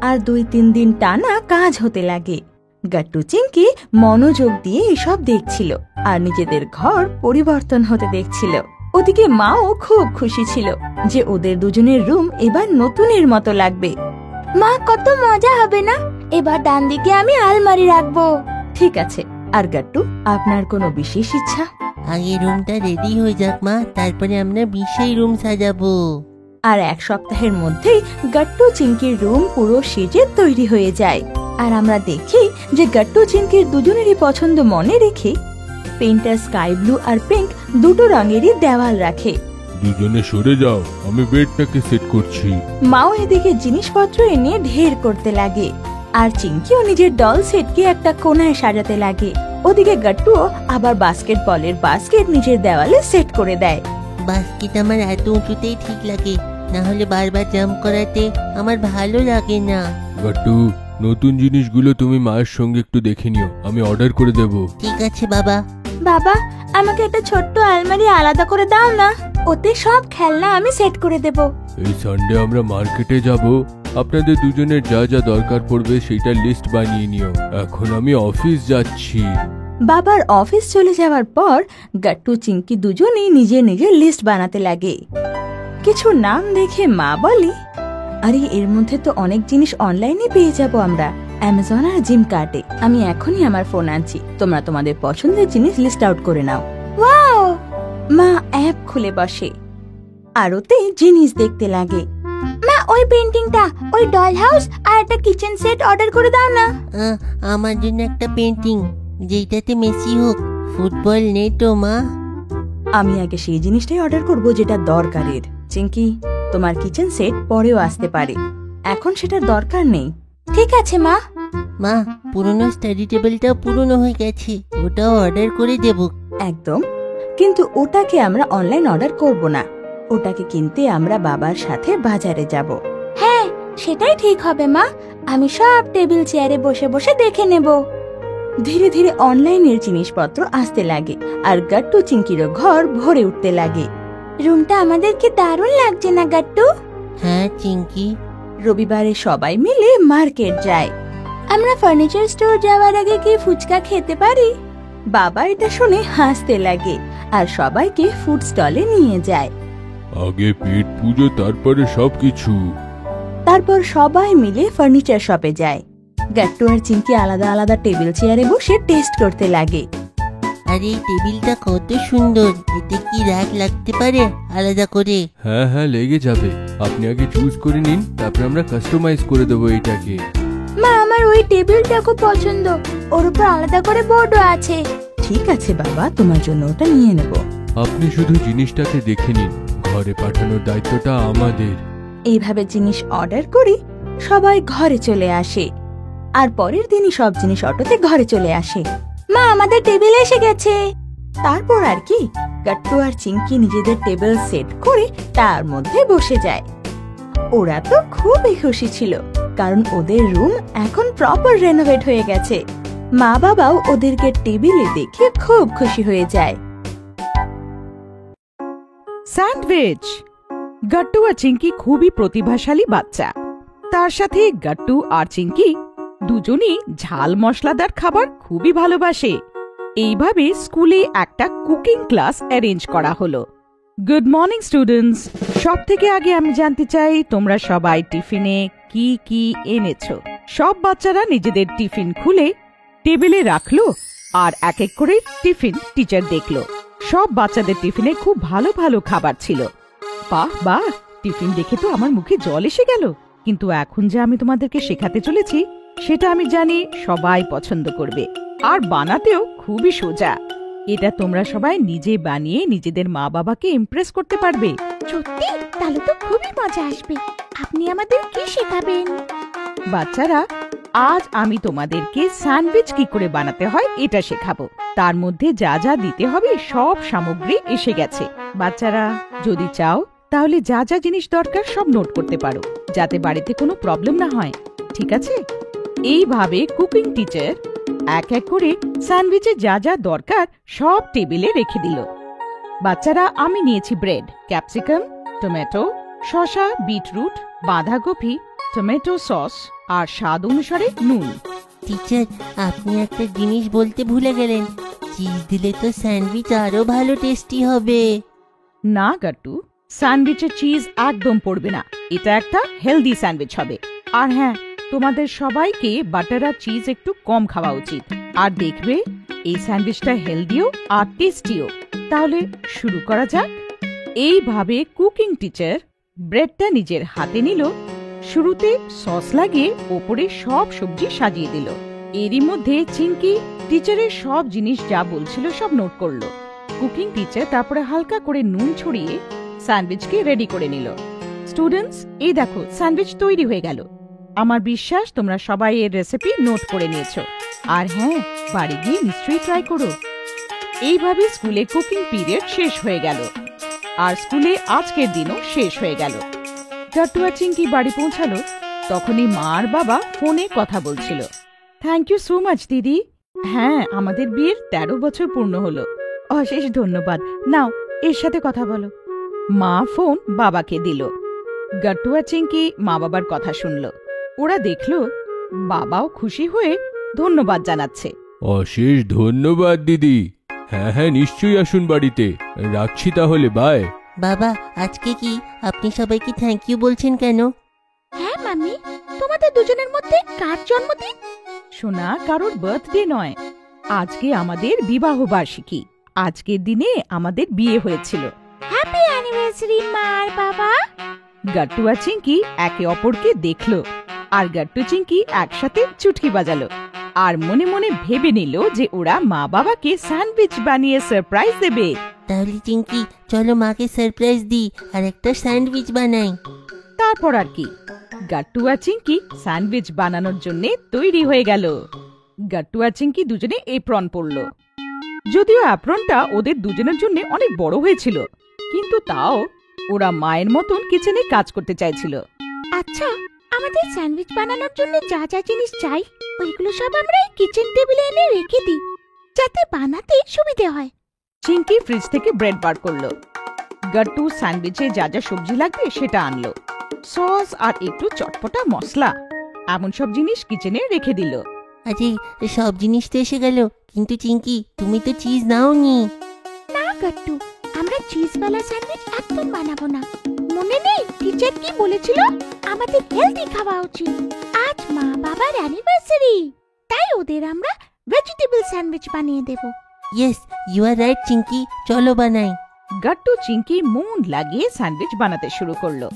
আর 2-3 দিন টানা কাজ হতে লাগে। গাট্টু চিঙ্কি মনোযোগ দিয়ে এসব দেখছিল আর নিজেদের ঘর পরিবর্তন হতে দেখছিল। ওদিকে মাও খুব খুশি ছিল যে ওদের দুজনের রুম এবার নতুনের মতো লাগবে। মা, কত মজা হবে না? এবার ডান দিকে আমি আলমারি রাখবো। ঠিক আছে। আর গাট্টু, আপনার কোনো বিশেষ ইচ্ছা? আগে রুমটা রেডি হয়ে যাক মা, তারপরে আমরা বিশেষ রুম সাজাবো। আর 1 সপ্তাহের মধ্যেই গাট্টু চিঙ্কির রুম পুরো সেজে তৈরি হয়ে যায়। আর আমরা দেখি যে গাট্টু চিঙ্কির দুজনেরই পছন্দ মনে রেখে পেন্টার স্কাই ব্লু আর পিঙ্ক দুটো রঙেরই দেওয়াল রাখে। দুজনে সরে যাও, আমি বেডটাকে সেট করছি। মাও এদিকে জিনিসপত্র এনে ঢের করতে লাগে আর চিঙ্কিও নিজের ডল সেটকে একটা কোণায় সাজাতে লাগে। ওদিকে গাট্টুও আবার বাস্কেটবলের বাস্কেট নিজের দেওয়ালে সেট করে দেয়। বাস্কেট আমার এত উঁচুতেই ঠিক লাগে, না হলে বারবার জাম্প করাতে আমার ভালো লাগে না। গাট্টু, নতুন জিনিসগুলো তুমি মায়ের সঙ্গে একটু দেখে নিও, আমি অর্ডার করে দেব। ঠিক আছে বাবা। বাবা, আমাকে একটা ছোট্ট আলমারি আলাদা করে দাও না, ওতে সব খেলনা আমি সেট করে দেব। এই সানডে আমরা মার্কেটে যাব। আপনাদের দুজনের যা যা দরকার পড়বে সেটা লিস্ট বানিয়ে নিও। এখন আমি অফিস যাচ্ছি। বাবার অফিস চলে যাওয়ার পর গাট্টু চিঙ্কি দুজনেই নিজের নিজের লিস্ট বানাতে লাগে। কিছু নাম দেখে মা বলে, আরে এর মধ্যে তো অনেক জিনিস অনলাইনে পেয়ে যাব আমরা, অ্যামাজন আর জিম কার্টে। আমি এখনই আমার ফোন আনছি, তোমরা তোমাদের পছন্দের জিনিস লিস্ট আউট করে নাও। ওয়াও! মা অ্যাপ খুলে বসে আর ওতে জিনিস দেখতে লাগে। মা, ওই পেন্টিংটা, ওই ডল হাউস আর একটা কিচেন সেট অর্ডার করে দাও না। আমার জন্য একটা পেন্টিং, যেটাতে মেসি হোক, ফুটবল নেই তো মা। আমি আগে সেই জিনিসটাই অর্ডার করব যেটা দরকারের। চিঙ্কি, তোমার কিচেন সেট পরেও আসতে পারে, এখন সেটার দরকার নেই। ঠিক আছে মা। মা, পুরনো স্টাডি টেবিলটাও পুরনো হয়ে গেছে, ওটাও অর্ডার করে দেব। একদম, কিন্তু ওটাকে আমরা অনলাইন অর্ডার করব না, ওটাকে কিনতে আমরা বাবার সাথে বাজারে যাব। হ্যাঁ, সেটাই ঠিক হবে মা, আমি সব টেবিল চেয়ারে বসে বসে দেখে নেব। ধীরে ধীরে অনলাইনের জিনিসপত্র আসতে লাগে আর গাট্টু চিঙ্কিরও ঘর ভরে উঠতে লাগে। রুমটা আমাদেরকে দারুণ লাগছে না গাট্টু? হ্যাঁ চিঙ্কি। রবিবারে সবাই মিলে মার্কেট যায়। আমরা ফার্নিচার স্টোর যাওয়ার আগে কি ফুচকা খেতে পারি? বাবা এটা শুনে হাসতে লাগে আর সবাইকে ফুড স্টলে নিয়ে যায়। আগে পেট পুজো, তারপরে সবকিছু। তারপর সবাই মিলে ফার্নিচার শপে যায়। গাট্টু আর চিঙ্কি আলাদা আলাদা টেবিল চেয়ারে বসে টেস্ট করতে লাগে। আরে এই টেবিলটা কত সুন্দর, এতে কি রাগ লাগতে পারে আলাদা করে? হ্যাঁ হ্যাঁ, লেগে যাবে। আপনি আগে চুজ করে নিন, তারপর আমরা কাস্টমাইজ করে দেবো এটাকে। মা, আমার ওই টেবিলটা খুব পছন্দ, ওর উপর আলাদা করে বোর্ডও আছে। ঠিক আছে বাবা, তোমার জন্য ওটা নিয়ে নেব। আপনি শুধু জিনিসটাকে দেখে নিন, ঘরে পাঠানোর দায়িত্বটা আমাদের। এইভাবে জিনিস অর্ডার করি, সবাই ঘরে চলে আসে আর পরের দিনই সব জিনিস অটোতে ঘরে চলে আসে। মা, আমাদের টেবিল এসে গেছে। তারপর আর কি, গাট্টু আর চিঙ্কি নিজেদের টেবিল সেট করে তার মধ্যে বসে যায়। ওরা তো খুবই খুশি ছিল, কারণ ওদের রুম এখন প্রপার রেনোভেট হয়ে গেছে। মা বাবাও ওদেরকে টেবিলে দেখে খুব খুশি হয়ে যায়। স্যান্ডউইচ। গাট্টু আর চিঙ্কি খুবই প্রতিভাশালী বাচ্চা। তার সাথে গাট্টু আর চিঙ্কি দুজনেই ঝাল মশলাদার খাবার খুবই ভালোবাসে। এইভাবে স্কুলে একটা কুকিং ক্লাস অ্যারেঞ্জ করা হলো। Good morning students. সব থেকে আগে আমি জানতে চাই তোমরা সবাই টিফিনে কি কি এনেছো। সব বাচ্চারা নিজেদের টিফিন খুলে টেবিলে রাখলো আর এক এক করে টিফিন টিচার দেখলো। সব বাচ্চাদের টিফিনে খুব ভালো ভালো খাবার ছিল। বাহ বাহ, টিফিন দেখে তো আমার মুখে জল এসে গেল। কিন্তু এখন যে আমি তোমাদেরকে শেখাতে চলেছি সেটা আমি জানি সবাই পছন্দ করবে, আর বানাতেও খুবই সোজা। এটা তোমরা সবাই নিজে বানিয়ে নিজেদের মা বাবাকে ইমপ্রেস করতে পারবে। সত্যি? তাহলে তো খুবই মজা আসবে। আপনি আমাদের কি শেখাবেন? বাচ্চারা, আজ আমি তোমাদেরকে স্যান্ডউইচ কি করে বানাতে হয় এটা শেখাবো। তার মধ্যে যা যা দিতে হবে সব সামগ্রী এসে গেছে। বাচ্চারা, যদি চাও তাহলে যা যা জিনিস দরকার সব নোট করতে পারো, যাতে বাড়িতে কোনো প্রবলেম না হয়। ঠিক আছে? এইভাবে কুকিং টিচার এক এক করে স্যান্ডউইচে যা যা দরকার সব টেবিলে রেখে দিল। বাচ্চারা, আমি নিয়েছি ব্রেড, ক্যাপসিকাম, টমেটো, শসা, বিটরুট, বাঁধাকপি, টমেটো সস আর স্বাদ অনুসারে নুন। টিচার, আপনি একটা জিনিস বলতে ভুলে গেলেন, চিজ দিলে তো স্যান্ডউইচ আরো ভালো টেস্টি হবে। না গাট্টু, স্যান্ডউইচে চিজ একদম পড়বে না। এটা একটা হেলদি স্যান্ডউইচ হবে। আর হ্যাঁ, তোমাদের সবাইকে বাটার আর চিজ একটু কম খাওয়া উচিত। আর দেখবে এই স্যান্ডউইচটা হেলদিও আর টেস্টিও। তাহলে শুরু করা যাক। এইভাবে কুকিং টিচার ব্রেডটা নিজের হাতে নিল, শুরুতে সস লাগিয়ে ওপরে সব সবজি সাজিয়ে দিল। এরই মধ্যে চিঙ্কি টিচারের সব জিনিস যা বলছিল সব নোট করলো। কুকিং টিচার তারপরে হালকা করে নুন ছড়িয়ে স্যান্ডউইচকে রেডি করে নিল। স্টুডেন্টস, এই দেখো স্যান্ডউইচ তৈরি হয়ে গেল। আমার বিশ্বাস তোমরা সবাই এর রেসিপি নোট করে নিয়েছো। আর হ্যাঁ, বাড়ি গিয়ে নিশ্চয়ই ট্রাই করো। এইভাবে স্কুলে কুকিং পিরিয়ড শেষ হয়ে গেল, আর স্কুলে আজকের দিনও শেষ হয়ে গেল। গাট্টু আর চিঙ্কি বাড়ি পৌঁছালো, তখনই মা আর বাবা ফোনে কথা বলছিল। থ্যাংক ইউ সো মাচ দিদি। হ্যাঁ, আমাদের বিয়ের 13 বছর পূর্ণ হলো। অশেষ ধন্যবাদ। নাও এর সাথে কথা বলো। মা ফোন বাবাকে দিল। গাট্টু আর চিঙ্কি মা বাবার কথা শুনল। ওরা দেখলো বাবাও খুশি হয়ে ধন্যবাদ জানাচ্ছে। অশেষ ধন্যবাদ দিদি। হ্যাঁ হ্যাঁ, নিশ্চয়ই আসুন বাড়িতে। রাখছি তাহলে, বাই। বাবা, আজকে কি আপনি সবাইকে থ্যাংক ইউ বলছেন কেন? হ্যাঁ মাম্মি, তোমাদের দুজনের মধ্যে কার জন্মদিন? শোনা, কারোর বার্থডে নয়, আজকে আমাদের বিবাহ বার্ষিকী। আজকের দিনে আমাদের বিয়ে হয়েছিল। হ্যাপি অ্যানিভার্সারি মা আর বাবা। গাট্টু আর চিঙ্কি একে অপরকে দেখলো, আর গাট্টু চিঙ্কি একসাথে চুটকি বাজালো, আর মনে মনে ভেবে নিল যে ওরা মা বাবাকে স্যান্ডউইচ বানিয়ে সারপ্রাইজ দেবে। তাহলে চিঙ্কি, চলো মাকে সারপ্রাইজ দিই আর একটা স্যান্ডউইচ বানাই। তারপর আর কি, গাট্টু আর চিঙ্কি স্যান্ডউইচ বানানোর জন্য তৈরি হয়ে গেল। গাট্টু আর চিঙ্কি দুজনে এপ্রন পরল। যদিও অ্যাপ্রনটা ওদের দুজনের জন্য অনেক বড় হয়েছিল, কিন্তু তাও ওরা মায়ের মতন কিচেনে কাজ করতে চাইছিল। আচ্ছা, আমাদের স্যান্ডউইচ বানানোর জন্য যা যা জিনিস চাই ওইগুলো সব আমরা এই কিচেন টেবিলে এনে রেখে দিই, যাতে বানাতে সুবিধে হয়। চিঙ্কি ফ্রিজ থেকে ব্রেড বার করলো। গাট্টু স্যান্ডউইচে যা যা সবজি লাগবে সেটা আনলো, সস আর একটু চটপটা মশলা, এমন সব জিনিস কিচেনে রেখে দিল। আরে, সব জিনিস তো এসে গেল, কিন্তু চিঙ্কি তুমি তো চিজ নাওনি। না গাট্টু, আমরা চিজওয়ালা স্যান্ডউইচ একদম বানাবো না। মনে নেই টিচার কি বলেছিল? আমাদের হেলদি খাওয়া উচিত। আজ মা বাবার অ্যানিভার্সারি, তাই ওদের আমরা ভেজিটেবল স্যান্ডউইচ বানিয়ে দেব। Yes, you are right Chinki, চলো বানাই। গাট্টু চিঙ্কি মন লাগিয়ে স্যান্ডউইচ বানাতে শুরু করলো।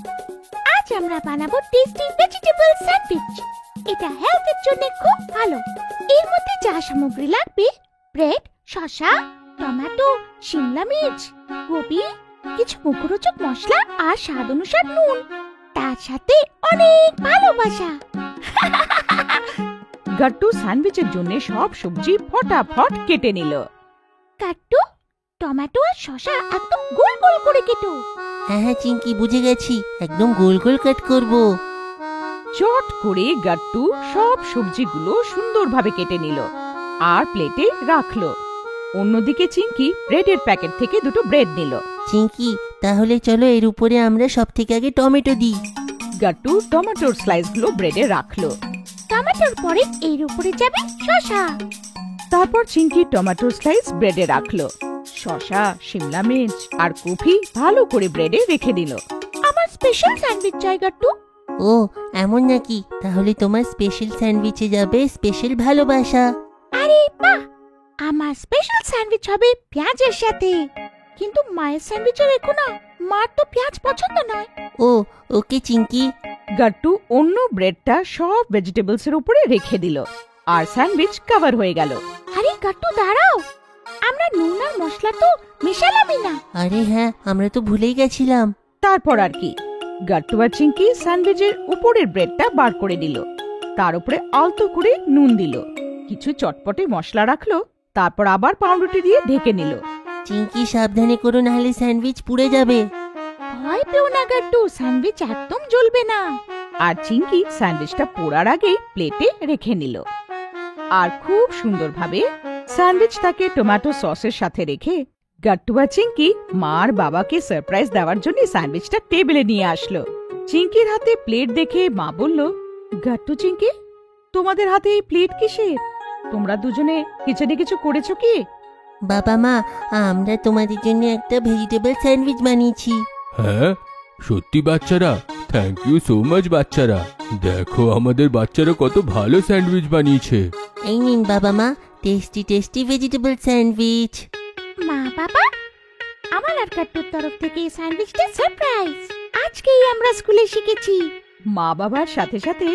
আজ আমরা বানাবো টেস্টি ভেজিটেবল স্যান্ডউইচ। এটা হেলথের জন্য খুব ভালো। এর মধ্যে যা সামগ্রী লাগবে, ব্রেড, শসা, টমেটো, শিমলা মির্চ, গোবি, কিছু মুখরোচক মশলা আর স্বাদ অনুসার নুন, তার সাথে অনেক ভালোবাসা। গাট্টু স্যান্ডউইচের জন্য সব সবজি ফটাফট কেটে নিল। গাট্টু, টমেটো আর শসা একদম গোল গোল করে কেটো। হ্যাঁ হ্যাঁ চিঙ্কি, বুঝে গেছি, একদম গোল গোল কাট করব। চট করে গাট্টু সব সবজিগুলো সুন্দরভাবে কেটে নিল আর প্লেটে রাখলো। অন্যদিকে চিঙ্কি ব্রেডের প্যাকেট থেকে দুটো ব্রেড নিল। চিঙ্কি, তাহলে চলো এর উপরে আমরা সব থেকে আগে টমেটো দিই। গাট্টু টমেটোর স্লাইসগুলো ব্রেডে রাখলো। টমেটোর পরে এর উপরে যাবে শসা। তারপর চিঙ্কি টমেটোর স্লাইস ব্রেডে রাখলো। শসা, শিমলা মির্চ আর কফি ভালো করে ব্রেডে রেখে দিল। আমার স্পেশাল স্যান্ডউইচ চাই গাট্টু। ও এমন নাকি? তাহলে তোমার স্পেশাল স্যান্ডউইচে যাবে স্পেশাল ভালোবাসা। আরে বাহ, আমার স্পেশাল স্যান্ডউইচ হবে পেঁয়াজের সাথে। কিন্তু মায়ের স্যান্ডউইচে রেখো না, মার তো পেঁয়াজ পছন্দ নয়। ও ওকে চিঙ্কি। গাট্টু অন্য ব্রেডটা সব ভেজিটেবলস এর উপরে রেখে দিল আর স্যান্ডউইচ কভার হয়ে গেল। আরে গাট্টু দাঁড়াও, আমরা নুন আর মশলা তো মেশালামই না। আরে হ্যাঁ, আমরা তো ভুলেই গেছিলাম। তারপর আর কি, গাট্টু আর চিঙ্কি স্যান্ডউইচের উপরের ব্রেডটা বার করে দিল, তার উপরে আলতো করে নুন দিল, কিছু চটপটে মশলা রাখলো, তারপর আবার পাউরুটি দিয়ে ঢেকে নিল। চিঙ্কি সাবধানে করো, নাহলে স্যান্ডউইচ পুড়ে যাবে। ভয় পেও না গাট্টু, স্যান্ডউইচ একদম জ্বলবে না। আর চিঙ্কি স্যান্ডউইচটা পোড়ার আগেই প্লেটে রেখে নিল আর খুব সুন্দরভাবে স্যান্ডউইচটাকে টমেটো সসের সাথে রেখে গাট্টু আর চিঙ্কি মার বাবাকে সারপ্রাইজ দেওয়ার জন্য স্যান্ডউইচটা টেবিলে নিয়ে আসলো। চিঙ্কির হাতে প্লেট দেখে মা বলল, গাট্টু, চিঙ্কি, তোমাদের হাতে এই প্লেট কিসের? তোমরা দুজনে কিচেনে কিছু করেছো কি? বাবা মা, আমরা তোমাদের জন্য একটা ভেজিটেবল স্যান্ডউইচ বানিয়েছি। হ্যাঁ সত্যি বাচ্চারা, থ্যাংক ইউ সো মাচ বাচ্চারা। দেখো আমাদের বাচ্চারা কত ভালো স্যান্ডউইচ বানিয়েছে। এই নিন বাবা মা, টেস্টি টেস্টি ভেজিটেবল স্যান্ডউইচ। মা বাবা, আমার আর গাট্টুর তরফ থেকে এই স্যান্ডউইচটা সারপ্রাইজ। আজকেই আমরা স্কুলে শিখেছি। মা বাবার সাথে সাথে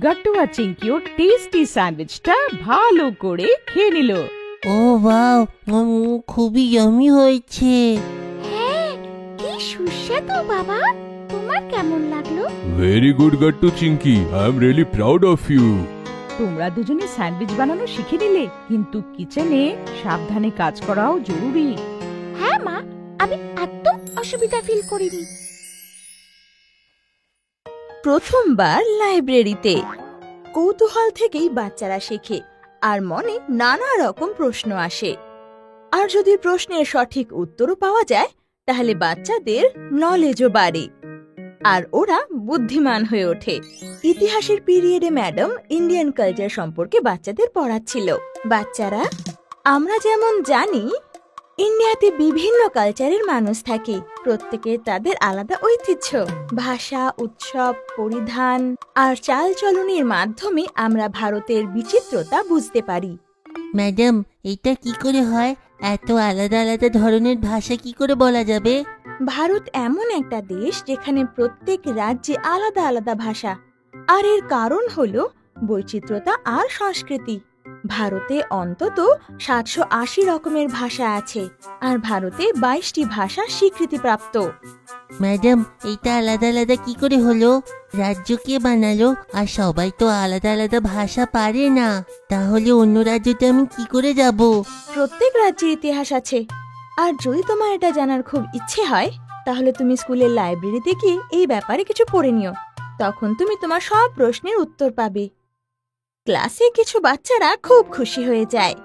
গাট্টু আর চিঙ্কিও টেস্টি স্যান্ডউইচটা ভালো করে খেয়ে নিল। ও ওয়াও, খুবই ইয়ামি হয়েছে। হ্যাঁ, কি সুস্বাদু বাবা। তোমার কেমন লাগলো? Very good Gattu, Chinki, I am really proud of you. তোমরা দুজনে স্যান্ডউইচ বানানো শিখে নিলে, কিন্তু কিচেনে সাবধানে কাজ করাও জরুরি। হ্যাঁ মা, আমি একদম অসুবিধা ফিল করিনি। প্রথমবার লাইব্রেরিতে কৌতূহল থেকেই বাচ্চারা শেখে আর মনে নানা রকম প্রশ্ন আসে। আর যদি প্রশ্নের সঠিক উত্তরও পাওয়া যায়, তাহলে বাচ্চাদের নলেজও বাড়ে আর ওরা বুদ্ধিমান হয়ে ওঠে। ইতিহাসের পিরিয়ডে ম্যাডাম ইন্ডিয়ান কালচার সম্পর্কে বাচ্চাদের পড়াচ্ছিল। বাচ্চারা, আমরা যেমন জানি ইন্ডিয়াতে বিভিন্ন কালচারের মানুষ থাকে, প্রত্যেকের তাদের আলাদা ঐতিহ্য, ভাষা, উৎসব, পরিধান আর চালচলনের মাধ্যমে আমরা ভারতের বিচিত্রতা বুঝতে পারি। ম্যাডাম, এটা কি করে হয়? এত আলাদা আলাদা ধরনের ভাষা কি করে বলা যাবে? ভারত এমন একটা দেশ যেখানে প্রত্যেক রাজ্যে আলাদা আলাদা ভাষা, আর এর কারণ হলো বৈচিত্র্যতা আর সংস্কৃতি। ভারতে অন্তত 780 রকমের ভাষা আছে, আর ভারতে 22টি ভাষা স্বীকৃতিপ্রাপ্ত। ম্যাডাম, এটা আলাদা আলাদা কি করে হলো? রাজ্য কে বানালো? আর সবাই তো আলাদা আলাদা ভাষা পারে না, তাহলে অন্য রাজ্যতে আমি কি করে যাব? প্রত্যেক রাজ্যের ইতিহাস আছে, আর যদি তোমার এটা জানার খুব ইচ্ছে হয়, তাহলে তুমি স্কুলের লাইব্রেরিতে গিয়ে এই ব্যাপারে কিছু পড়ে নিও। তখন তুমি তোমার সব প্রশ্নের উত্তর পাবে। ক্লাসে কিছু বাচ্চারা খুব খুশি হয়ে যায়।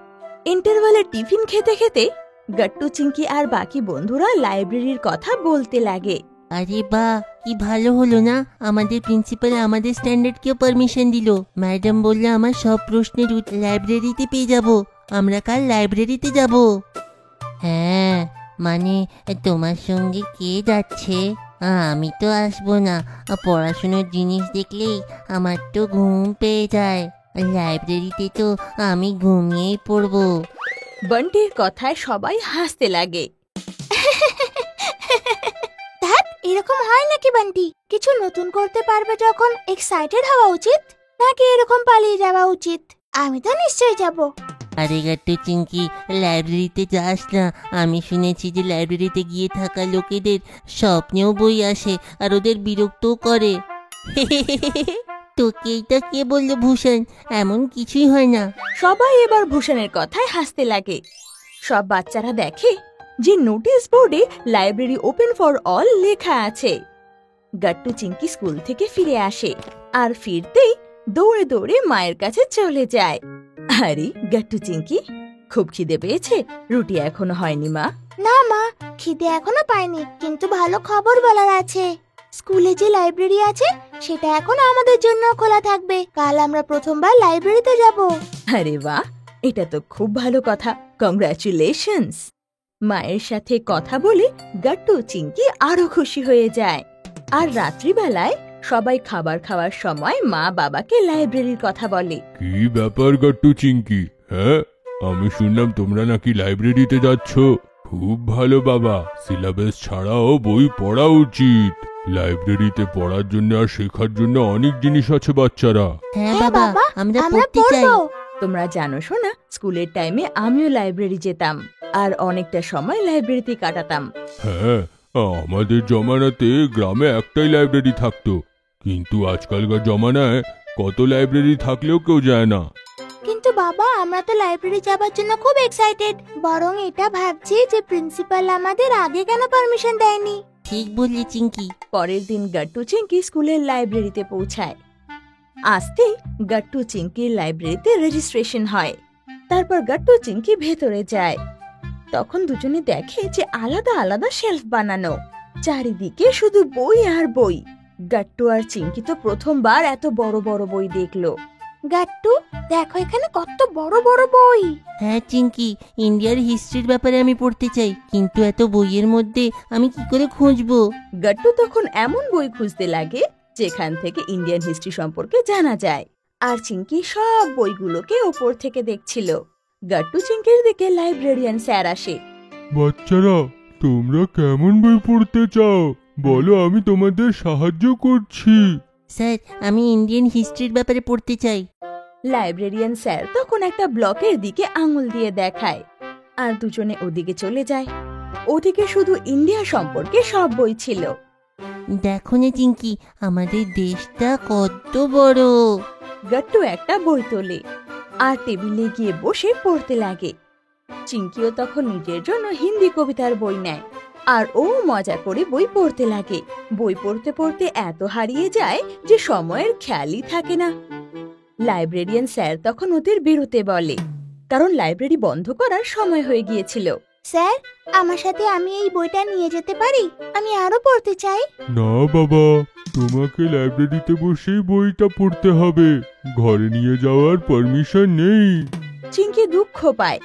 ইন্টারভালে টিফিন খেতে খেতে গাট্টু, চিঙ্কি আর বাকি বন্ধুরা লাইব্রেরির কথা বলতে লাগে। আরে বাহ, কি ভালো হলো না, আমাদের প্রিন্সিপাল আমাদের স্ট্যান্ডার্ডকেও পারমিশন দিল। ম্যাডাম বললে আমার সব প্রশ্নের লাইব্রেরিতে পেয়ে যাব। আমরা কাল লাইব্রেরিতে যাব। হ্যাঁ, মানে তোমার সঙ্গে কে যাচ্ছে? আমি তো আসবো না, পড়াশোনার জিনিস দেখলেই আমার তো ঘুম পেয়ে যায়। লাইব্রেরিতে তো আমি ঘুমিয়েই পড়বো। বান্টির কথায় সবাই হাসতে লাগে। দেখ, এরকম হয় নাকি বান্টি? কিছু নতুন করতে পারবে যখন এক্সাইটেড হওয়া উচিত, নাকি এরকম পালিয়ে যাওয়া উচিত? আমি তো নিশ্চয়ই যাব। আরে গাট্টু, চিঙ্কি, লাইব্রেরিতে যাস না। আমি শুনেছি যে লাইব্রেরিতে গিয়ে থাকা লোকেদের স্বপ্নেও বই আসে আর ওদের বিরক্তও করে। তোকে এটা কে বললো ভূষণ? এমন কিছুই হয় না। সবাই এবার ভূষণের কথায় হাসতে লাগে। সব বাচ্চারা দেখে যে নোটিশ বোর্ডে লাইব্রেরি ওপেন ফর অল লেখা আছে। গাট্টু চিংকি স্কুল থেকে ফিরে আসে আর ফিরতেই দৌড়ে দৌড়ে মায়ের কাছে চলে যায়। আরে গাট্টু চিংকি, খুব খিদে পেয়েছে? রুটি এখনো হয়নি মা? না মা, খিদে এখনো পাইনি, কিন্তু ভালো খবর বলার আছে। স্কুলে যে লাইব্রেরি আছে সেটা এখন আমাদের জন্য খোলা থাকবে। কাল আমরা প্রথমবার লাইব্রেরিতে যাব। আরে বাহ, এটা তো খুব ভালো কথা। কংগ্রাচুলেশনস। মায়ের সাথে কথা বলে গাট্টু চিংকি আরো খুশি হয়ে যায়। আর রাত্রিবেলায় সবাই খাবার খাওয়ার সময় মা বাবাকে লাইব্রেরির কথা বলে। কি ব্যাপার গাট্টু চিংকি? হ্যাঁ, আমি শুনলাম তোমরা নাকি লাইব্রেরিতে যাচ্ছ। খুব ভালো বাবা, সিলেবাস ছাড়াও বই পড়া উচিত। লাইব্রেরিতে পড়ার জন্য আর শেখার জন্য অনেক জিনিস আছে বাচ্চারা। হ্যাঁ বাবা, আমরা পড়তে চাই। তোমরা জানো শোনা, স্কুলের টাইমে আমিও লাইব্রেরি যেতাম আর অনেকটা সময় লাইব্রেরিতে কাটাতাম। হ্যাঁ, আমাদের জমানাতে গ্রামে একটাই লাইব্রেরি থাকতো, কিন্তু আজকালকার জমানায় কত লাইব্রেরি থাকলেও কেউ যায় না। কিন্তু বাবা, আমরা তো লাইব্রেরি যাবার জন্য খুব এক্সাইটেড। বরং এটা ভাবছি যে প্রিন্সিপাল আমাদের আগে কেন পারমিশন দেয়নি। ঠিক বললি চিংকি। পরের দিন গাট্টু চিংকি স্কুলের লাইব্রেরিতে পৌঁছায়। আসতেই গাট্টু চিংকির লাইব্রেরিতে রেজিস্ট্রেশন হয়। তারপর গাট্টু চিংকি ভেতরে যায়। তখন দুজনে দেখে যে আলাদা আলাদা শেলফ বানানো, চারিদিকে শুধু বই আর বই। গাট্টু আর চিংকি তো প্রথমবার এত বড় বড় বই দেখলো। গাট্টু, দেখো এখানে কত বড় বড় বই। হ্যাঁ চিংকি, ইন্ডিয়ার হিস্ট্রির ব্যাপারে আমি পড়তে চাই, কিন্তু এত বইয়ের মধ্যে আমি কি করে খুঁজবো? গাট্টু তখন এমন বই খুঁজতে লাগে যেখান থেকে ইন্ডিয়ান হিস্ট্রি সম্পর্কে জানা যায়। আর চিংকি সব বইগুলোকে ওপর থেকে দেখছিল। গাট্টু চিংকির দিকে লাইব্রেরিয়ান স্যার আসে। বাচ্চারা, তোমরা কেমন বই পড়তে চাও বলো, আমি তোমাদের সাহায্য করছি। স্যার, আমি ইন্ডিয়ান হিস্ট্রির ব্যাপারে পড়তে চাই। লাইব্রেরিয়ান স্যার তখন একটা ব্লকের দিকে আঙুল দিয়ে দেখায় আর দুজনে ওদিকে চলে যায়। ওদিকে শুধু ইন্ডিয়া সম্পর্কে সব বই ছিল। দেখো না চিংকি, আমাদের দেশটা কত বড়। গাট্টু একটা বই তোলে আর টেবিলে গিয়ে বসে পড়তে লাগে। চিংকিও তখন নিজের জন্য হিন্দি কবিতার বই নেয় আর ও মজা করে বই পড়তে লাগে। বই পড়তে পড়তে এত হারিয়ে যায় যে সময়ের খেয়ালই থাকে না। লাইব্রেরিয়ান স্যার তখন ওদের বেরোতে বলে, কারণ লাইব্রেরি বন্ধ করার সময় হয়ে গিয়েছিল। স্যার, আমার সাথে আমি এই বইটা নিয়ে যেতে পারি? আমি আরো পড়তে চাই। না বাবা, তোমাকে লাইব্রেরিতে বসেই বইটা পড়তে হবে, ঘরে নিয়ে যাওয়ার পারমিশন নেই। চিংকি দুঃখ পায়,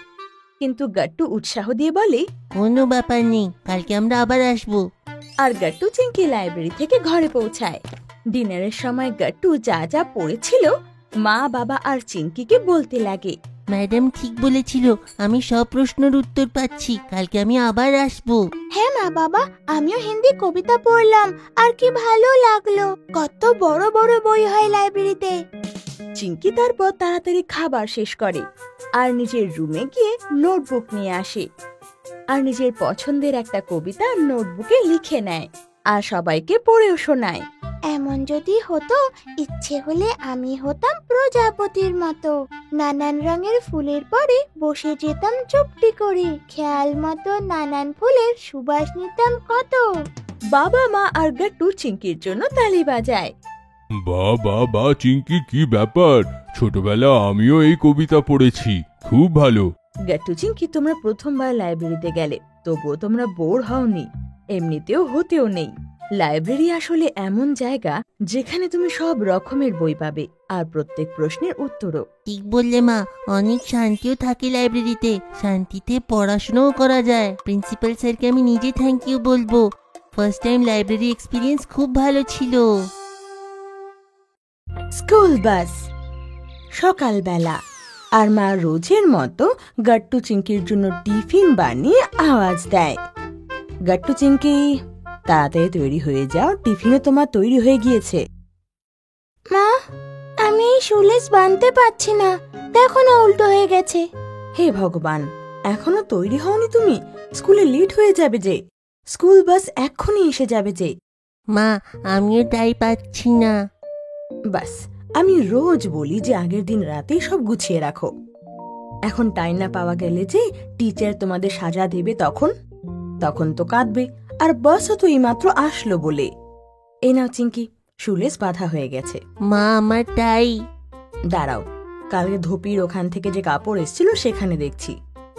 কিন্তু গাট্টু উৎসাহ দিয়ে বলে, কোনো ব্যাপার নেই, কালকে আমরা আবার আসবো। আর গাট্টু চিংকি লাইব্রেরি থেকে ঘরে পৌঁছায়। ডিনারের সময় গাট্টু যা যা পড়েছিল মা বাবা আর চিংকিকে বলতে লাগে। ম্যাডাম ঠিক বলেছিল, আমি সব প্রশ্নের উত্তর পাচ্ছি, কালকে আমি আবার আসবো। হ্যাঁ মা বাবা, আমিও হিন্দি কবিতা পড়লাম আর কি ভালো লাগলো। কত বড় বড় বই হয় লাইব্রেরিতে। চিংকি তারপর তাড়াতাড়ি খাবার শেষ করে আর নিজের রুমে গিয়ে নোটবুক নিয়ে আসে আর নিজের পছন্দের একটা কবিতা নোটবুকে লিখে নেয় আর সবাইকে পড়েও শোনায়। এমন যদি হতো, ইচ্ছে হলে আমি হতাম প্রজাপতির মতো, নানান রঙের ফুলের পরে বসে যেতাম চুপটি করে, খেয়াল মতো নানান ফুলের সুবাস নিতাম কত। বাবা মা আর গাট্টু চিংকির জন্য তালি বাজায়। বা চিংকি, কি ব্যাপার? ছোটবেলা আমিও এই কবিতা পড়েছি, খুব ভালো। গাট্টু চিংকি, তোমরা প্রথমবার লাইব্রেরিতে গেলে, তবুও তোমরা বোর হওনি, এমনিতেও হতেও নেই। লাইব্রেরি আসলে এমন জায়গা যেখানে তুমি সব রকমের বই পাবে আর প্রত্যেক প্রশ্নের উত্তরও। ঠিক বললে মা, অনেক শান্তিও থাকে লাইব্রেরিতে, শান্তিতে পড়াশোনাও করা যায়। প্রিন্সিপাল স্যারকে আমি নিজে থ্যাংক ইউ বলবো। ফার্স্ট টাইম লাইব্রেরি এক্সপিরিয়েন্স খুব ভালো ছিল। স্কুল বাস সকালবেলা, আর মা রোজের মতো গাট্টু চিংকির জন্য টিফিন বানিয়ে আওয়াজ দেয়। গাট্টু চিংকি, তাড়াতাড়ি তৈরি হয়ে যাও, টিফিনও তোমার তৈরি হয়ে গিয়েছে। মা, আমি এই শুলেস বানতে পারছি না, দেখো না উল্টো হয়ে গেছে। হে ভগবান, এখনো তৈরি হওনি তুমি? স্কুলে লেট হয়ে যাবে যে, স্কুল বাস এক্ষুনি এসে যাবে যে। মা, আমিও তাই পাচ্ছি না। বাস, আমি রোজ বলি যে আগের দিন রাতেই সব গুছিয়ে রাখো। এখন টাইম না পাওয়া গেলে যে টিচার তোমাদের সাজা দেবে তখন। তখন তো কাঁদবে, আর বাসও তো এইমাত্র আসলো বলে। এই নাও চিঙ্কি, শুলেস বাঁধা হয়ে গেছে। মা আমার টাই। দাঁড়াও, কালকে ধোপির ওখান থেকে যে কাপড় এসেছিল সেখানে দেখছি।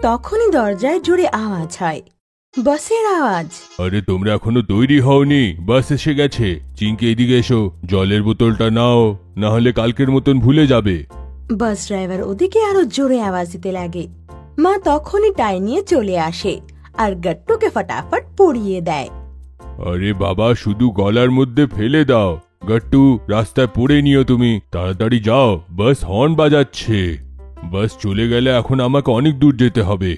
তখনই দরজায় জোরে আওয়াজ হয়, বাসের আওয়াজ। আরে তোমরা এখনো তৈরি হওনি, বাস এসে গেছে। চিঙ্কি এদিকে এসো, জলের বোতলটা নাও, না হলে কালকের মতন ভুলে যাবে। বাস ড্রাইভার ওদিকে আরো জোরে আওয়াজ দিতে লাগে। মা তখনই টাই নিয়ে চলে আসে আর গাট্টুকে ফটাফট পরিয়ে দেয়। আরে বাবা, শুধু গলার মধ্যে ফেলে দাও। গাট্টু, রাস্তায় পড়ে নিও তুমি, তাড়াতাড়ি যাও, বাস হর্ন বাজাচ্ছে। বাস চলে গেলে এখন আমাকে অনেক দূর যেতে হবে।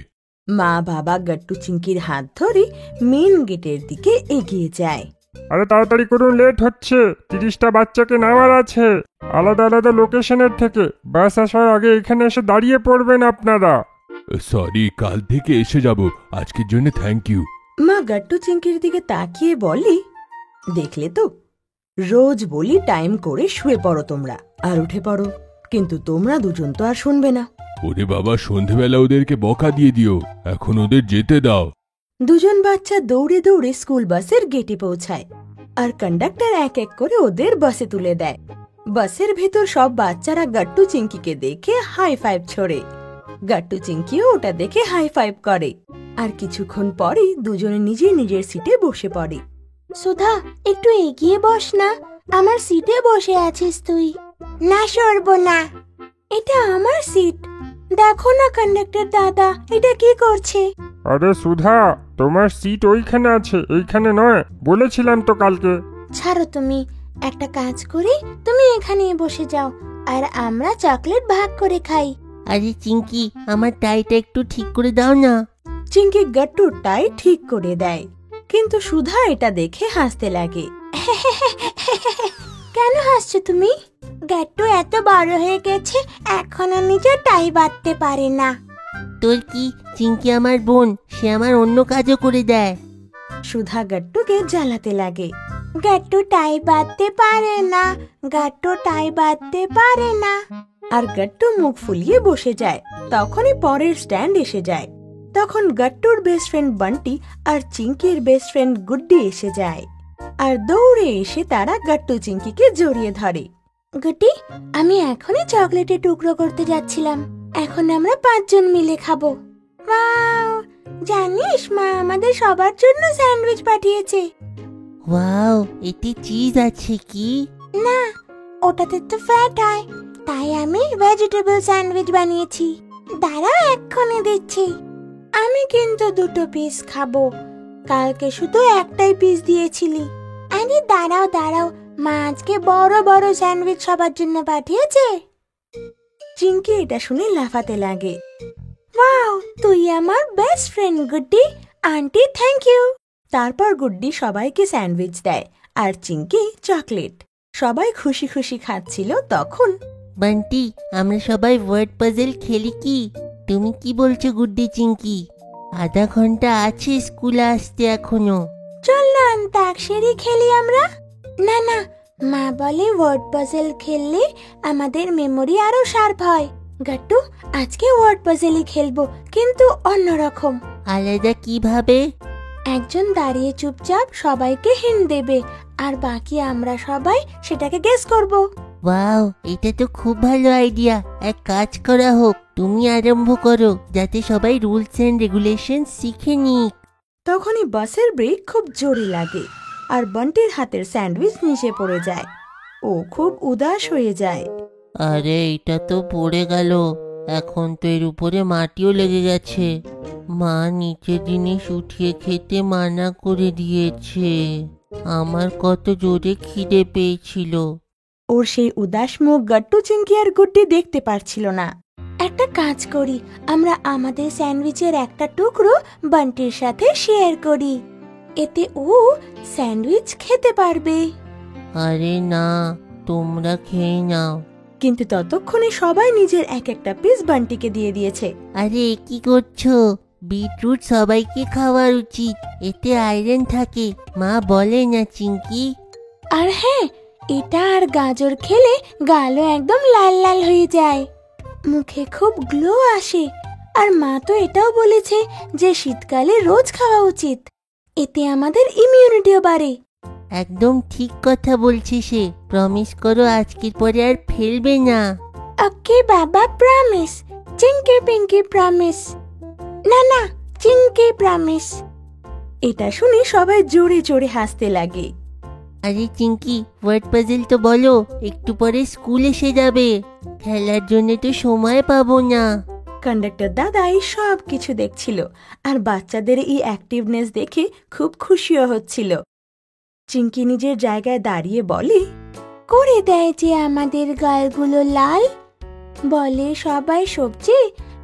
মা বাবা গাট্টু চিঙ্কির হাত ধরে মেন গেটের দিকে এগিয়ে যায়। আরে তাড়াতাড়ি করুন, লেট হচ্ছে। 30টা বাচ্চাকে নামার আছে আলাদা আলাদা লোকেশনের থেকে। বাস আসার আগে এখানে এসে দাঁড়িয়ে পড়বেন আপনারা। সরি, কাল থেকে এসে যাব, আজকের জন্য থ্যাংক ইউ। মা গাট্টু চিঙ্কির দিকে তাকিয়ে বলি, দেখলে তো, রোজ বলি টাইম করে শুয়ে পড়ো তোমরা আর উঠে পড়ো, কিন্তু তোমরা দুজন তো আর শুনবে না। ওরে বাবা, সন্ধেবেলা ওদেরকে বকা দিয়ে দিও, এখন ওদের যেতে দাও। দুজন বাচ্চা দৌড়ে দৌড়ে স্কুল বাসের গেটে পৌঁছায় আর কন্ডাক্টর এক এক করে ওদের বাসে তুলে দেয়। বাসের ভেতর সব বাচ্চারা গাট্টু চিঙ্কিকে দেখে হাই ফাইভ ছোড়ে। গাট্টু চিঙ্কিও ওটা দেখে হাই ফাইভ করে। আর কিছুক্ষণ পরেই দুজনে নিজের নিজের সিটে বসে পড়ে। সুধা, একটু এগিয়ে বস না, আমার সিটে বসে আছিস তুই। না, সরবো না, এটা আমার সিট। দেখো না কন্ডাক্টর দাদা, এটা কি করছে? আরে সুধা, তোমার সিট ওইখানে আছে, এইখানে নয়, বলেছিলাম তো কালকে। ছাড়ো তুমি, একটা কাজ করি, তুমি এখানে বসে যাও আর আমরা চকলেট ভাগ করে খাই। আরে চিঙ্কি, আমার টাইটা একটু ঠিক করে দাও না। চিঙ্কি গাট্টুর টাই ঠিক করে দেয়, কিন্তু সুধা এটা দেখে হাসতে লাগে। কেন হাসছো তুমি? গাট্টু এত বড় হয়ে গেছে, এখনো নিজের টাই বাঁধতে পারে না। তোর কি? চিঙ্কি আমার বোন, সে আমার অন্য কাজও করে দেয়। সুধা গাট্টুকে জ্বালাতে লাগে। গাট্টু টাই বাঁধতে পারে না, গাট্টু টাই বাঁধতে পারে না। আর গাট্টু মুখ ফুলিয়ে বসে যায়। তখনই পরের স্ট্যান্ড এসে যায়। তখন গাট্টুর বেস্ট ফ্রেন্ড বান্টি আর চিঙ্কির বেস্ট ফ্রেন্ড গুড্ডি এসে যায়। আর দৌড়ে এসে তারা গাট্টু চিঙ্কিকে জড়িয়ে ধরে। গুড্ডি, আমি এখনই চকলেটের টুকরো করতে যাচ্ছিলাম, এখন আমরা 5 জন মিলে খাবো। ওয়াও, জানিস মা আমাদের সবার জন্য স্যান্ডউইচ পাঠিয়েছে। ওয়াও, এতে চিজ আছে কি? না, ওটাতে তো ফ্যাট হয়, তাই আমি ভেজিটেবল স্যান্ডউইচ বানিয়েছি। দাঁড়াও, এক্ষুনি দিচ্ছি। আমি কিন্তু 2 পিস খাবো, কালকে শুধু একটাই পিস দিয়েছিলি। আরে দাঁড়াও দাঁড়াও, মা আজকে বড় বড় স্যান্ডউইচ সবার জন্য পাঠিয়েছে। চিঙ্কি এটা শুনে লাফাতে লাগে। ওয়াও, তুই আমার best friend Guddi. Aunty thank you. তারপর গুড্ডি সবাইকে স্যান্ডউইচ দেয় আর চিঙ্কি চকলেট। সবাই খুশি খুশি খাচ্ছিল। তখন বান্টি, আমরা সবাই ওয়ার্ড পাজল খেলি কি? তুমি কি বলছো গুড্ডি চিঙ্কি? আধা ঘন্টা আছে স্কুলে আসতে এখনো। চল না অন্তাক্ষরী খেলি আমরা। না না, মা বলে ওয়ার্ড পাজল খেললে আমাদের মেমোরি আরো শার্প হয়। গাট্টু, আজকে ওয়ার্ড পাজলই খেলবো, কিন্তু অন্যরকম। আলাদা কিভাবে? একজন দাঁড়িয়ে চুপচাপ সবাইকে হিন্ট দেবে, আর বাকি আমরা সবাই সেটাকে গেস করব। ওয়াও, এটা তো খুব ভালো আইডিয়া। এক কাজ করা হোক, তুমি আরম্ভ করো, যাতে সবাই রুলস এন্ড রেগুলেশন শিখে নিক। তখনই বাসের ব্রেক খুব জোরে লাগে আর বান্টির হাতের স্যান্ডউইচ নিচে পড়ে যায়। ও খুব উদাস হয়ে যায়। আরে, এটা তো পড়ে গেল, এখন তো এর উপরে মাটিও লেগে গেছে। মা নিচে জিনিস উঠিয়ে খেতে মানা করে দিয়েছে। আমার কত জোরে খিদে পেয়েছিল। ওর সেই উদাস মুখ গাট্টু চিঙ্কি আর গুড্ডি দেখতে পারছিল না। একটা কাজ করি, আমরা আমাদের স্যান্ডউইচের একটা টুকরো বান্টির সাথে শেয়ার করি, এতে ও স্যান্ডউইচ খেতে পারবে। আরে না, তোমরা খেয়ে নাও। কিন্তু ততক্ষণে সবাই নিজের এক একটা পিস বান্টিকে দিয়ে দিয়েছে। আরে কি করছো? বিটরুট সবাইকে খাওয়ার উচিত, এতে আয়রন থাকে, মা বলে না চিঙ্কি? আর হ্যাঁ, এটা আর গাজর খেলে গালও একদম লাল লাল হয়ে যায়, মুখে খুব গ্লো আসে। আর মা তো এটাও বলেছে যে শীতকালে রোজ খাওয়া উচিত। এতে আমাদের ইমিউনিটিও বাড়ে। একদম ঠিক কথা বলছে সে। প্রমিস করো আজকের পরে আর ফেলবে না। ওকে বাবা, প্রমিস। Chinki pinky promise. না না, চিঙ্কি প্রমিস। এটা শুনে সবাই জোরে জোরে হাসতে লাগে। আরে চিঙ্কি, ওয়ার্ড পাজল তো বলো, একটু পরে স্কুল এসে যাবে। খেলার জন্য তো সময় পাবো না। কন্ডাক্টর দাদা এই সব কিছু দেখছিল আর বাচ্চাদের এই অ্যাক্টিভনেস দেখে খুব খুশিও হচ্ছিল। চিঙ্কি নিজের জায়গায় দাঁড়িয়ে বলে, করে দেয় যে আমাদের গালগুলো লাল। বলে সবাই সবজি,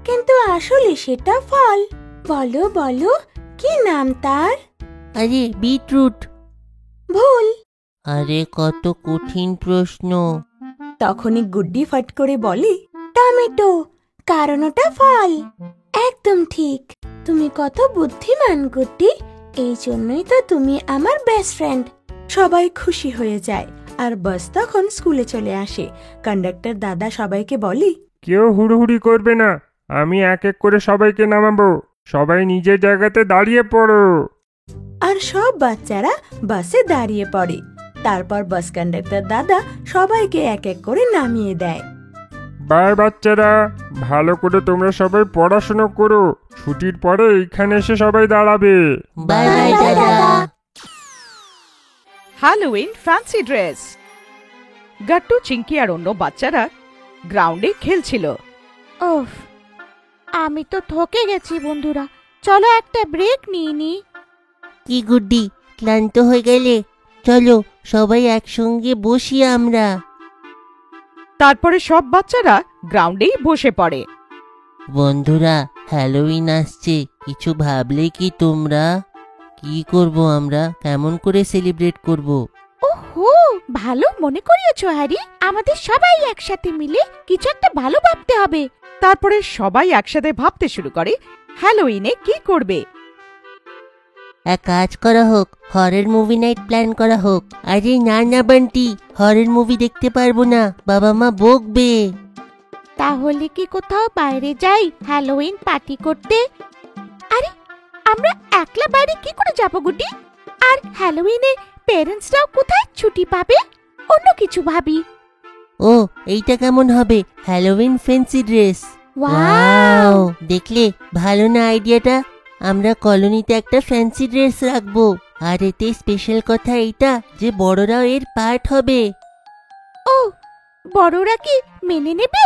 কিন্তু আসলে সেটা ফল। বলো বলো, কি নাম তার? আরে বিটরুট। ভুল। আরে কত কঠিন প্রশ্ন। তখনই গুড্ডি ফট করে বলে, টমেটো, কারণ ওটা ফল। একদম ঠিক। তুমি কত বুদ্ধিমান গুড্ডি, এই জন্যই তো তুমি আমার বেস্ট ফ্রেন্ড। সবাই খুশি হয়ে যায় আর বাস তখন স্কুলে চলে আসে। কন্ডাক্টর দাদা সবাইকে বলে, কেউ হুড়োহুড়ি করবে না, আমি এক এক করে সবাইকে নামাবো। সবাই নিজের জায়গাতে দাঁড়িয়ে পড়ো। আর সব বাচ্চারা বাসে দাঁড়িয়ে পড়ে। তারপর বাস কন্ডাক্টর দাদা সবাইকে এক এক করে নামিয়ে দেয়। বাই বাচ্চারা, ভালো করে তোমরা সবাই পড়াশোনা করো। ছুটির পরে এইখানে এসে সবাই দাঁড়াবে। বাই বাই দাদা। Halloween fancy dress. Gattu, Chinki আর অন্য বাচ্চারা গ্রাউন্ডে খেলছিল। ওফ, আমি তো থকে গেছি বন্ধুরা। চলো একটা ব্রেক নিয়ে নি। কি গুড্ডি, ক্লান্ত হয়ে গেলে? চলো সবাই একসঙ্গে বসি আমরা। তারপরে সব বাচ্চারা গ্রাউন্ডেই বসে পড়ে। বন্ধুরা, হ্যালোউইন আসছে, কিছু ভাবলে কি তোমরা? কি করব আমরা? কেমন করে সেলিব্রেট করব? ওহো, ভালো মনে করিয়েছো হ্যারি। আমাদের সবাই একসাথে মিলে কিছু একটা ভালো ভাবতে হবে। তারপরে সবাই একসাথে ভাবতে শুরু করে হ্যালোউইনে কি করবে। এক কাজ করা হোক, হরর মুভি নাইট প্ল্যান করা হোক। আরে না না বান্টি, হরর মুভি দেখতে পারবো না, বাবা মা বকবে। তাহলে কি কোথাও বাইরে যাই হ্যালোউইন পার্টি করতে? আরে আমরা একলা বাইরে কি করে যাব গুড্ডি? আর হ্যালোউইনে প্যারেন্টসরাও কোথায় ছুটি পাবে? অন্য কিছু ভাবি। ও, এইটা কেমন হবে? Halloween fancy dress. ওয়াও, দেখলে ভালো না আইডিয়াটা? আমরা কলোনিতে একটা ফ্যান্সি ড্রেস রাখবো। আর এতে স্পেশাল কথা এইটা যে বড়রাও এর পার্ট হবে। ও, বড়রা কি মেনে নেবে?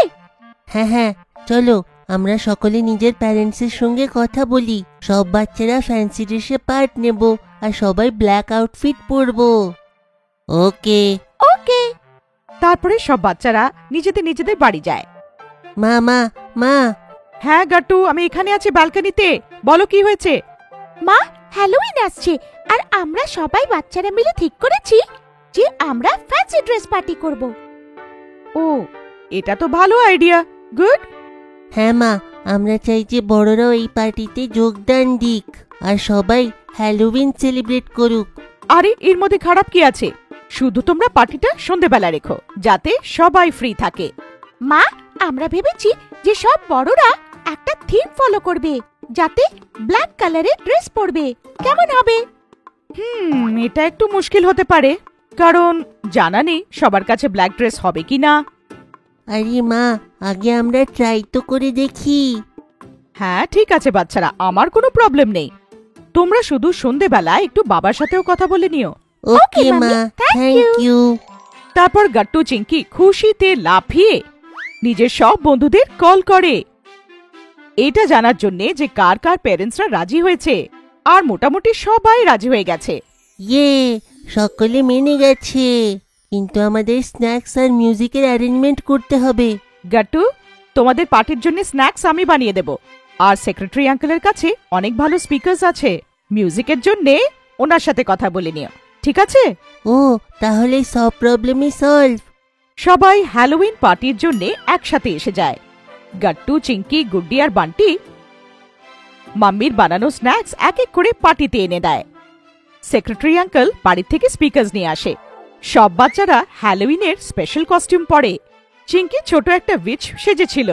হ্যাঁ হ্যাঁ, চলো আমরা সকলে নিজের প্যারেন্টসের সঙ্গে কথা বলি। সব বাচ্চারা ফ্যান্সি ড্রেসে পার্ট নেব আর সবাই ব্ল্যাক আউটফিট পরবো। ওকে ওকে। তারপরে সব বাচ্চারা নিজেদের বাড়ি যায়। মা মা মা। হ্যাঁ গাট্টু, আমি এখানে আছি ব্যালকনিতে। বলো কি হয়েছে? মা, হ্যালোউইন আসছে আর আমরা সবাই বাচ্চারা মিলে ঠিক করেছি যে আমরা ফ্যান্সি ড্রেস পার্টি করব। ও, এটা তো ভালো আইডিয়া। গুড। হ্যাঁ মা, আমরা চাই যে বড়রাও এই পার্টিতে যোগদান দিক আর সবাই হ্যালোউইন সেলিব্রেট করুক। আরে এর মধ্যে খারাপ কি আছে? শুধু তোমরা পার্টিটা সন্ধ্যেবেলা রেখো, যাতে সবাই ফ্রি থাকে। মা, আমরা ভেবেছি যে সব বড়রা একটা থিম ফলো করবে, যাতে ব্ল্যাক কালারের ড্রেস পরবে। কেমন হবে? এটা একটু মুশকিল হতে পারে, কারণ জানা নেই সবার কাছে ব্ল্যাক ড্রেস হবে কিনা। আরে মা, আগে আমরা ট্রাই তো করে দেখি। হ্যাঁ ঠিক আছে বাচ্চারা, আমার কোনো প্রবলেম নেই। তোমরা শুধু সন্ধ্যেবেলা একটু বাবার সাথেও কথা বলে নিও। ওকে মা, থ্যাংক ইউ। তারপর গাট্টু চিঙ্কি খুশিতে লাফিয়ে নিজের সব বন্ধুদের কল করে, এটা জানার জন্যে যে কার কার প্যারেন্টসরা রাজি হয়েছে। আর মোটামুটি সবাই রাজি হয়ে গেছে। ইয়ে, সকলে মেনে গেছে, কিন্তু আমাদের স্ন্যাক্স আর মিউজিকের অ্যারেঞ্জমেন্ট করতে হবে। গাট্টু, তোমাদের পার্টির জন্য স্ন্যাক্স আমি বানিয়ে দেব। আর সেক্রেটারি আঙ্কেলের কাছে অনেক ভালো স্পিকার্স আছে, মিউজিকের জন্যে ওনার সাথে কথা বলে নিও, ঠিক আছে? ও, তাহলে সব প্রবলেমই সলভ। সবাই হ্যালোউইন পার্টির জন্য একসাথে এসে যায়। গাট্টু, চিঙ্কি, গুড্ডি আর বান্টি মাম্মির বানানো স্ন্যাক্স এক এক করে পার্টিতে এনে দেয়। সেক্রেটারি আঙ্কেল বাড়ির থেকে স্পিকার্স নিয়ে আসে। সব বাচ্চারা হ্যালোউইনের স্পেশাল কস্টিউম পরে। চিঙ্কি ছোট একটা উইচ সেজেছিল,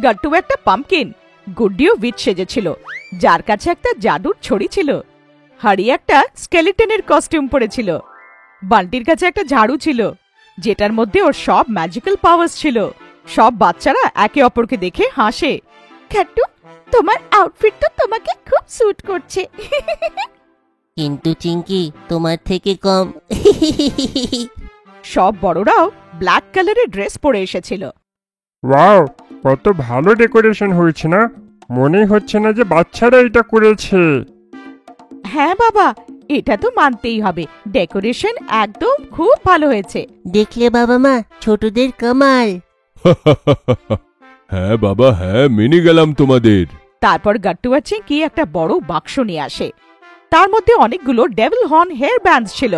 গাট্টু একটা পাম্পকিন, গুড্ডিও উইচ সেজেছিল, যার কাছে একটা জাদুর ছড়ি ছিল। হারি একটা স্কেলিটনের কস্টিউম পরেছিল। বান্টির কাছে একটা ঝাড়ু ছিল, যেটার মধ্যে ওর সব ম্যাজিক্যাল পাওয়ার্স ছিল। সব বাচ্চারা একে অপরকে দেখে হাসে। গাট্টু, তোমার আউটফিট তো তোমাকে খুব স্যুট করছে। কিন্তু চিঙ্কি তোমার থেকে কম। সব বড়রাও ব্ল্যাক কালারের ড্রেস পরে এসেছিল। ওয়াও, কত ভালো ডেকোরেশন হয়েছে না? মনেই হচ্ছে না যে বাচ্চারা এটা করেছে। হ্যাঁ বাবা, এটা তো মানতেই হবে, ডেকোরেশন একদম খুব ভালো হয়েছে। দেখলে বাবা মা, ছোটদের কামাল। হ্যাঁ বাবা হ্যাঁ, মেনে গেলাম তোমাদের। তারপর গাট্টু আর চিঙ্কি একটা বড় বাক্স নিয়ে আসে। তার মধ্যে অনেকগুলো ডেভিল হর্ন হেয়ার ব্যান্ডস ছিল,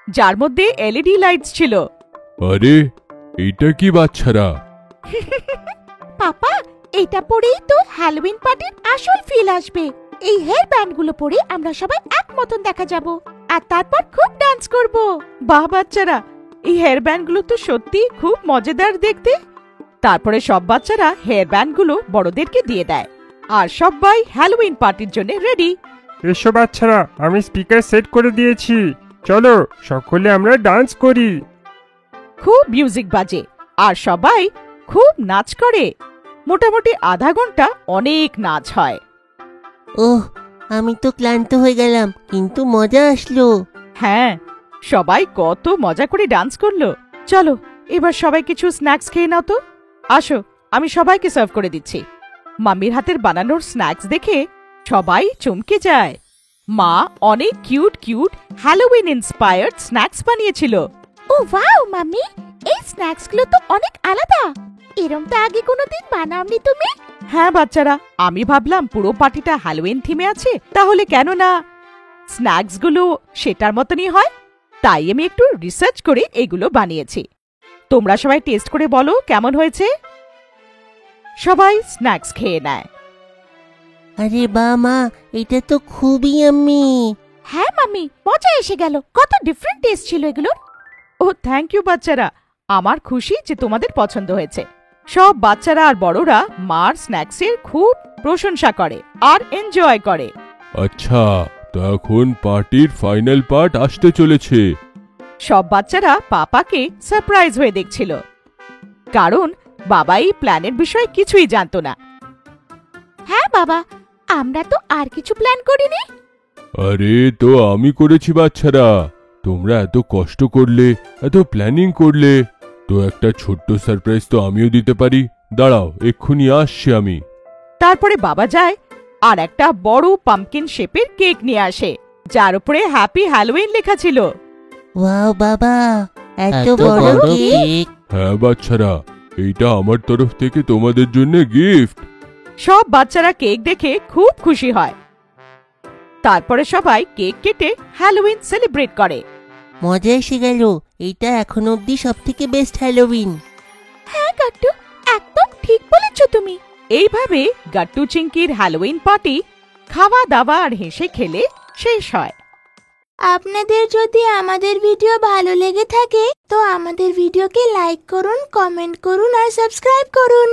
যার মধ্যে এলইডি লাইটস ছিল। আরে এইটা কি বাচ্চারা? পাপা, এটা পরেই তো হ্যালোউইন পার্টির আসল ফিল আসবে। এই হেয়ার ব্যান্ডগুলো পরে আমরা সবাই এক মতন দেখা যাব, আর তারপর খুব ডান্স করব। বাহ বাচ্চারা, এই হেয়ার ব্যান্ডগুলো তো সত্যি খুব মজাদার দেখতে। তারপরে সব বাচ্চারা হেয়ার ব্যান্ডগুলো বড়দেরকে দিয়ে দেয়, আর সবাই হ্যালোউইন পার্টির জন্য রেডি। এসো বাচ্চারা, আমি স্পিকার সেট করে দিয়েছি, চলো সকলে আমরা ডান্স করি। খুব মিউজিক বাজে আর সবাই খুব নাচ করে। মোটামুটি আধা ঘন্টা অনেক নাচ হয়। ওহ, আমি তো ক্লান্ত হয়ে গেলাম, কিন্তু মজা আসলো। হ্যাঁ, সবাই কত মজা করে ডান্স করলো। চলো এবার সবাই কিছু স্ন্যাক্স খেয়ে নাও তো। আসো, আমি সবাইকে সার্ভ করে দিচ্ছি। মাম্মির হাতের বানানোর স্ন্যাক্স দেখে সবাই চমকে যায়। মা অনেক cute cute Halloween inspired snacks বানিয়েছিল। ও ওয়াও মাম্মি, এই স্ন্যাক্সগুলো তো অনেক আলাদা। এরম তো আগে কোনোদিন বানাওনি তুমি। হ্যাঁ বাচ্চারা, আমি ভাবলাম পুরো পার্টিটা হ্যালোউইন থিমে আছে, তাহলে কেন না স্ন্যাক্সগুলো সেটার মতনই হয়। তাই আমি একটু রিসার্চ করে এগুলো বানিয়েছি। তোমরা সবাই টেস্ট করে বলো কেমন হয়েছে। সবাই স্ন্যাক্স খেয়ে নেয়। আরে বা মা, এটা তো খুবই ইয়াম্মি। হ্যাঁ মাম্মি, মজা এসে গেল। কত ডিফারেন্ট টেস্ট ছিল এগুলোর। ও থ্যাংক ইউ বাচ্চারা, আমার খুশি যে তোমাদের পছন্দ হয়েছে। সব বাচ্চারা আর বড়রা মার স্ন্যাক্সের খুব প্রশংসা করে আর এনজয় করে। আচ্ছা, তো এখন পার্টির ফাইনাল পার্ট আসতে চলেছে। সব বাচ্চারা পাপাকে সারপ্রাইজ হয়ে দেখছিল, কারণ বাবা এই প্ল্যানের বিষয়ে কিছুই জানতো না। হ্যাঁ বাবা, আমরা তো আর কিছু প্ল্যান করিনি। আরে তো আমি করেছি বাচ্চারা, তোমরা এত কষ্ট করলে, এত প্ল্যানিং করলে, তো একটা ছোট্ট সারপ্রাইজ তো আমিও দিতে পারি। দাঁড়াও, এক্ষুনি আসছি আমি। তারপরে বাবা যায় আর একটা বড় পাম্পকিন শেপের কেক নিয়ে আসে, যার উপরে হ্যাপি হ্যালোউইন লেখা ছিল। ওয়াও বাবা, এত এত বড় বড় কেক। হ্যাঁ বাচ্চারা, এইটা আমার তরফ থেকে তোমাদের জন্য গিফট। সব বাচ্চারা কেক দেখে খুব খুশি হয়। তারপরে সবাই কেক কেটে হ্যালোউইন সেলিব্রেট করে। মজা এসে গেল, এইটা এখনো অব্দি সব থেকে বেস্ট হ্যালোউইন। হ্যাঁ গাট্টু, একদম ঠিক বলেছ তুমি। এইভাবে গাট্টু চিঙ্কির হ্যালোউইন পার্টি খাওয়া দাওয়া আর হেসে খেলে শেষ হয়। আপনাদের যদি আমাদের ভিডিও ভালো লেগে থাকে তো আমাদের ভিডিওকে লাইক করুন, কমেন্ট করুন আর সাবস্ক্রাইব করুন।